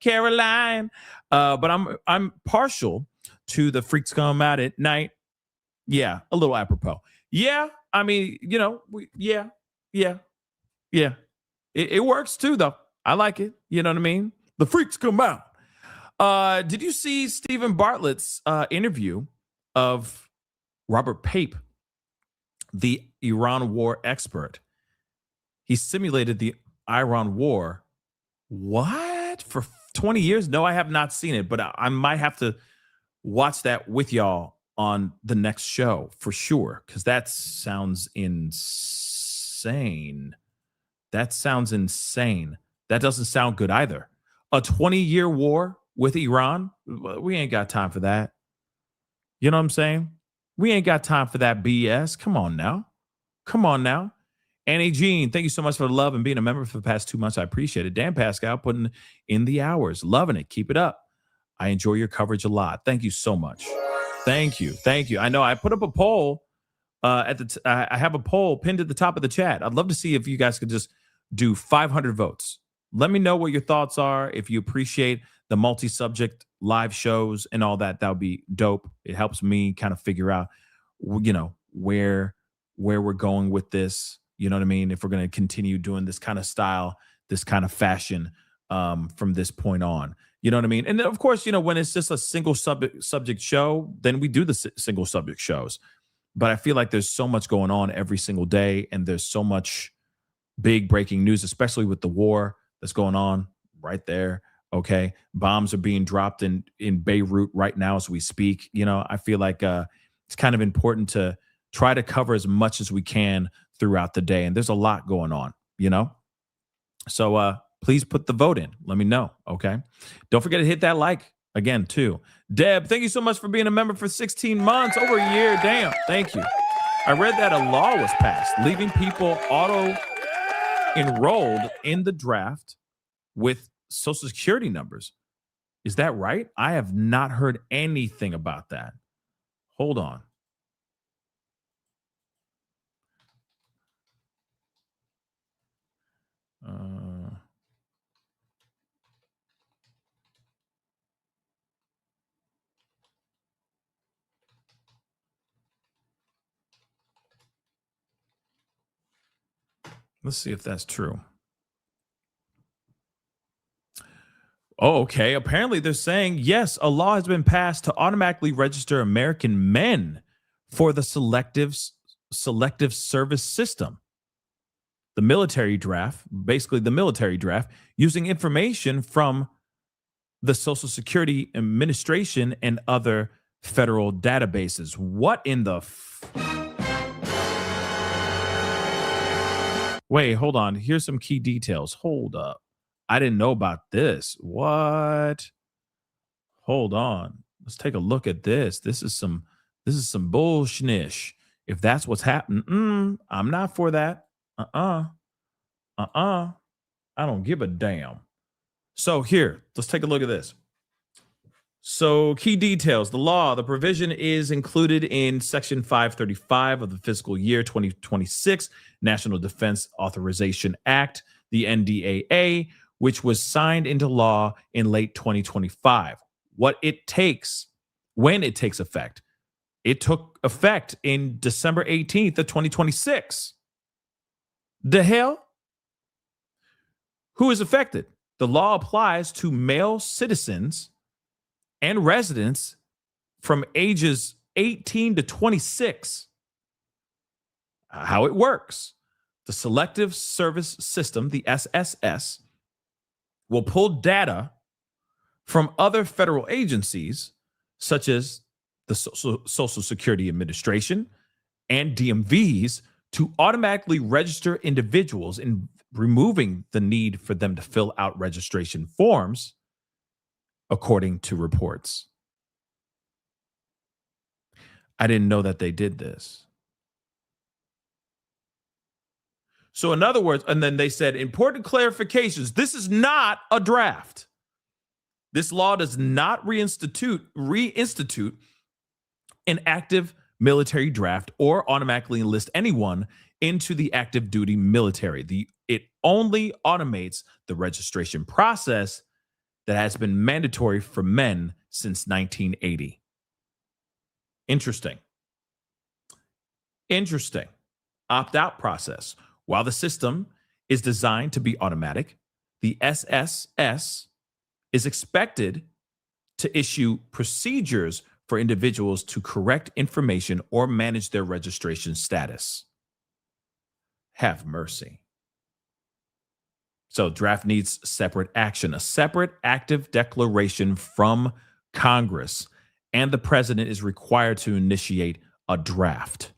Caroline. But I'm partial to the freaks come out at night. Yeah, a little apropos. Yeah, I mean, you know, yeah. It works too, though. I like it. You know what I mean? The freaks come out. Did you see Stephen Bartlett's interview of Robert Pape, the Iran war expert? He simulated the Iran war. What? For 20 years? No, I have not seen it, but I might have to watch that with y'all on the next show for sure, because that sounds insane. That sounds insane. That doesn't sound good either. A 20-year war with Iran? We ain't got time for that. You know what I'm saying? We ain't got time for that BS. Come on now. Come on now. Annie Jean, thank you so much for the love and being a member for the past 2 months. I appreciate it. Dan Pascal putting in the hours. Loving it. Keep it up. I enjoy your coverage a lot. Thank you so much. Thank you. Thank you. I know I put up a poll I have a poll pinned at the top of the chat. I'd love to see if you guys could just do 500 votes. Let me know what your thoughts are. If you appreciate the multi-subject live shows and all that, that would be dope. It helps me kind of figure out, you know, where we're going with this. You know what I mean? If we're going to continue doing this kind of style, this kind of fashion from this point on. You know what I mean? And then, of course, you know, when it's just a single subject show, then we do the single subject shows. But I feel like there's so much going on every single day, and there's so much big breaking news, especially with the war that's going on right there. Okay. Bombs are being dropped in Beirut right now as we speak. You know, I feel like it's kind of important to try to cover as much as we can throughout the day. And there's a lot going on, you know? So please put the vote in. Let me know. Okay. Don't forget to hit that like again, too. Deb, thank you so much for being a member for 16 months, over a year. Damn. Thank you. I read that a law was passed, leaving people auto-enrolled in the draft with Social Security numbers. Is that right? I have not heard anything about that. Hold on. Let's see if that's true. Oh, okay. Apparently they're saying, yes, a law has been passed to automatically register American men for the selective service system. The military draft, basically the military draft, using information from the Social Security Administration and other federal databases. What in the... Wait, hold on. Here's some key details. Hold up. I didn't know about this. What? Hold on. Let's take a look at this. This is some bullshnish. If that's what's happening, I'm not for that. I don't give a damn. So here, let's take a look at this. So key details. The law, the provision is included in Section 535 of the fiscal year 2026 National Defense Authorization Act, the NDAA, which was signed into law in late 2025. What it takes, when it takes effect, it took effect in December 18th of 2026. The hell? Who is affected? The law applies to male citizens and residents from ages 18 to 26. How it works. The Selective Service System, the SSS, will pull data from other federal agencies, such as the Social Security Administration and DMVs, to automatically register individuals, in removing the need for them to fill out registration forms, according to reports. I didn't know that they did this. So in other words, and then they said, important clarifications. This is not a draft. This law does not reinstitute an active military draft or automatically enlist anyone into the active duty military. It only automates the registration process that has been mandatory for men since 1980. Interesting. Opt-out process. While the system is designed to be automatic, the SSS is expected to issue procedures for individuals to correct information or manage their registration status. Have mercy. So draft needs separate action, a separate active declaration from Congress, and the president is required to initiate a draft.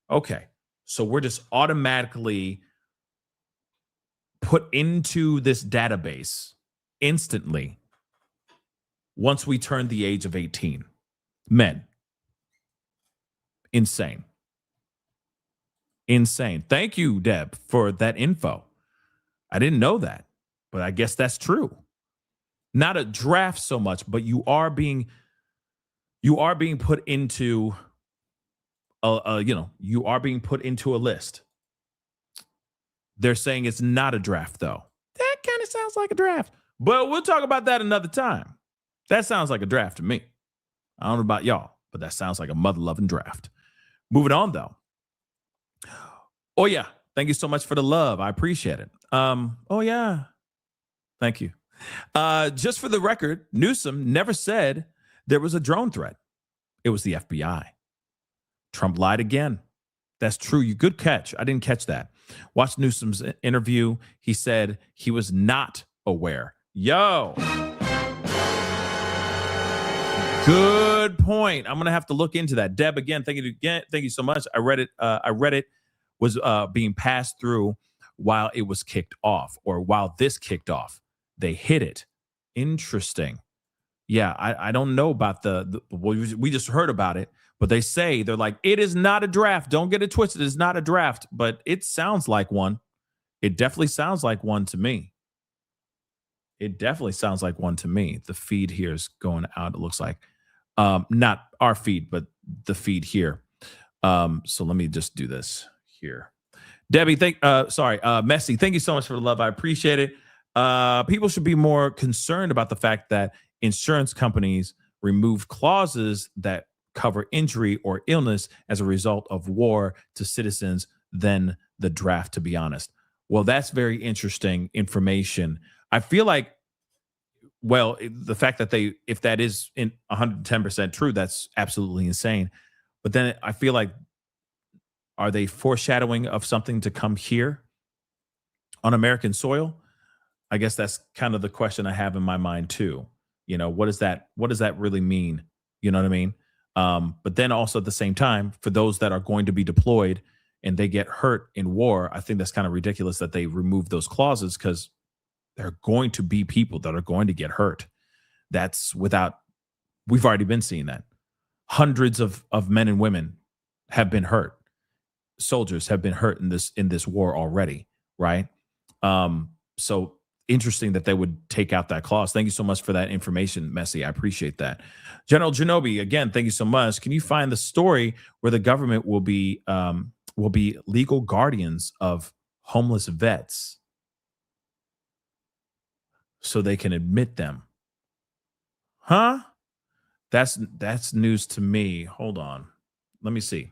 Okay, so we're just automatically put into this database instantly once we turn the age of 18. Men. Insane. Thank you, Deb, for that info. I didn't know that, but I guess that's true. Not a draft so much, but you are being put into you are being put into a list. They're saying it's not a draft, though. That kind of sounds like a draft, but we'll talk about that another time. That sounds like a draft to me. I don't know about y'all, but that sounds like a mother-loving draft. Moving on, though. Oh, yeah. Thank you so much for the love. I appreciate it. Oh, yeah. Thank you. Just for the record, Newsom never said there was a drone threat. It was the FBI. Trump lied again. That's true. Good catch. I didn't catch that. Watch Newsom's interview. He said he was not aware. Yo. Good point. I'm going to have to look into that. Deb, again, thank you so much. I read it was being passed through while it was kicked off, or while this kicked off. They hit it. Interesting. Yeah, I don't know about we just heard about it, but they're like, it is not a draft. Don't get it twisted. It's not a draft, but it sounds like one. It definitely sounds like one to me. The feed here is going out, it looks like. Not our feed, but the feed here. So let me just do this here. Debbie, Messi, thank you so much for the love. I appreciate it. People should be more concerned about the fact that insurance companies remove clauses that cover injury or illness as a result of war to citizens than the draft, to be honest. Well, that's very interesting information. I feel like, well, the fact that if that is 110% true, that's absolutely insane. But then I feel like, are they foreshadowing of something to come here on American soil? I guess that's kind of the question I have in my mind too. You know, what does that really mean? You know what I mean? But then also at the same time, for those that are going to be deployed and they get hurt in war, I think that's kind of ridiculous that they remove those clauses, because there are going to be people that are going to get hurt. We've already been seeing that. Hundreds of men and women have been hurt. Soldiers have been hurt in this war already, right? So interesting that they would take out that clause. Thank you so much for that information, Messi. I appreciate that. General Genobi, again, thank you so much. Can you find the story where the government will be legal guardians of homeless vets so they can admit them? Huh? That's news to me. Hold on. Let me see.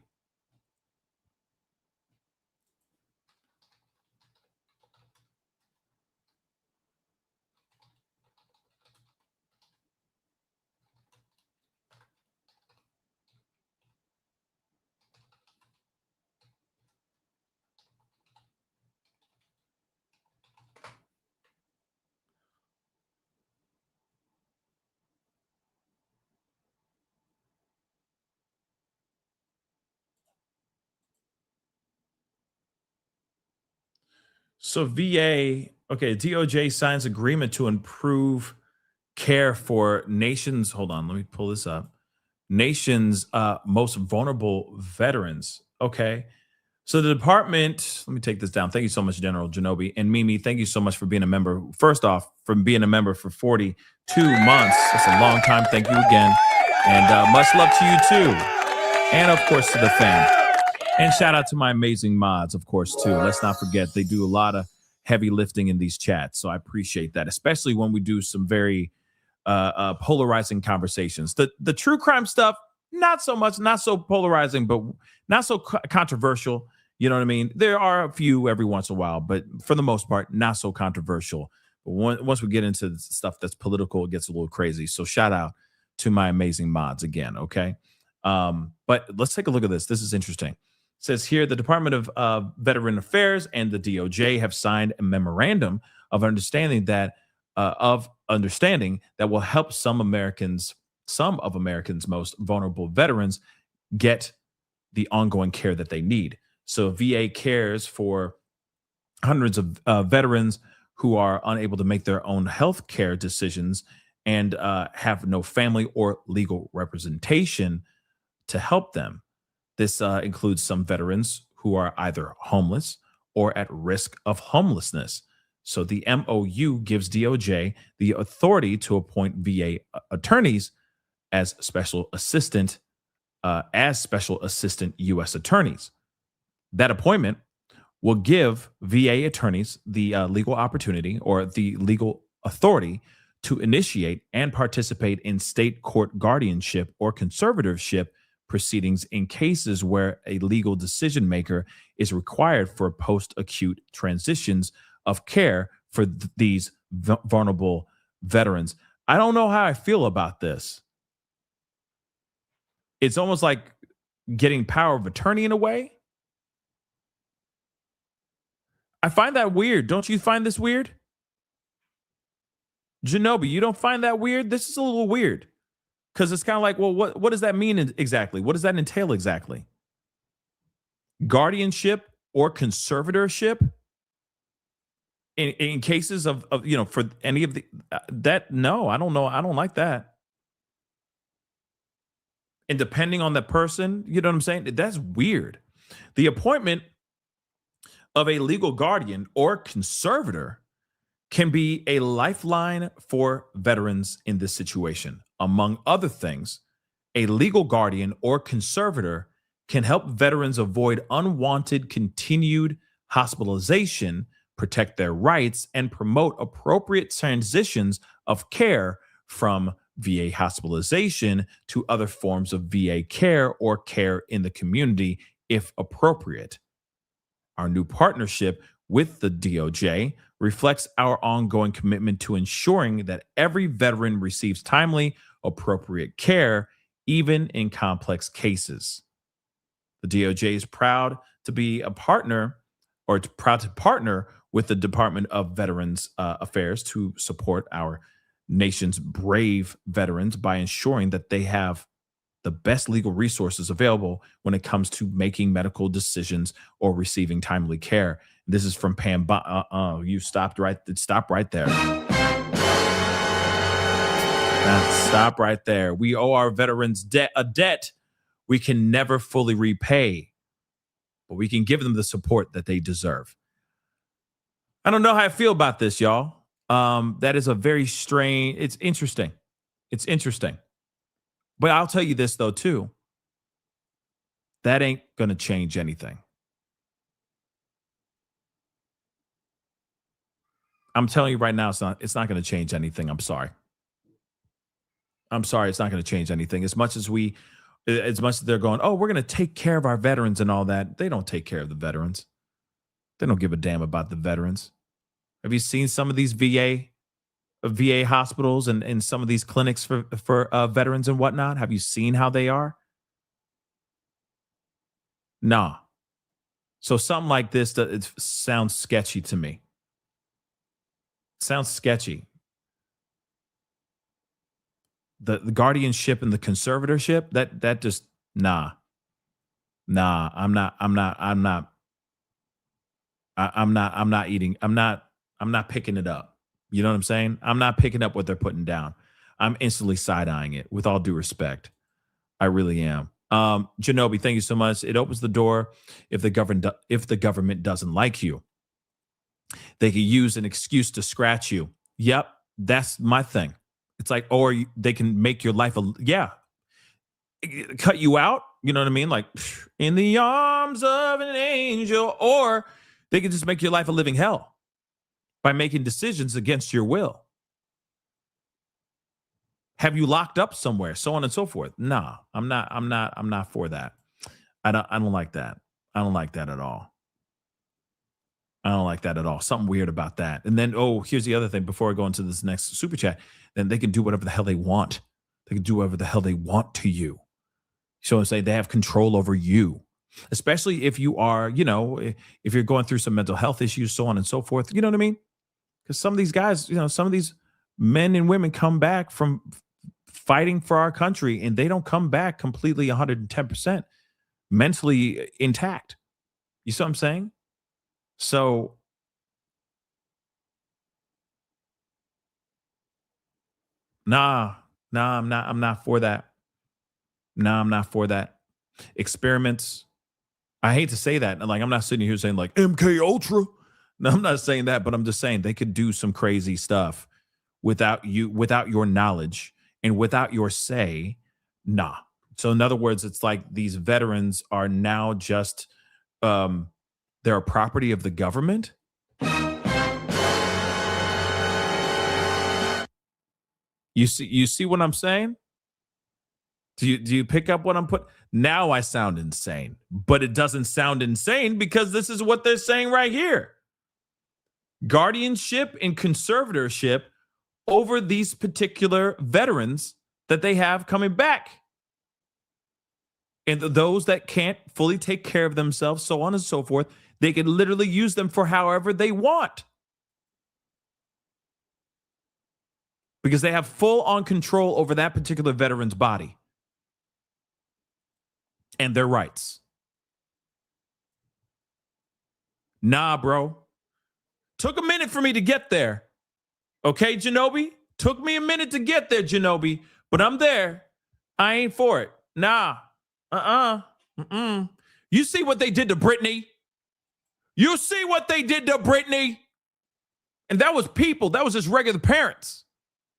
So VA, okay, DOJ signs agreement to improve care for nations. Hold on, let me pull this up. Nation's most vulnerable veterans. Okay. So the department, let me take this down. Thank you so much, General Genobi. And Mimi, thank you so much for being a member. First off, from being a member for 42 months. That's a long time. Thank you again. And much love to you too. And of course to the fam. And shout out to my amazing mods, of course, too. Let's not forget they do a lot of heavy lifting in these chats. So I appreciate that, especially when we do some very polarizing conversations. The true crime stuff, not so much, not so polarizing, but not so controversial. You know what I mean? There are a few every once in a while, but for the most part, not so controversial. But once we get into stuff that's political, it gets a little crazy. So shout out to my amazing mods again, okay? But let's take a look at this. This is interesting. It says here, the Department of Veteran Affairs and the DOJ have signed a memorandum of understanding that will help some of Americans' most vulnerable veterans get the ongoing care that they need. So VA cares for hundreds of veterans who are unable to make their own health care decisions and have no family or legal representation to help them. This includes some veterans who are either homeless or at risk of homelessness. So the MOU gives DOJ the authority to appoint VA attorneys as special assistant U.S. attorneys. That appointment will give VA attorneys the legal opportunity or the legal authority to initiate and participate in state court guardianship or conservatorship proceedings in cases where a legal decision maker is required for post-acute transitions of care for these vulnerable veterans. I don't know how I feel about this. It's almost like getting power of attorney in a way. I find that weird. Don't you find this weird? Genobi, you don't find that weird? This is a little weird. Because it's kind of like, well, what does that mean exactly? What does that entail exactly? Guardianship or conservatorship in cases of for any of the no, I don't know. I don't like that. And depending on the person, you know what I'm saying? That's weird. The appointment of a legal guardian or conservator can be a lifeline for veterans in this situation. Among other things, a legal guardian or conservator can help veterans avoid unwanted continued hospitalization, protect their rights, and promote appropriate transitions of care from VA hospitalization to other forms of VA care or care in the community if appropriate. Our new partnership with the DOJ reflects our ongoing commitment to ensuring that every veteran receives timely, appropriate care, even in complex cases. The DOJ is proud to be a partner, or proud to partner with the Department of Veterans Affairs to support our nation's brave veterans by ensuring that they have the best legal resources available when it comes to making medical decisions or receiving timely care. This is from Pam. You stop right there. Stop right there. We owe our veterans a debt we can never fully repay, but we can give them the support that they deserve. I don't know how I feel about this, y'all. That is a very strange. It's interesting. It's interesting. But I'll tell you this, though, too. That ain't going to change anything. I'm telling you right now, it's not going to change anything. I'm sorry. It's not going to change anything. As much as they're going, oh, we're going to take care of our veterans and all that. They don't take care of the veterans. They don't give a damn about the veterans. Have you seen some of these VA hospitals and some of these clinics for veterans and whatnot? Have you seen how they are? Nah. So something like this, it sounds sketchy to me. Sounds sketchy. The guardianship and the conservatorship, that just nah. I'm not picking it up. You know what I'm saying? I'm not picking up what they're putting down. I'm instantly side-eyeing it with all due respect. I really am. Janobi, thank you so much. It opens the door if the government doesn't like you. They can use an excuse to scratch you. Yep, that's my thing. It's like, or they can make your life cut you out. You know what I mean? Like in the arms of an angel, or they can just make your life a living hell by making decisions against your will. Have you locked up somewhere? So on and so forth. No, I'm not for that. I don't like that. I don't like that at all. I don't like that at all. Something weird about that. And then, here's the other thing before I go into this next super chat. Then they can do whatever the hell they want. They can do whatever the hell they want to you. So I'm saying they have control over you, especially if you are, if you're going through some mental health issues, so on and so forth. You know what I mean? Because some of these guys, some of these men and women come back from fighting for our country and they don't come back completely 110% mentally intact. You see what I'm saying? So nah, I'm not for that. Nah, I'm not for that. Experiments. I hate to say that. Like, I'm not sitting here saying like MK Ultra. No, I'm not saying that, but I'm just saying they could do some crazy stuff without your knowledge and without your say. Nah. So in other words, it's like these veterans are now just they're a property of the government. You see what I'm saying? Do you pick up what I'm putting? Now I sound insane, but it doesn't sound insane because this is what they're saying right here. Guardianship and conservatorship over these particular veterans that they have coming back. And those that can't fully take care of themselves, so on and so forth, they can literally use them for however they want. Because they have full-on control over that particular veteran's body and their rights. Nah, bro. Took a minute for me to get there. Okay, Janobi? Took me a minute to get there, Janobi, but I'm there. I ain't for it. Nah. You see what they did to Brittany? You see what they did to Brittany? And that was people. That was just regular parents.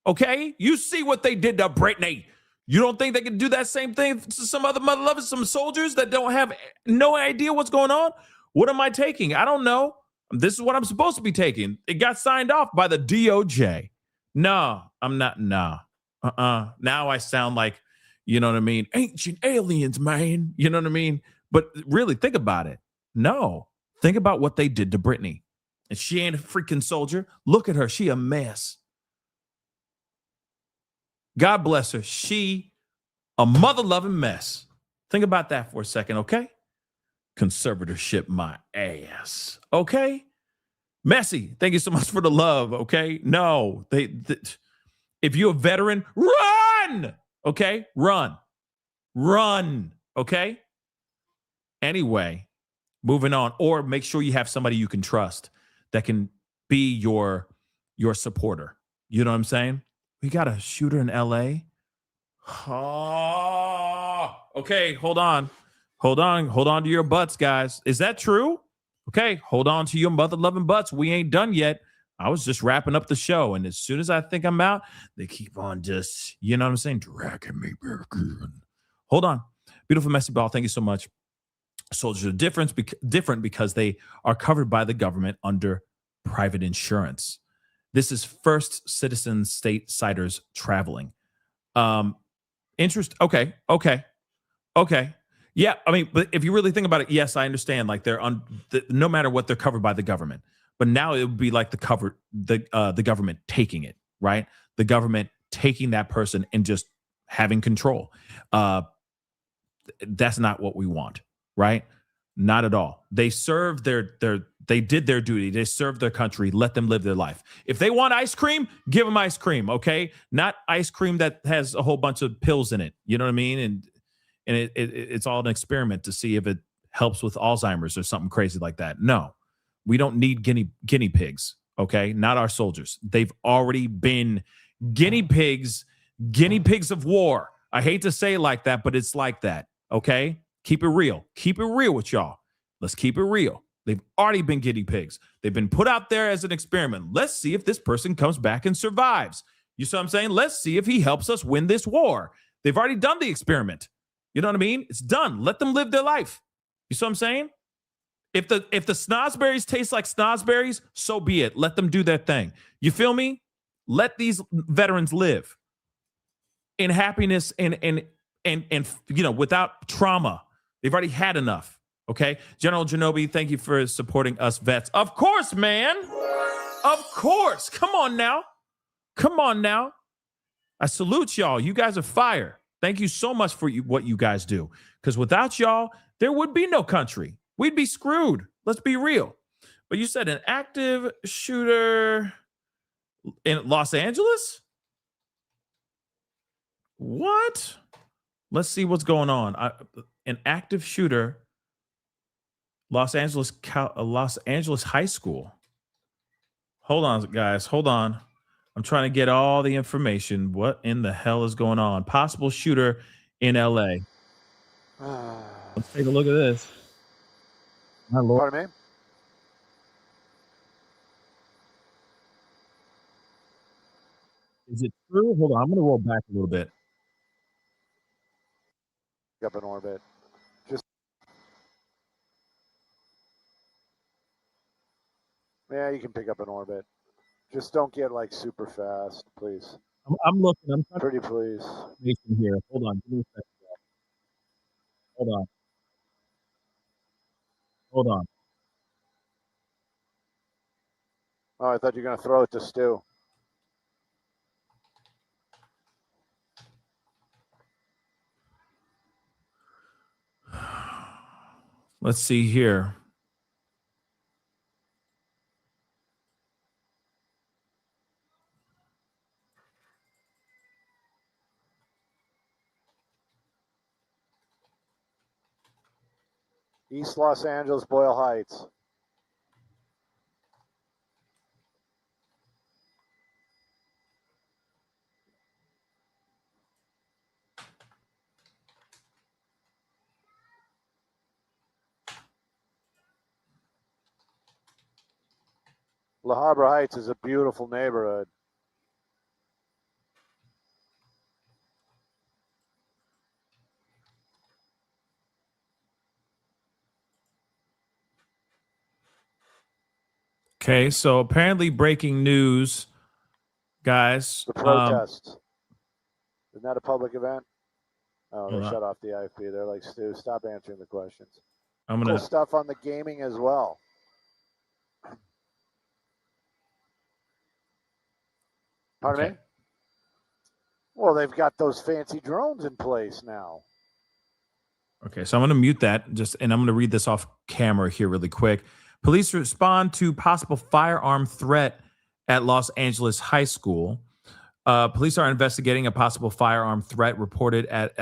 Okay? You see what they did to Brittany. You don't think they can do that same thing to some other mother lovers, some soldiers that don't have no idea what's going on? What am I taking? I don't know. This is what I'm supposed to be taking. It got signed off by the DOJ. No, I'm not. No. Now I sound like, you know what I mean? Ancient aliens, man. You know what I mean? But really, think about it. No. Think about what they did to Brittany. And she ain't a freaking soldier. Look at her. She a mess. God bless her. She a mother-loving mess. Think about that for a second, okay? Conservatorship my ass. Okay? Messy, thank you so much for the love, okay? No, if you're a veteran, run! Okay? Run, okay? Anyway, moving on. Or make sure you have somebody you can trust that can be your supporter. You know what I'm saying? We got a shooter in LA. Oh, okay, hold on to your butts, guys. Is that true? Okay, hold on to your mother-loving butts. We ain't done yet. I was just wrapping up the show, and as soon as I think I'm out, they keep on just, you know what I'm saying, dragging me back in. Hold on. Beautiful Messy Ball, thank you so much. Soldiers are different because they are covered by the government under private insurance. This is first citizen stateside traveling. Interest. Okay. Yeah, I mean, but if you really think about it, yes, I understand. Like they're no matter what, they're covered by the government. But now it would be like the government taking it, right? The government taking that person and just having control. That's not what we want, right? Not at all. They served they did their duty. They served their country. Let them live their life. If they want ice cream, give them ice cream, okay? Not ice cream that has a whole bunch of pills in it. You know what I mean? And it's all an experiment to see if it helps with Alzheimer's or something crazy like that. No, we don't need guinea pigs, okay? Not our soldiers. They've already been guinea pigs of war. I hate to say it like that, but it's like that, Okay? Keep it real. Keep it real with y'all. Let's keep it real. They've already been guinea pigs. They've been put out there as an experiment. Let's see if this person comes back and survives. You see what I'm saying? Let's see if he helps us win this war. They've already done the experiment. You know what I mean? It's done. Let them live their life. You see what I'm saying? If the snozberries taste like snozberries, so be it. Let them do their thing. You feel me? Let these veterans live in happiness and without trauma. They've already had enough. Okay, General Genobi, thank you for supporting us vets. Of course, man. Of course. Come on now. I salute y'all. You guys are fire. Thank you so much for what you guys do. Because without y'all, there would be no country. We'd be screwed. Let's be real. But you said an active shooter in Los Angeles? What? Let's see what's going on. An active shooter, Los Angeles High School. Hold on, guys. Hold on. I'm trying to get all the information. What in the hell is going on? Possible shooter in LA. Let's take a look at this. My Lord. Pardon me? Is it true? Hold on. I'm going to roll back a little bit. Up in orbit. Yeah, you can pick up an orbit. Just don't get like super fast, please. I'm looking. I'm trying pretty please. Here. Hold on. Give me a second. Hold on. Oh, I thought you were gonna throw it to Stu. Let's see here. East Los Angeles, Boyle Heights. La Habra Heights is a beautiful neighborhood. Okay, so apparently breaking news, guys. The protests. Isn't that a public event? Oh, they shut off the IFP. They're like, Stu, stop answering the questions. I'm gonna cool stuff on the gaming as well. Pardon me? Well, they've got those fancy drones in place now. Okay, so I'm going to mute that and I'm going to read this off camera here really quick. Police respond to possible firearm threat at Los Angeles High School. Police are investigating a possible firearm threat reported at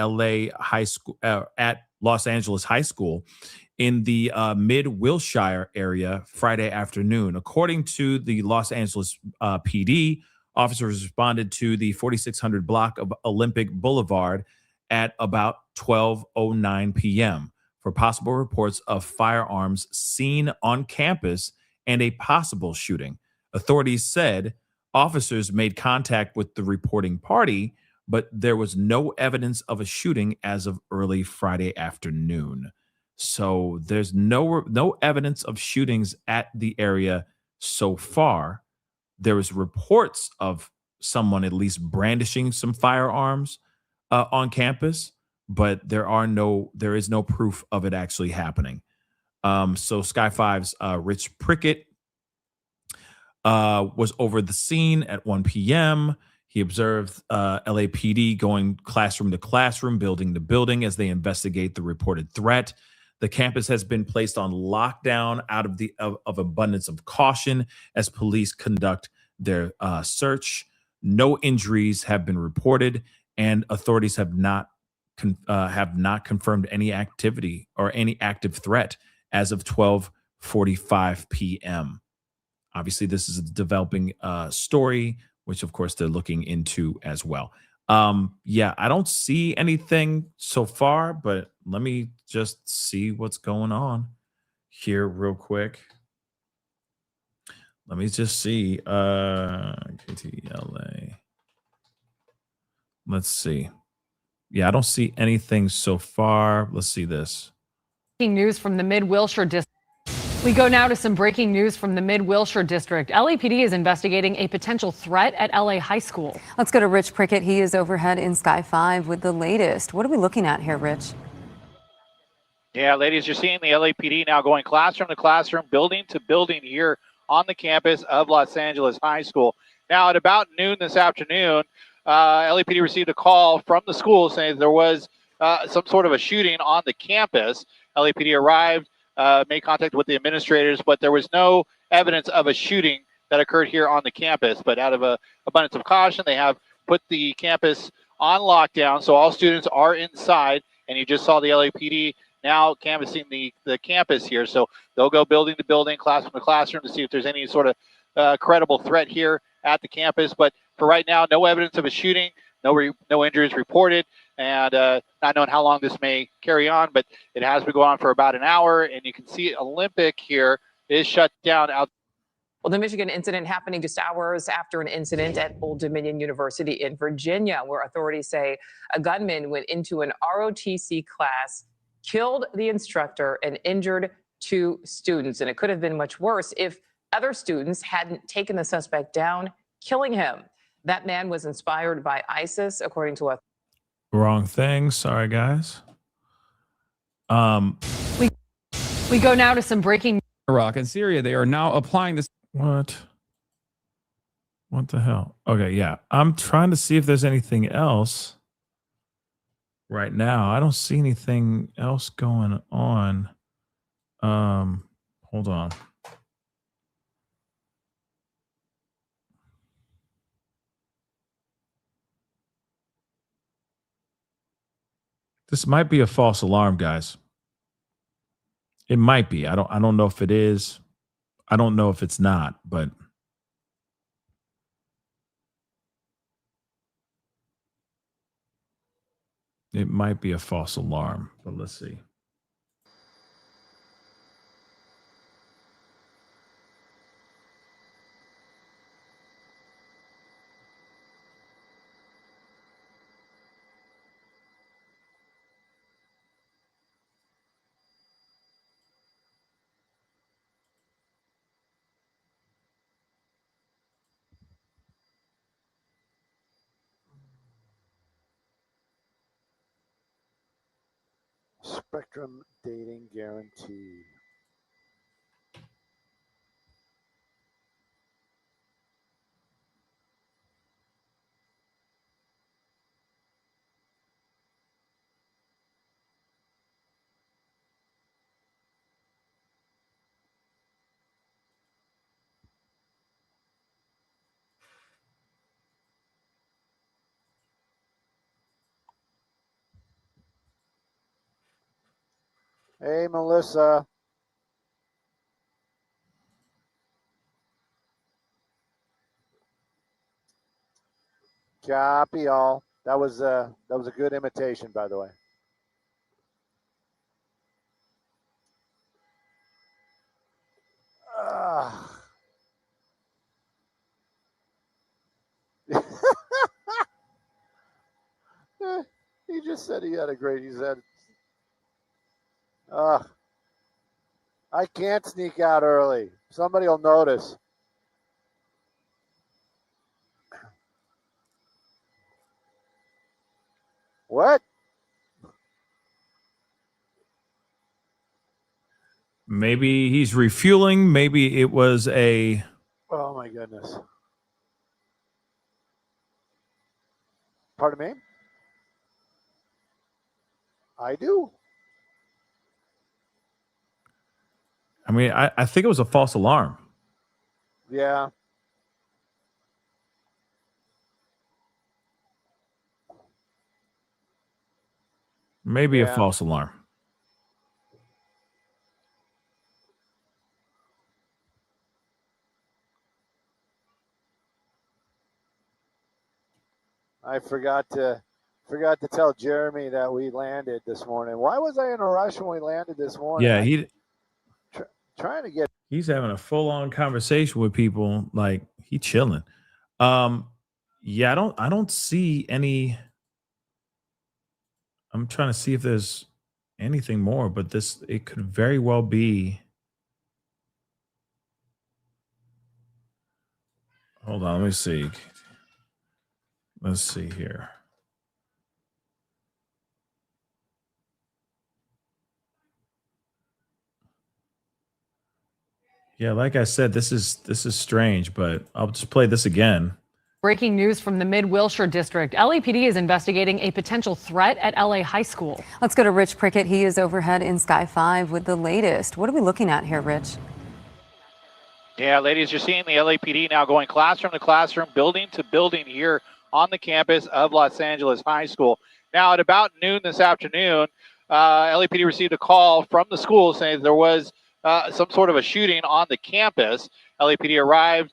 Los Angeles High School in the Mid-Wilshire area Friday afternoon. According to the Los Angeles PD, officers responded to the 4600 block of Olympic Boulevard at about 12:09 p.m. for possible reports of firearms seen on campus and a possible shooting. Authorities said officers made contact with the reporting party, but there was no evidence of a shooting as of early Friday afternoon. So there's no evidence of shootings at the area so far. There was reports of someone at least brandishing some firearms on campus, but there is no proof of it actually happening. So Sky 5's Rich Prickett was over the scene at 1 p.m. He observed LAPD going classroom to classroom, building to building as they investigate the reported threat. The campus has been placed on lockdown out of abundance of caution as police conduct their search. No injuries have been reported, and authorities have not confirmed any activity or any active threat as of 12:45 p.m. Obviously, this is a developing story, which of course they're looking into as well. Yeah, I don't see anything so far, but let me just see what's going on here real quick. Let me just see. KTLA. Let's see. Yeah, I don't see anything so far. Let's see this. Breaking news from the Mid-Wilshire District. We go now to some breaking news from the Mid-Wilshire District. LAPD is investigating a potential threat at LA High School. Let's go to Rich Prickett. He is overhead in Sky 5 with the latest. What are we looking at here, Rich? Yeah, ladies, you're seeing the LAPD now going classroom to classroom, building to building here on the campus of Los Angeles High School. Now, at about noon this afternoon, LAPD received a call from the school saying there was some sort of a shooting on the campus. LAPD arrived, made contact with the administrators, but there was no evidence of a shooting that occurred here on the campus. But out of an abundance of caution, they have put the campus on lockdown, so all students are inside, and you just saw the LAPD now canvassing the campus here. So they'll go building to building, classroom to classroom to see if there's any sort of credible threat here at the campus. But for right now, no evidence of a shooting, no injuries reported, and not knowing how long this may carry on, but it has been going on for about an hour, and you can see Olympic here is shut down out. Well, the Michigan incident happening just hours after an incident at Old Dominion University in Virginia, where authorities say a gunman went into an ROTC class, killed the instructor, and injured 2 students. And it could have been much worse if other students hadn't taken the suspect down, killing him. That man was inspired by ISIS, according to a Wrong thing. Sorry, guys. We go now to some breaking. Iraq and Syria, they are now applying this. What the hell? Okay, yeah. I'm trying to see if there's anything else right now. I don't see anything else going on. Hold on. This might be a false alarm, guys. It might be. I don't know if it is. I don't know if it's not, but it might be a false alarm. But let's see. Spectrum dating guarantee. Hey, Melissa. Copy all. That was a good imitation, by the way. He just said he had a great. He said, I can't sneak out early. Somebody will notice. What? Maybe he's refueling. Maybe it was a. Oh my goodness. Pardon me? I do. I mean, I think it was a false alarm. Yeah. Maybe a false alarm. I forgot to tell Jeremy that we landed this morning. Why was I in a rush when we landed this morning? Yeah, trying to get. he's having a full-on conversation with people. Like, he chilling. Yeah, I don't see any. I'm trying to see if there's anything more, but it could very well be. Hold on, let me see. Let's see here. Yeah, like I said, this is strange, but I'll just play this again. Breaking news from the Mid-Wilshire District. LAPD is investigating a potential threat at LA High School. Let's go to Rich Prickett. He is overhead in Sky 5 with the latest. What are we looking at here, Rich? Yeah, ladies, you're seeing the LAPD now going classroom to classroom, building to building here on the campus of Los Angeles High School. Now, at about noon this afternoon, LAPD received a call from the school saying there was some sort of a shooting on the campus. LAPD arrived,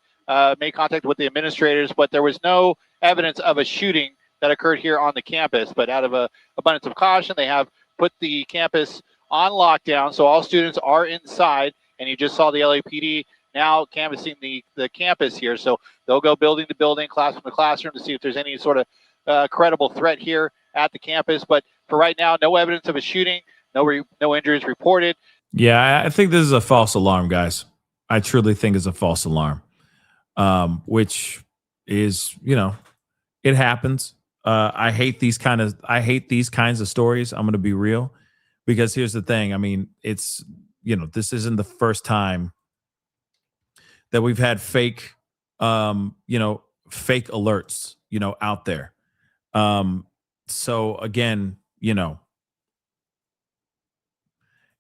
made contact with the administrators, but there was no evidence of a shooting that occurred here on the campus. But out of an abundance of caution, they have put the campus on lockdown, so all students are inside, and you just saw the LAPD now canvassing the campus here. So they'll go building to building, classroom to classroom to see if there's any sort of credible threat here at the campus. But for right now, no evidence of a shooting, no injuries reported. Yeah, I think this is a false alarm, guys. I truly think it's a false alarm, which is, it happens. I hate these kinds of stories. I'm going to be real, because here's the thing. I mean, it's, this isn't the first time that we've had fake alerts, out there. So again,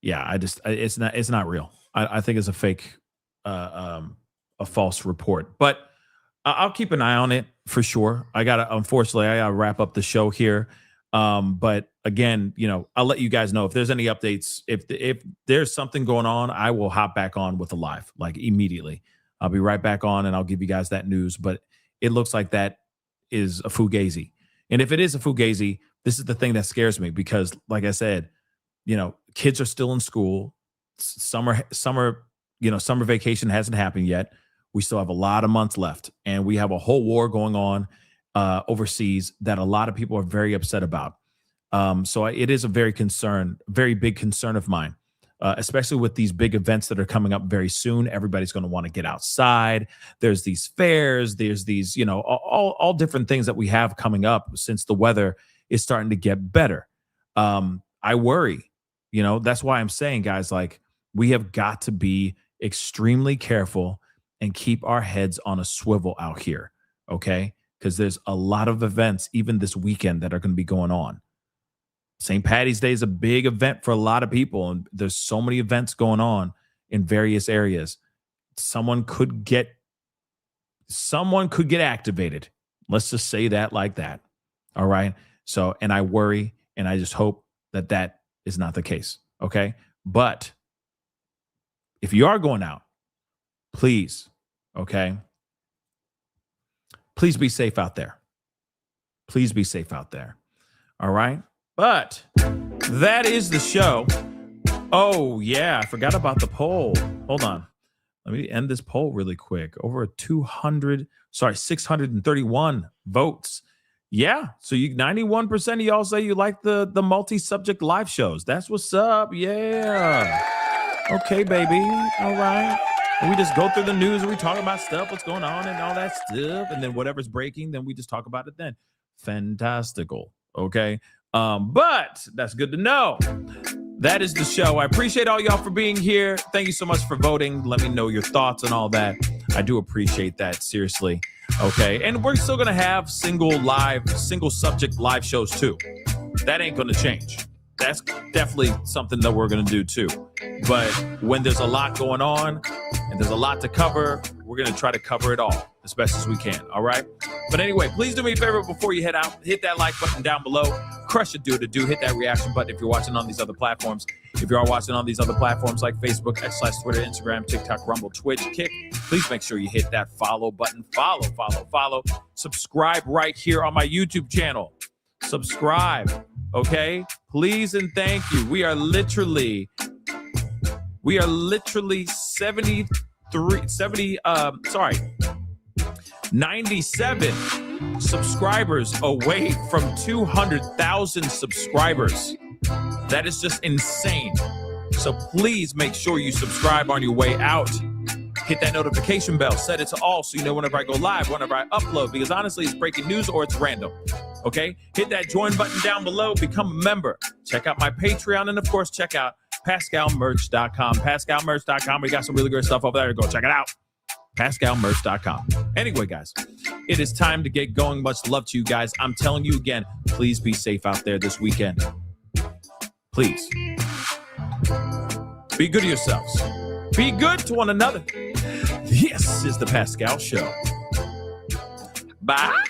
yeah, it's not real. I think it's a fake, a false report, but I'll keep an eye on it for sure. Unfortunately, I gotta wrap up the show here. But again, I'll let you guys know if there's any updates. If there's something going on, I will hop back on with a live, like immediately. I'll be right back on and I'll give you guys that news. But it looks like that is a fugazi. And if it is a fugazi, this is the thing that scares me, because like I said, kids are still in school. Summer vacation hasn't happened yet. We still have a lot of months left, and we have a whole war going on overseas that a lot of people are very upset about. So it is a very big concern of mine, especially with these big events that are coming up very soon. Everybody's going to want to get outside. There's these fairs. There's these, all different things that we have coming up since the weather is starting to get better. I worry, that's why I'm saying, guys, like, we have got to be extremely careful and keep our heads on a swivel out here. Okay. Because there's a lot of events, even this weekend, that are going to be going on. St. Patty's Day is a big event for a lot of people, and there's so many events going on in various areas. Someone could get activated. Let's just say that like that. All right. So, and I worry, and I just hope that is not the case. Okay. But if you are going out, please, okay, please be safe out there. Please be safe out there. All right. But that is the show. Oh, yeah. I forgot about the poll. Hold on. Let me end this poll really quick. Over 631 votes. Yeah. So 91% of y'all say you like the multi-subject live shows. That's what's up. Yeah. Okay, baby. All right. And we just go through the news and we talk about stuff, what's going on and all that stuff. And then whatever's breaking, then we just talk about it then. Fantastical. Okay. But that's good to know. That is the show. I appreciate all y'all for being here. Thank you so much for voting. Let me know your thoughts and all that. I do appreciate that. Seriously. Okay. And we're still going to have single subject live shows too. That ain't going to change. That's definitely something that we're going to do too. But when there's a lot going on and there's a lot to cover, we're going to try to cover it all as best as we can. All right. But anyway, please do me a favor before you head out. Hit that like button down below. Crush it, dude. Hit that reaction button if you're watching on these other platforms. If you are watching on these other platforms like Facebook, X/Twitter, Instagram, TikTok, Rumble, Twitch, Kick, please make sure you hit that follow button. Follow. Subscribe right here on my YouTube channel. Subscribe, okay? Please and thank you. We are literally 97 subscribers away from 200,000 subscribers. That is just insane. So please make sure you subscribe on your way out. Hit that notification bell, set it to all so you know whenever I go live, whenever I upload, because honestly, it's breaking news or it's random. Okay? Hit that join button down below, become a member. Check out my Patreon, and of course, check out PascalMerch.com. PascalMerch.com. We got some really good stuff over there. Go check it out. PascalMerch.com. Anyway, guys, it is time to get going. Much love to you guys. I'm telling you again, please be safe out there this weekend. Please. Be good to yourselves. Be good to one another. This is the Pascal Show. Bye.